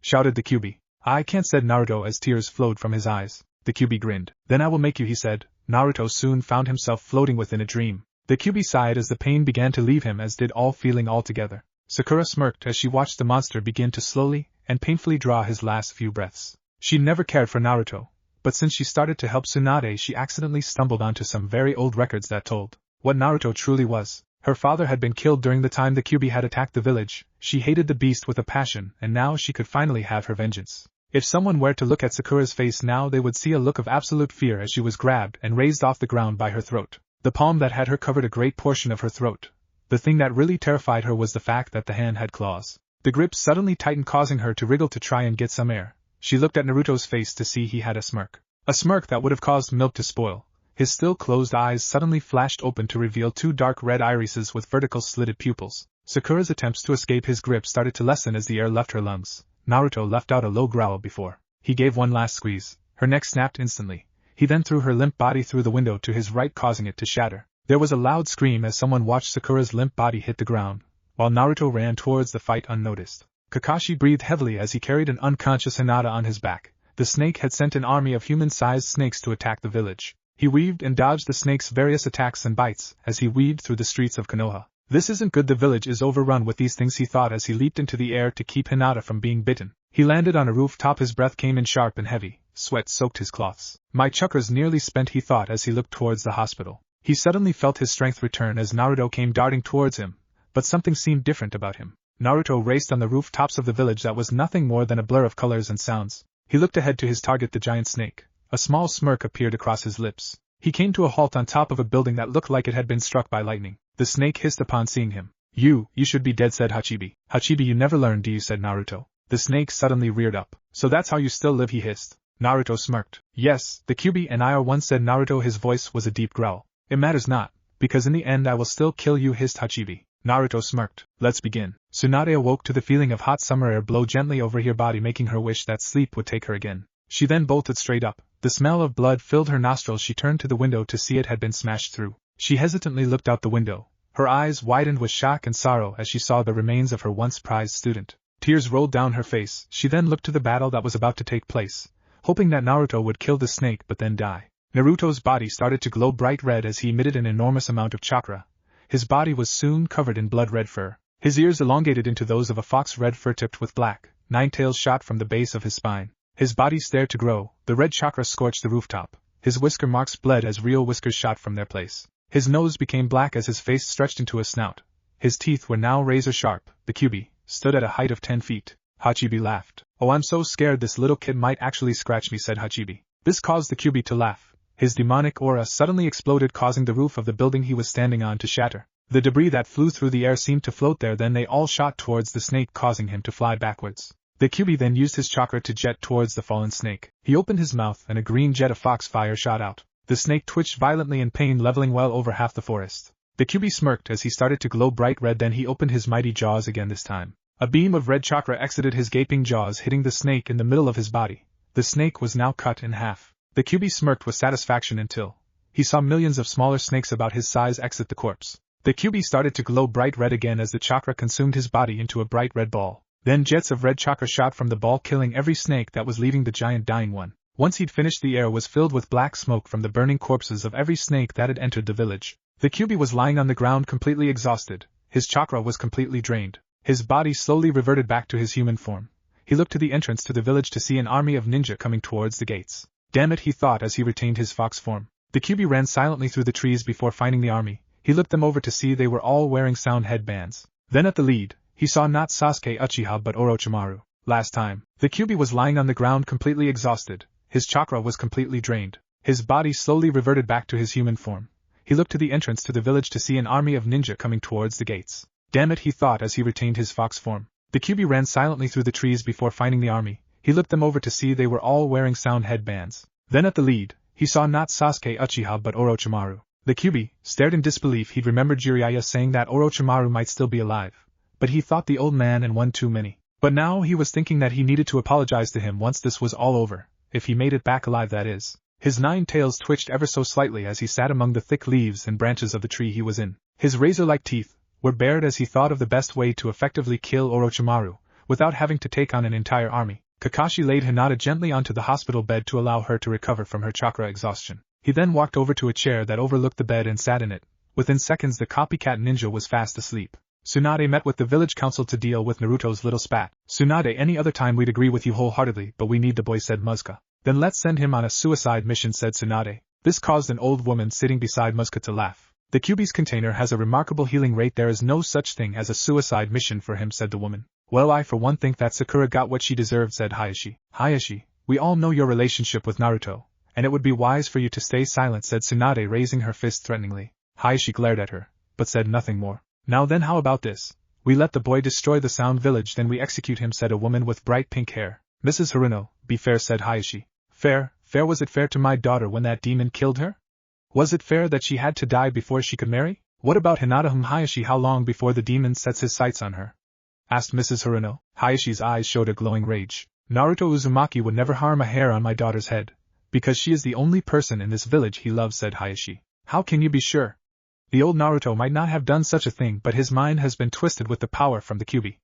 shouted the Kyuubi. I can't, said Naruto as tears flowed from his eyes. The Kyuubi grinned. Then I will make you, he said. Naruto soon found himself floating within a dream. The Kyuubi sighed as the pain began to leave him, as did all feeling altogether. Sakura smirked as she watched the monster begin to slowly and painfully draw his last few breaths. She never cared for Naruto, but since she started to help Tsunade she accidentally stumbled onto some very old records that told what Naruto truly was. Her father had been killed during the time the Kyuubi had attacked the village. She hated the beast with a passion, and now she could finally have her vengeance. If someone were to look at Sakura's face now they would see a look of absolute fear as she was grabbed and raised off the ground by her throat. The palm that had her covered a great portion of her throat. The thing that really terrified her was the fact that the hand had claws. The grip suddenly tightened, causing her to wriggle to try and get some air. She looked at Naruto's face to see he had a smirk. A smirk that would have caused milk to spoil. His still closed eyes suddenly flashed open to reveal two dark red irises with vertical slitted pupils. Sakura's attempts to escape his grip started to lessen as the air left her lungs. Naruto let out a low growl before he gave one last squeeze. Her neck snapped instantly. He then threw her limp body through the window to his right, causing it to shatter. There was a loud scream as someone watched Sakura's limp body hit the ground, while Naruto ran towards the fight unnoticed. Kakashi breathed heavily as he carried an unconscious Hinata on his back. The snake had sent an army of human-sized snakes to attack the village. He weaved and dodged the snake's various attacks and bites as he weaved through the streets of Konoha. This isn't good, the village is overrun with these things, he thought as he leaped into the air to keep Hinata from being bitten. He landed on a rooftop, his breath came in sharp and heavy, sweat soaked his cloths. My chakras nearly spent, he thought as he looked towards the hospital. He suddenly felt his strength return as Naruto came darting towards him, but something seemed different about him. Naruto raced on the rooftops of the village that was nothing more than a blur of colors and sounds. He looked ahead to his target, the giant snake. A small smirk appeared across his lips. He came to a halt on top of a building that looked like it had been struck by lightning. The snake hissed upon seeing him. You should be dead, said Hachibi. Hachibi, you never learn, do you, said Naruto. The snake suddenly reared up. So that's how you still live, he hissed. Naruto smirked. Yes, the Kyuubi and I are one, said Naruto, his voice was a deep growl. It matters not, because in the end I will still kill you, hissed Hachibi. Naruto smirked. Let's begin. Tsunade awoke to the feeling of hot summer air blow gently over her body, making her wish that sleep would take her again. She then bolted straight up. The smell of blood filled her nostrils. She turned to the window to see it had been smashed through. She hesitantly looked out the window. Her eyes widened with shock and sorrow as she saw the remains of her once prized student. Tears rolled down her face. She then looked to the battle that was about to take place, hoping that Naruto would kill the snake but then die. Naruto's body started to glow bright red as he emitted an enormous amount of chakra. His body was soon covered in blood-red fur. His ears elongated into those of a fox, red fur tipped with black. 9 tails shot from the base of his spine. His body stared to grow. The red chakra scorched the rooftop. His whisker marks bled as real whiskers shot from their place. His nose became black as his face stretched into a snout. His teeth were now razor sharp. The Kyuubi stood at a height of 10 feet. Hachibi laughed. Oh, I'm so scared this little kid might actually scratch me, said Hachibi. This caused the Kyuubi to laugh. His demonic aura suddenly exploded, causing the roof of the building he was standing on to shatter. The debris that flew through the air seemed to float there, then they all shot towards the snake, causing him to fly backwards. The Kyuubi then used his chakra to jet towards the fallen snake. He opened his mouth and a green jet of fox fire shot out. The snake twitched violently in pain, leveling well over half the forest. The Kyuubi smirked as he started to glow bright red, then he opened his mighty jaws again this time. A beam of red chakra exited his gaping jaws, hitting the snake in the middle of his body. The snake was now cut in half. The Kyuubi smirked with satisfaction until he saw millions of smaller snakes about his size exit the corpse. The Kyuubi started to glow bright red again as the chakra consumed his body into a bright red ball. Then jets of red chakra shot from the ball, killing every snake that was leaving the giant dying one. Once he'd finished, the air was filled with black smoke from the burning corpses of every snake that had entered the village. The Kyuubi was lying on the ground completely exhausted. His chakra was completely drained. His body slowly reverted back to his human form. He looked to the entrance to the village to see an army of ninja coming towards the gates. Damn it, he thought as he retained his fox form. The Kyuubi ran silently through the trees before finding the army. He looked them over to see they were all wearing sound headbands. Then at the lead, he saw not Sasuke Uchiha but Orochimaru. Last time, the Kyuubi was lying on the ground completely exhausted. His chakra was completely drained. His body slowly reverted back to his human form. He looked to the entrance to the village to see an army of ninja coming towards the gates. Damn it, he thought as he retained his fox form. The Kyuubi ran silently through the trees before finding the army. He looked them over to see they were all wearing sound headbands. Then at the lead, he saw not Sasuke Uchiha but Orochimaru. The Kyuubi stared in disbelief. He'd remembered Jiraiya saying that Orochimaru might still be alive, but he thought the old man and one too many. But now he was thinking that he needed to apologize to him once this was all over, if he made it back alive, that is. His 9 tails twitched ever so slightly as he sat among the thick leaves and branches of the tree he was in. His razor-like teeth were bared as he thought of the best way to effectively kill Orochimaru, without having to take on an entire army. Kakashi laid Hinata gently onto the hospital bed to allow her to recover from her chakra exhaustion. He then walked over to a chair that overlooked the bed and sat in it. Within seconds the copycat ninja was fast asleep. Tsunade met with the village council to deal with Naruto's little spat. Tsunade, any other time we'd agree with you wholeheartedly, but we need the boy, said Muska. Then let's send him on a suicide mission, said Tsunade. This caused an old woman sitting beside Muska to laugh. The Kyuubi's container has a remarkable healing rate. There is no such thing as a suicide mission for him, said the woman. Well, I for one think that Sakura got what she deserved, said Hayashi. Hayashi, we all know your relationship with Naruto, and it would be wise for you to stay silent, said Tsunade, raising her fist threateningly. Hayashi glared at her, but said nothing more. Now then, how about this? We let the boy destroy the Sound Village, then we execute him, said a woman with bright pink hair. Mrs. Haruno, be fair, said Hayashi. Fair? Fair? Was it fair to my daughter when that demon killed her? Was it fair that she had to die before she could marry? What about Hinata? Hayashi, how long before the demon sets his sights on her? Asked Mrs. Haruno. Hayashi's eyes showed a glowing rage. Naruto Uzumaki would never harm a hair on my daughter's head, because she is the only person in this village he loves, said Hayashi. How can you be sure? The old Naruto might not have done such a thing, but his mind has been twisted with the power from the Kyuubi.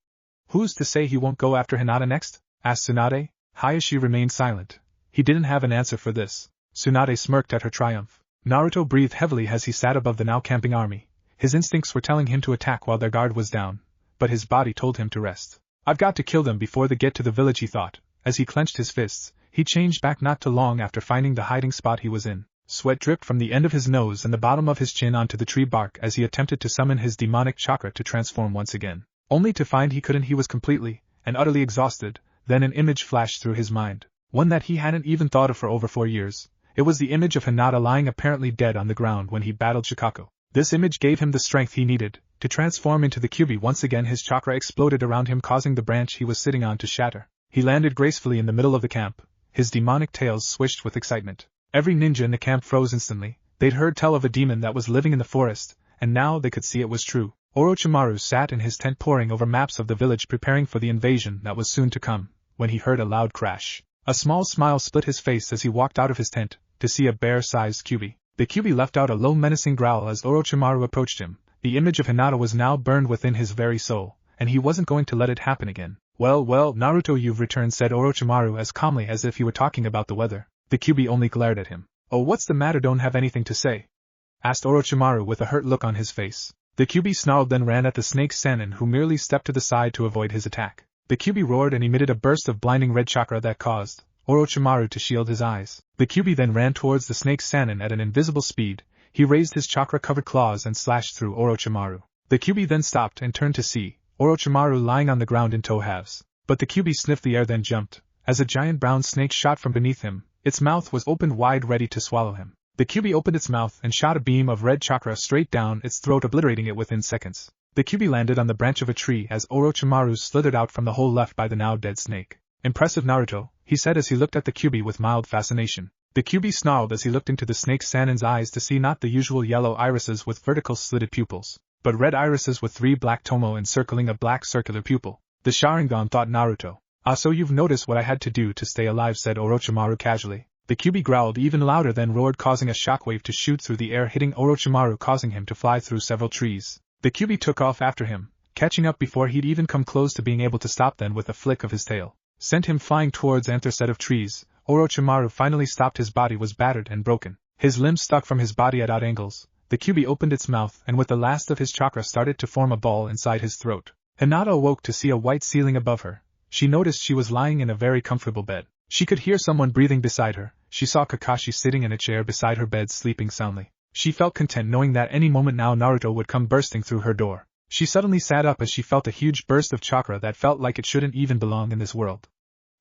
Who's to say he won't go after Hinata next? Asked Tsunade. Hayashi remained silent. He didn't have an answer for this. Tsunade smirked at her triumph. Naruto breathed heavily as he sat above the now camping army. His instincts were telling him to attack while their guard was down, but his body told him to rest. I've got to kill them before they get to the village, he thought. As he clenched his fists, he changed back not too long after finding the hiding spot he was in. Sweat dripped from the end of his nose and the bottom of his chin onto the tree bark as he attempted to summon his demonic chakra to transform once again. Only to find he couldn't. He was completely and utterly exhausted. Then an image flashed through his mind, one that he hadn't even thought of for over 4 years. It was the image of Hinata lying apparently dead on the ground when he battled Shikaku. This image gave him the strength he needed to transform into the Kyuubi. Once again his chakra exploded around him, causing the branch he was sitting on to shatter. He landed gracefully in the middle of the camp. His demonic tails swished with excitement. Every ninja in the camp froze instantly. They'd heard tell of a demon that was living in the forest, and now they could see it was true. Orochimaru sat in his tent poring over maps of the village, preparing for the invasion that was soon to come, when he heard a loud crash. A small smile split his face as he walked out of his tent, to see a bear-sized Kyuubi. The Kyuubi let out a low menacing growl as Orochimaru approached him. The image of Hinata was now burned within his very soul, and he wasn't going to let it happen again. Well, Naruto, you've returned, said Orochimaru as calmly as if he were talking about the weather. The Kyuubi only glared at him. Oh, what's the matter? Don't have anything to say? Asked Orochimaru with a hurt look on his face. The Kyuubi snarled, then ran at the snake Sannin, who merely stepped to the side to avoid his attack. The Kyuubi roared and emitted a burst of blinding red chakra that caused Orochimaru to shield his eyes. The Kyuubi then ran towards the snake Sannin at an invisible speed. He raised his chakra-covered claws and slashed through Orochimaru. The Kyuubi then stopped and turned to see Orochimaru lying on the ground in toe halves. But the Kyuubi sniffed the air, then jumped as a giant brown snake shot from beneath him. Its mouth was opened wide, ready to swallow him. The Kyuubi opened its mouth and shot a beam of red chakra straight down its throat, obliterating it within seconds. The Kyuubi landed on the branch of a tree as Orochimaru slithered out from the hole left by the now dead snake. Impressive, Naruto, he said as he looked at the Kyuubi with mild fascination. The Kyuubi snarled as he looked into the snake Sannin's eyes to see not the usual yellow irises with vertical slitted pupils, but red irises with 3 black tomo encircling a black circular pupil. The Sharingan, thought Naruto. Ah, so you've noticed what I had to do to stay alive, said Orochimaru casually. The Kyuubi growled even louder, then roared, causing a shockwave to shoot through the air, hitting Orochimaru, causing him to fly through several trees. The Kyuubi took off after him, catching up before he'd even come close to being able to stop. Then with a flick of his tail, sent him flying towards another set of trees. Orochimaru finally stopped. His body was battered and broken. His limbs stuck from his body at odd angles. The Kyuubi opened its mouth and with the last of his chakra started to form a ball inside his throat. Hinata awoke to see a white ceiling above her. She noticed she was lying in a very comfortable bed. She could hear someone breathing beside her. She saw Kakashi sitting in a chair beside her bed, sleeping soundly. She felt content knowing that any moment now Naruto would come bursting through her door. She suddenly sat up as she felt a huge burst of chakra that felt like it shouldn't even belong in this world.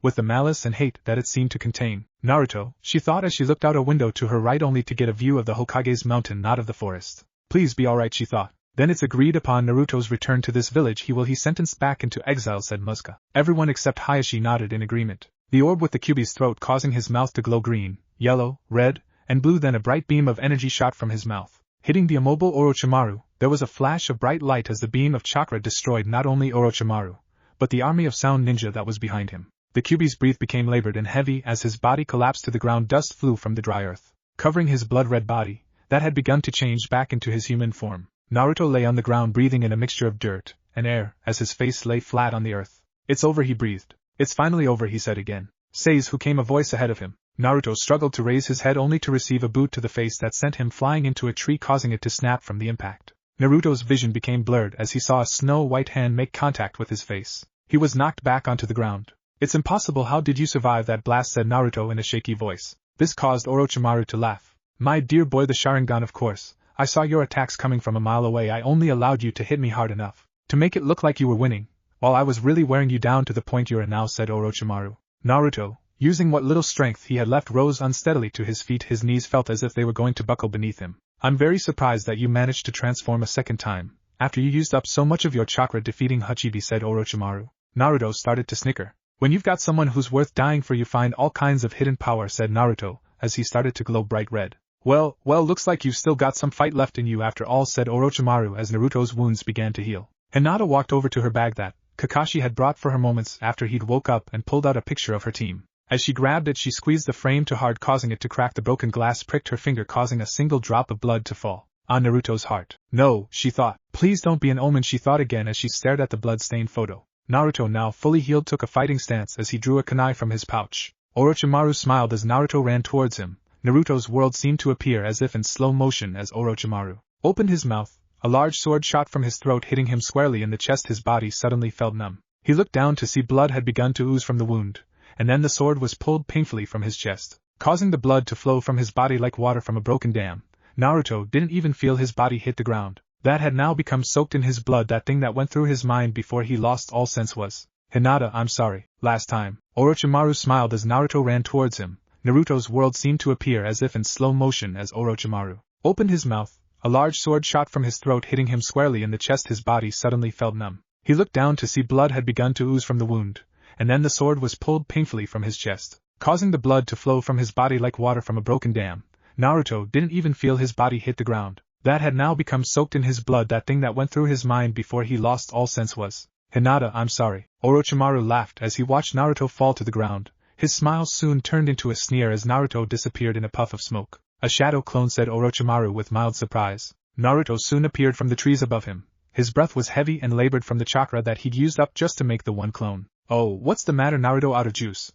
With the malice and hate that it seemed to contain, Naruto, she thought as she looked out a window to her right only to get a view of the Hokage's mountain, not of the forest. Please be alright, she thought. Then it's agreed upon Naruto's return to this village he will be sentenced back into exile, said Muska. Everyone except Hayashi nodded in agreement. The orb with the Kyuubi's throat causing his mouth to glow green, yellow, red, and blue, then a bright beam of energy shot from his mouth. Hitting the immobile Orochimaru, there was a flash of bright light as the beam of chakra destroyed not only Orochimaru, but the army of sound ninja that was behind him. The Kyuubi's breath became labored and heavy as his body collapsed to the ground. Dust flew from the dry earth, covering his blood-red body, that had begun to change back into his human form. Naruto lay on the ground breathing in a mixture of dirt and air as his face lay flat on the earth. "It's over," he breathed. "It's finally over," he said again. "Says who," came a voice ahead of him. Naruto struggled to raise his head only to receive a boot to the face that sent him flying into a tree, causing it to snap from the impact. Naruto's vision became blurred as he saw a snow-white hand make contact with his face. He was knocked back onto the ground. "It's impossible, how did you survive that blast?" said Naruto in a shaky voice. This caused Orochimaru to laugh. "My dear boy, the Sharingan, of course. I saw your attacks coming from a mile away. I only allowed you to hit me hard enough to make it look like you were winning, while I was really wearing you down to the point you're in now," said Orochimaru. Naruto, using what little strength he had left, rose unsteadily to his feet. His knees felt as if they were going to buckle beneath him. "I'm very surprised that you managed to transform a second time, after you used up so much of your chakra defeating Hachibi," said Orochimaru. Naruto started to snicker. "When you've got someone who's worth dying for, you find all kinds of hidden power," said Naruto, as he started to glow bright red. Well, looks like you've still got some fight left in you after all," said Orochimaru as Naruto's wounds began to heal. Hinata walked over to her bag that Kakashi had brought for her moments after he'd woke up and pulled out a picture of her team. As she grabbed it, she squeezed the frame too hard, causing it to crack. The broken glass pricked her finger, causing a single drop of blood to fall on Naruto's heart. "No," she thought. "Please don't be an omen," she thought again as she stared at the blood-stained photo. Naruto, now fully healed, took a fighting stance as he drew a kunai from his pouch. Orochimaru smiled as Naruto ran towards him. Naruto's world seemed to appear as if in slow motion as Orochimaru opened his mouth. A large sword shot from his throat, hitting him squarely in the chest. His body suddenly felt numb. He looked down to see blood had begun to ooze from the wound, and then the sword was pulled painfully from his chest, causing the blood to flow from his body like water from a broken dam. Naruto didn't even feel his body hit the ground. That had now become soaked in his blood. That thing that went through his mind before he lost all sense was, "Hinata, I'm sorry, last time." Orochimaru smiled as Naruto ran towards him. Naruto's world seemed to appear as if in slow motion as Orochimaru opened his mouth. A large sword shot from his throat, hitting him squarely in the chest. His body suddenly felt numb. He looked down to see blood had begun to ooze from the wound, and then the sword was pulled painfully from his chest, causing the blood to flow from his body like water from a broken dam. Naruto didn't even feel his body hit the ground. That had now become soaked in his blood. That thing that went through his mind before he lost all sense was, "Hinata, I'm sorry." Orochimaru laughed as he watched Naruto fall to the ground. His smile soon turned into a sneer as Naruto disappeared in a puff of smoke. "A shadow clone," said Orochimaru with mild surprise. Naruto soon appeared from the trees above him. His breath was heavy and labored from the chakra that he'd used up just to make the one clone. "Oh, what's the matter, Naruto, out of juice?"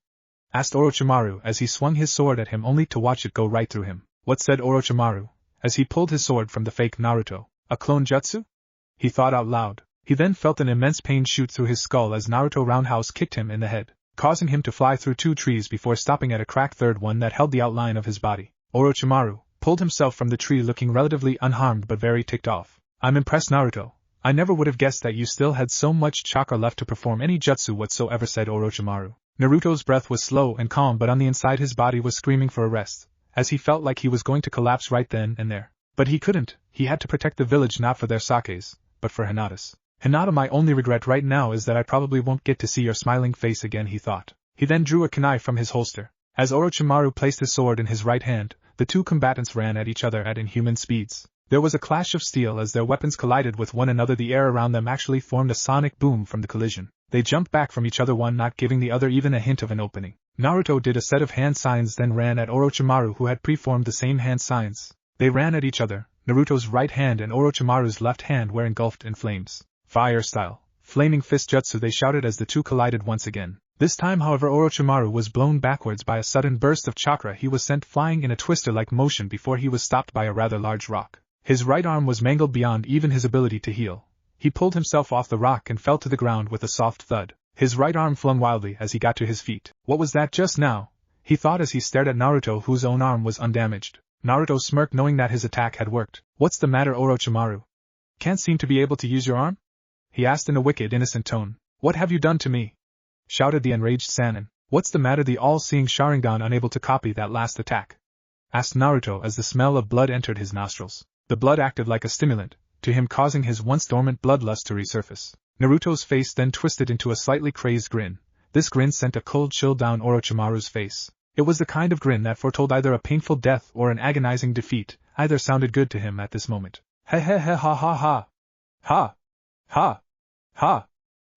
asked Orochimaru as he swung his sword at him only to watch it go right through him. "What?" said Orochimaru, as he pulled his sword from the fake Naruto. "A clone jutsu?" he thought out loud. He then felt an immense pain shoot through his skull as Naruto roundhouse kicked him in the head, causing him to fly through 2 trees before stopping at a cracked third one that held the outline of his body. Orochimaru pulled himself from the tree looking relatively unharmed but very ticked off. "I'm impressed, Naruto. I never would have guessed that you still had so much chakra left to perform any jutsu whatsoever," said Orochimaru. Naruto's breath was slow and calm, but on the inside his body was screaming for a rest, as he felt like he was going to collapse right then and there. But he couldn't. He had to protect the village, not for their sakes, but for Hinata's. "Hinata, my only regret right now is that I probably won't get to see your smiling face again," he thought. He then drew a kunai from his holster. As Orochimaru placed his sword in his right hand, the two combatants ran at each other at inhuman speeds. There was a clash of steel as their weapons collided with one another. The air around them actually formed a sonic boom from the collision. They jumped back from each other, one not giving the other even a hint of an opening. Naruto did a set of hand signs, then ran at Orochimaru, who had preformed the same hand signs. They ran at each other. Naruto's right hand and Orochimaru's left hand were engulfed in flames. "Fire style, flaming fist jutsu," they shouted as the two collided once again. This time, however, Orochimaru was blown backwards by a sudden burst of chakra. He was sent flying in a twister-like motion before he was stopped by a rather large rock. His right arm was mangled beyond even his ability to heal. He pulled himself off the rock and fell to the ground with a soft thud. His right arm flung wildly as he got to his feet. "What was that just now?" he thought as he stared at Naruto, whose own arm was undamaged. Naruto smirked, knowing that his attack had worked. "What's the matter, Orochimaru? Can't seem to be able to use your arm?" he asked in a wicked, innocent tone. "What have you done to me?" shouted the enraged Sannin. "What's the matter, the all-seeing Sharingan unable to copy that last attack?" asked Naruto as the smell of blood entered his nostrils. The blood acted like a stimulant to him, causing his once dormant bloodlust to resurface. Naruto's face then twisted into a slightly crazed grin. This grin sent a cold chill down Orochimaru's face. It was the kind of grin that foretold either a painful death or an agonizing defeat. Either sounded good to him at this moment. He ha ha ha. Ha. Ha. Ha.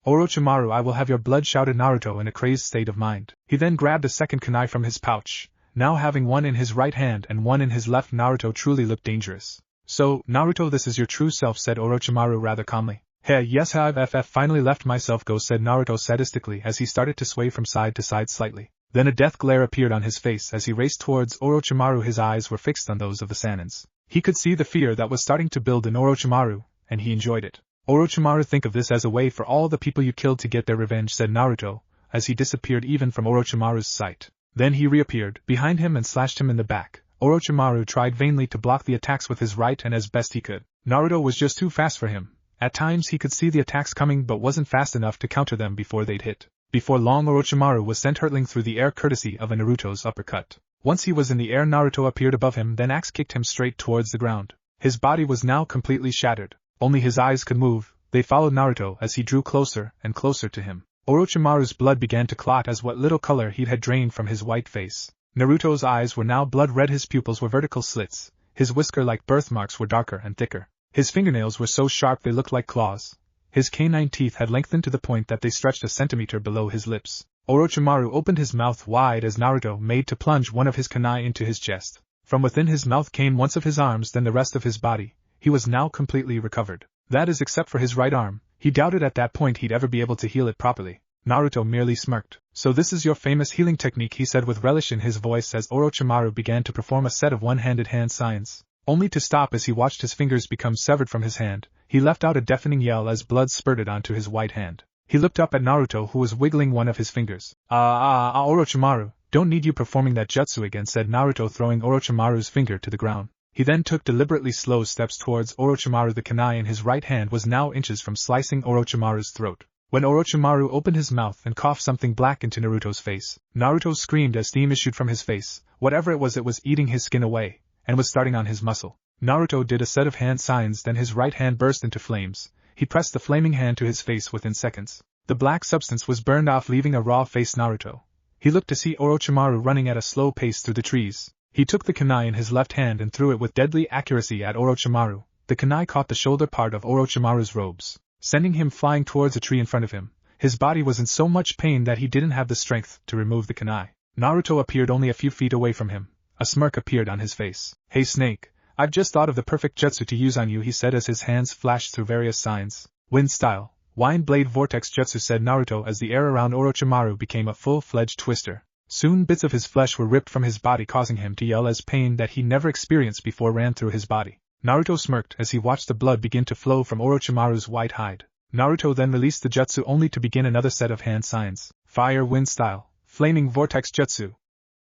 Orochimaru, I will have your blood, shouted Naruto in a crazed state of mind. He then grabbed a second kunai from his pouch. Now having one in his right hand and one in his left, Naruto truly looked dangerous. So, Naruto, this is your true self, said Orochimaru rather calmly. Hey, yes, I've finally left myself go, said Naruto sadistically as he started to sway from side to side slightly. Then a death glare appeared on his face as he raced towards Orochimaru. His eyes were fixed on those of the Saiyans. He could see the fear that was starting to build in Orochimaru, and he enjoyed it. Orochimaru, think of this as a way for all the people you killed to get their revenge, said Naruto, as he disappeared even from Orochimaru's sight. Then he reappeared behind him and slashed him in the back. Orochimaru tried vainly to block the attacks with his right and as best he could. Naruto was just too fast for him. At times he could see the attacks coming but wasn't fast enough to counter them before they'd hit. Before long, Orochimaru was sent hurtling through the air courtesy of a Naruto's uppercut. Once he was in the air, Naruto appeared above him, then axe kicked him straight towards the ground. His body was now completely shattered. Only his eyes could move. They followed Naruto as he drew closer and closer to him. Orochimaru's blood began to clot as what little color he had drained from his white face. Naruto's eyes were now blood red, his pupils were vertical slits, his whisker-like birthmarks were darker and thicker. His fingernails were so sharp they looked like claws. His canine teeth had lengthened to the point that they stretched a centimeter below his lips. Orochimaru opened his mouth wide as Naruto made to plunge one of his kunai into his chest. From within his mouth came once of his arms, then the rest of his body. He was now completely recovered. That is, except for his right arm. He doubted at that point he'd ever be able to heal it properly. Naruto merely smirked. So this is your famous healing technique, he said with relish in his voice as Orochimaru began to perform a set of one-handed hand signs. Only to stop as he watched his fingers become severed from his hand. He left out a deafening yell as blood spurted onto his white hand. He looked up at Naruto, who was wiggling one of his fingers. Orochimaru, don't need you performing that jutsu again, said Naruto, throwing Orochimaru's finger to the ground. He then took deliberately slow steps towards Orochimaru. The kunai in his right hand was now inches from slicing Orochimaru's throat. When Orochimaru opened his mouth and coughed something black into Naruto's face, Naruto screamed as steam issued from his face. Whatever it was eating his skin away, and was starting on his muscle. Naruto did a set of hand signs, then his right hand burst into flames. He pressed the flaming hand to his face within seconds. The black substance was burned off, leaving a raw face Naruto. He looked to see Orochimaru running at a slow pace through the trees. He took the kunai in his left hand and threw it with deadly accuracy at Orochimaru. The kunai caught the shoulder part of Orochimaru's robes, sending him flying towards a tree in front of him. His body was in so much pain that he didn't have the strength to remove the kunai. Naruto appeared only a few feet away from him. A smirk appeared on his face. Hey Snake, I've just thought of the perfect jutsu to use on you, he said as his hands flashed through various signs. Wind style, Wind Blade Vortex Jutsu, said Naruto as the air around Orochimaru became a full-fledged twister. Soon bits of his flesh were ripped from his body, causing him to yell as pain that he never experienced before ran through his body. Naruto smirked as he watched the blood begin to flow from Orochimaru's white hide. Naruto then released the jutsu only to begin another set of hand signs. Fire Wind Style, Flaming Vortex Jutsu,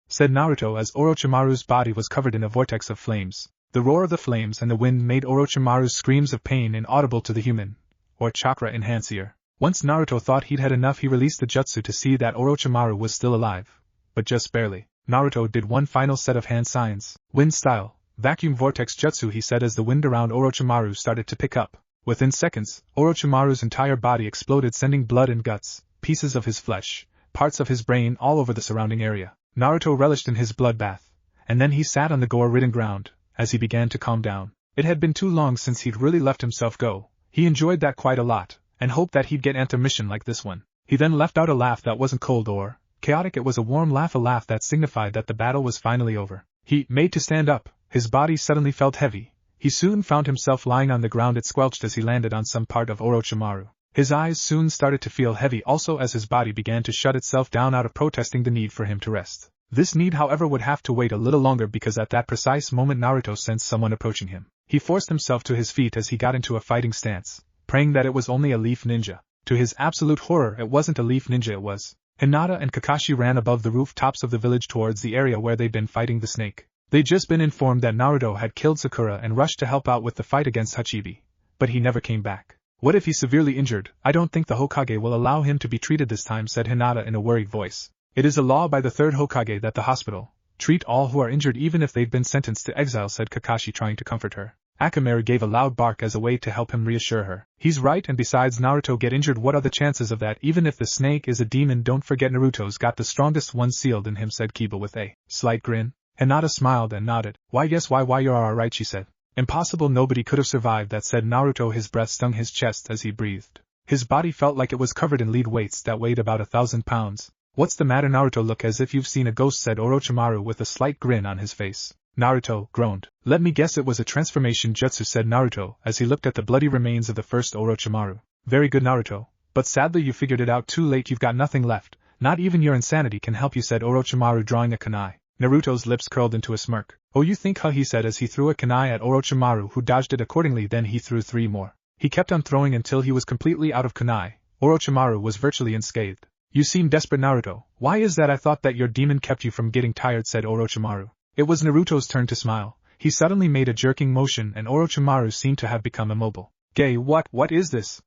said Naruto as Orochimaru's body was covered in a vortex of flames. The roar of the flames and the wind made Orochimaru's screams of pain inaudible to the human, or chakra enhancer. Once Naruto thought he'd had enough, he released the jutsu to see that Orochimaru was still alive. But just barely. Naruto did one final set of hand signs. Wind Style, Vacuum Vortex Jutsu, he said as the wind around Orochimaru started to pick up. Within seconds, Orochimaru's entire body exploded, sending blood and guts, pieces of his flesh, parts of his brain all over the surrounding area. Naruto relished in his bloodbath, and then he sat on the gore-ridden ground, as he began to calm down. It had been too long since he'd really left himself go. He enjoyed that quite a lot, and hoped that he'd get another mission like this one. He then left out a laugh that wasn't cold or chaotic, it was a warm laugh, a laugh that signified that the battle was finally over. He made to stand up, his body suddenly felt heavy. He soon found himself lying on the ground. It squelched as he landed on some part of Orochimaru. His eyes soon started to feel heavy also as his body began to shut itself down out of protesting the need for him to rest. This need, however, would have to wait a little longer because at that precise moment Naruto sensed someone approaching him. He forced himself to his feet as he got into a fighting stance, praying that it was only a leaf ninja. To his absolute horror, it wasn't a leaf ninja, it was Hinata and Kakashi ran above the rooftops of the village towards the area where they'd been fighting the snake. They'd just been informed that Naruto had killed Sakura and rushed to help out with the fight against Hachibi. But he never came back. What if he's severely injured? I don't think the Hokage will allow him to be treated this time, said Hinata in a worried voice. It is a law by the third Hokage that the hospital treat all who are injured even if they've been sentenced to exile, said Kakashi, trying to comfort her. Akamaru gave a loud bark as a way to help him reassure her. He's right, and besides, Naruto get injured, what are the chances of that? Even if the snake is a demon, don't forget Naruto's got the strongest one sealed in him, said Kiba with a slight grin. Hinata smiled and nodded. Why yes, why you're alright, she said. Impossible, nobody could have survived that, said Naruto. His breath stung his chest as he breathed. His body felt like it was covered in lead weights that weighed about 1,000 pounds. What's the matter, Naruto? Look as if you've seen a ghost, said Orochimaru with a slight grin on his face. Naruto groaned. Let me guess, it was a transformation jutsu, said Naruto as he looked at the bloody remains of the first Orochimaru. Very good, Naruto. But sadly you figured it out too late, you've got nothing left. Not even your insanity can help you, said Orochimaru, drawing a kunai. Naruto's lips curled into a smirk. Oh, you think, huh, he said as he threw a kunai at Orochimaru, who dodged it accordingly. Then he threw 3 more. He kept on throwing until he was completely out of kunai. Orochimaru was virtually unscathed. You seem desperate, Naruto. Why is that? I thought that your demon kept you from getting tired, said Orochimaru. It was Naruto's turn to smile. He suddenly made a jerking motion and Orochimaru seemed to have become immobile. Gay, what is this?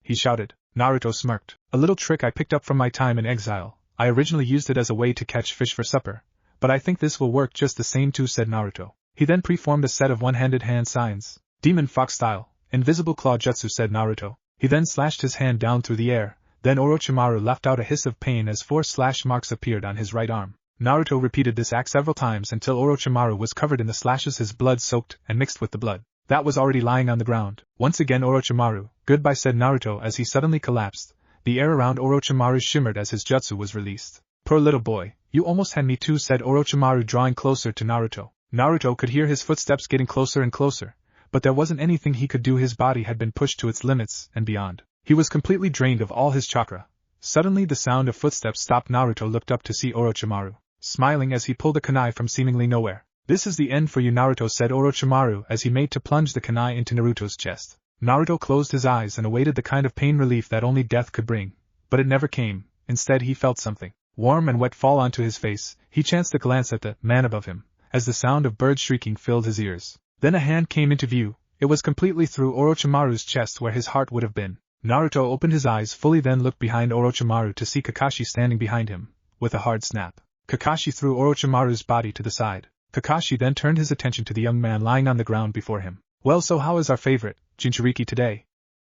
He shouted. Naruto smirked. A little trick I picked up from my time in exile. I originally used it as a way to catch fish for supper, but I think this will work just the same too, said Naruto. He then preformed a set of one-handed hand signs. Demon Fox style, invisible claw jutsu, said Naruto. He then slashed his hand down through the air. Then Orochimaru let out a hiss of pain as 4 slash marks appeared on his right arm. Naruto repeated this act several times until Orochimaru was covered in the slashes, his blood soaked and mixed with the blood that was already lying on the ground. Once again, Orochimaru, goodbye, said Naruto as he suddenly collapsed. The air around Orochimaru shimmered as his jutsu was released. Poor little boy, you almost had me too, said Orochimaru, drawing closer to Naruto. Naruto could hear his footsteps getting closer and closer, but there wasn't anything he could do. His body had been pushed to its limits and beyond. He was completely drained of all his chakra. Suddenly the sound of footsteps stopped. Naruto looked up to see Orochimaru, smiling as he pulled a kunai from seemingly nowhere. This is the end for you, Naruto, said Orochimaru as he made to plunge the kunai into Naruto's chest. Naruto closed his eyes and awaited the kind of pain relief that only death could bring, but it never came. Instead he felt something warm and wet fall onto his face. He chanced to glance at the man above him, as the sound of birds shrieking filled his ears. Then a hand came into view. It was completely through Orochimaru's chest where his heart would have been. Naruto opened his eyes fully, then looked behind Orochimaru to see Kakashi standing behind him. With a hard snap, Kakashi threw Orochimaru's body to the side. Kakashi then turned his attention to the young man lying on the ground before him. Well, so how is our favorite, Jinchuriki, today?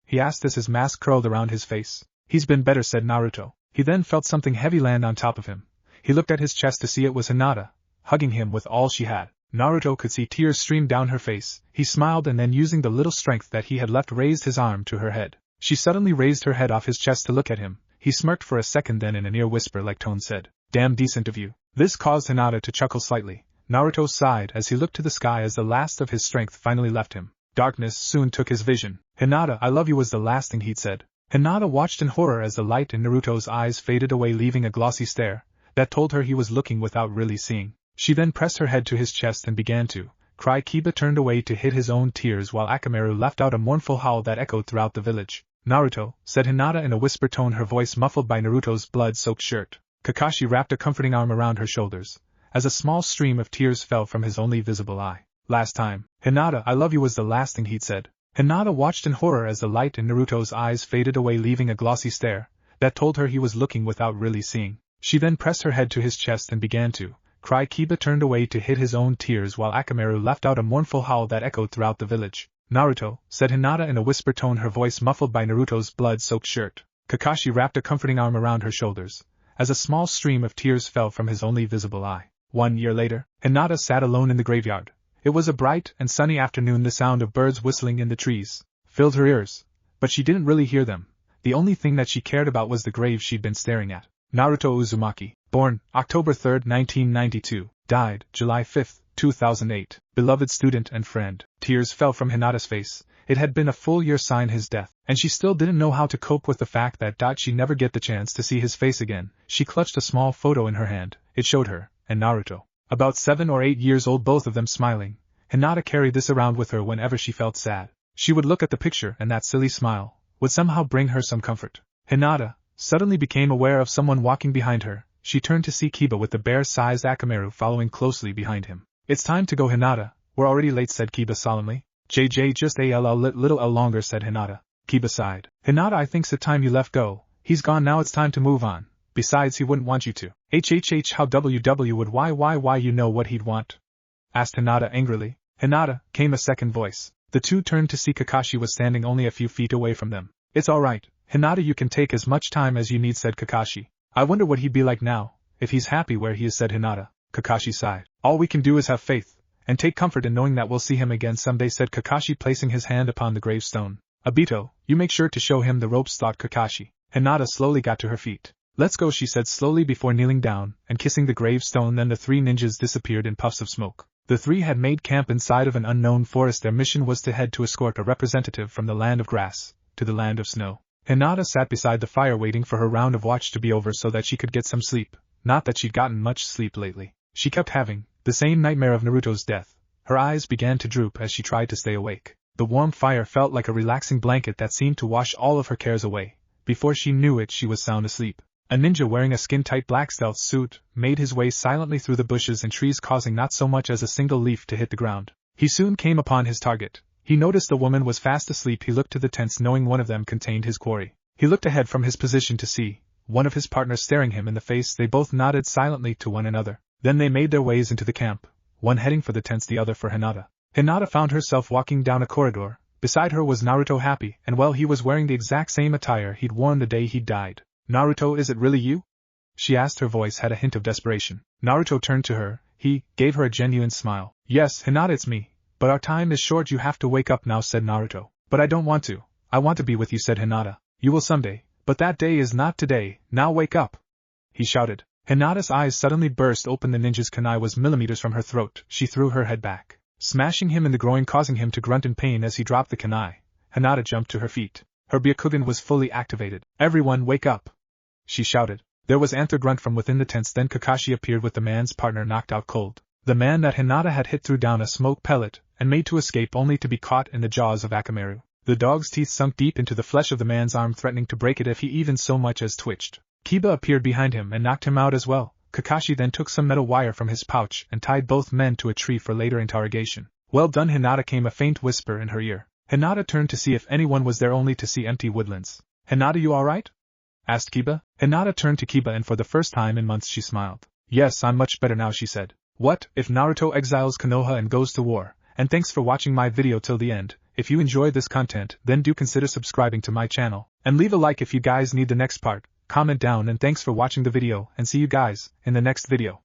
He asked as his mask curled around his face. He's been better, said Naruto. He then felt something heavy land on top of him. He looked at his chest to see it was Hinata, hugging him with all she had. Naruto could see tears stream down her face. He smiled and then, using the little strength that he had left, raised his arm to her head. She suddenly raised her head off his chest to look at him. He smirked for a second, then in a near whisper-like tone said, "Damn decent of you." This caused Hinata to chuckle slightly. Naruto sighed as he looked to the sky as the last of his strength finally left him. Darkness soon took his vision. "Hinata, I love you," was the last thing he'd said. Hinata watched in horror as the light in Naruto's eyes faded away, leaving a glossy stare that told her he was looking without really seeing. She then pressed her head to his chest and began to cry. Kiba turned away to hide his own tears while Akamaru let out a mournful howl that echoed throughout the village. "Naruto," said Hinata in a whisper tone, her voice muffled by Naruto's blood-soaked shirt. Kakashi wrapped a comforting arm around her shoulders, as a small stream of tears fell from his only visible eye. "Last time, Hinata, I love you," was the last thing he'd said. Hinata watched in horror as the light in Naruto's eyes faded away, leaving a glossy stare that told her he was looking without really seeing. She then pressed her head to his chest and began to cry. Kiba turned away to hide his own tears while Akamaru let out a mournful howl that echoed throughout the village. "Naruto," said Hinata in a whisper tone, her voice muffled by Naruto's blood-soaked shirt. Kakashi wrapped a comforting arm around her shoulders, as a small stream of tears fell from his only visible eye. 1 year later, Hinata sat alone in the graveyard. It was a bright and sunny afternoon. The sound of birds whistling in the trees filled her ears, but she didn't really hear them. The only thing that she cared about was the grave she'd been staring at. Naruto Uzumaki, born October 3, 1992, died July 5, 2008. Beloved student and friend. Tears fell from Hinata's face. It had been a full year since his death, and she still didn't know how to cope with the fact that she'd never get the chance to see his face again. She clutched a small photo in her hand. It showed her and Naruto, about 7 or 8 years old, both of them smiling. Hinata carried this around with her whenever she felt sad. She would look at the picture and that silly smile would somehow bring her some comfort. Hinata suddenly became aware of someone walking behind her. She turned to see Kiba with the bear-sized Akamaru following closely behind him. "It's time to go, Hinata. We're already late," said Kiba solemnly. "JJ, just a little longer," said Hinata. Kiba sighed. "Hinata, I think's the time you left go. He's gone now, it's time to move on. Besides, he wouldn't want you to." How WW would why you know what he'd want?" asked Hinata angrily. "Hinata," came a second voice. The two turned to see Kakashi was standing only a few feet away from them. "It's alright, Hinata, you can take as much time as you need," said Kakashi. "I wonder what he'd be like now, if he's happy where he is," said Hinata. Kakashi sighed. All we can do is have faith, and take comfort in knowing that we'll see him again someday, said Kakashi, placing his hand upon the gravestone. Obito, you make sure to show him the ropes, thought Kakashi. Hinata slowly got to her feet. Let's go, she said slowly before kneeling down and kissing the gravestone. Then the three ninjas disappeared in puffs of smoke. The three had made camp inside of an unknown forest. Their mission was to head to escort a representative from the land of grass to the land of snow. Hinata sat beside the fire waiting for her round of watch to be over so that she could get some sleep. Not that she'd gotten much sleep lately. She kept having the same nightmare of Naruto's death. Her eyes began to droop as she tried to stay awake. The warm fire felt like a relaxing blanket that seemed to wash all of her cares away. Before she knew it, she was sound asleep. A ninja wearing a skin-tight black stealth suit made his way silently through the bushes and trees, causing not so much as a single leaf to hit the ground. He soon came upon his target. He noticed the woman was fast asleep. He looked to the tents, knowing one of them contained his quarry. He looked ahead from his position to see one of his partners staring him in the face. They both nodded silently to one another. Then they made their ways into the camp, one heading for the tents, the other for Hinata. Hinata found herself walking down a corridor. Beside her was Naruto, happy, and well, he was wearing the exact same attire he'd worn the day he died. Naruto, is it really you? She asked. Her voice had a hint of desperation. Naruto turned to her. He gave her a genuine smile. Yes, Hinata, it's me. But our time is short. You have to wake up now, said Naruto. But I don't want to. I want to be with you, said Hinata. You will someday, but that day is not today. Now wake up, he shouted. Hinata's eyes suddenly burst open. The ninja's kunai was millimeters from her throat. She threw her head back, smashing him in the groin, causing him to grunt in pain as he dropped the kunai. Hinata jumped to her feet. Her Byakugan was fully activated. Everyone wake up, she shouted. There was another grunt from within the tents. Then Kakashi appeared with the man's partner knocked out cold. The man that Hinata had hit threw down a smoke pellet and made to escape, only to be caught in the jaws of Akamaru. The dog's teeth sunk deep into the flesh of the man's arm, threatening to break it if he even so much as twitched. Kiba appeared behind him and knocked him out as well. Kakashi then took some metal wire from his pouch and tied both men to a tree for later interrogation. Well done, Hinata, came a faint whisper in her ear. Hinata turned to see if anyone was there, only to see empty woodlands. Hinata, you alright? Asked Kiba. Hinata turned to Kiba and for the first time in months she smiled. Yes, I'm much better now, she said. What if Naruto exiles Konoha and goes to war? And thanks for watching my video till the end. If you enjoyed this content, then do consider subscribing to my channel. And leave a like if you guys need the next part. Comment down, and thanks for watching the video, and see you guys in the next video.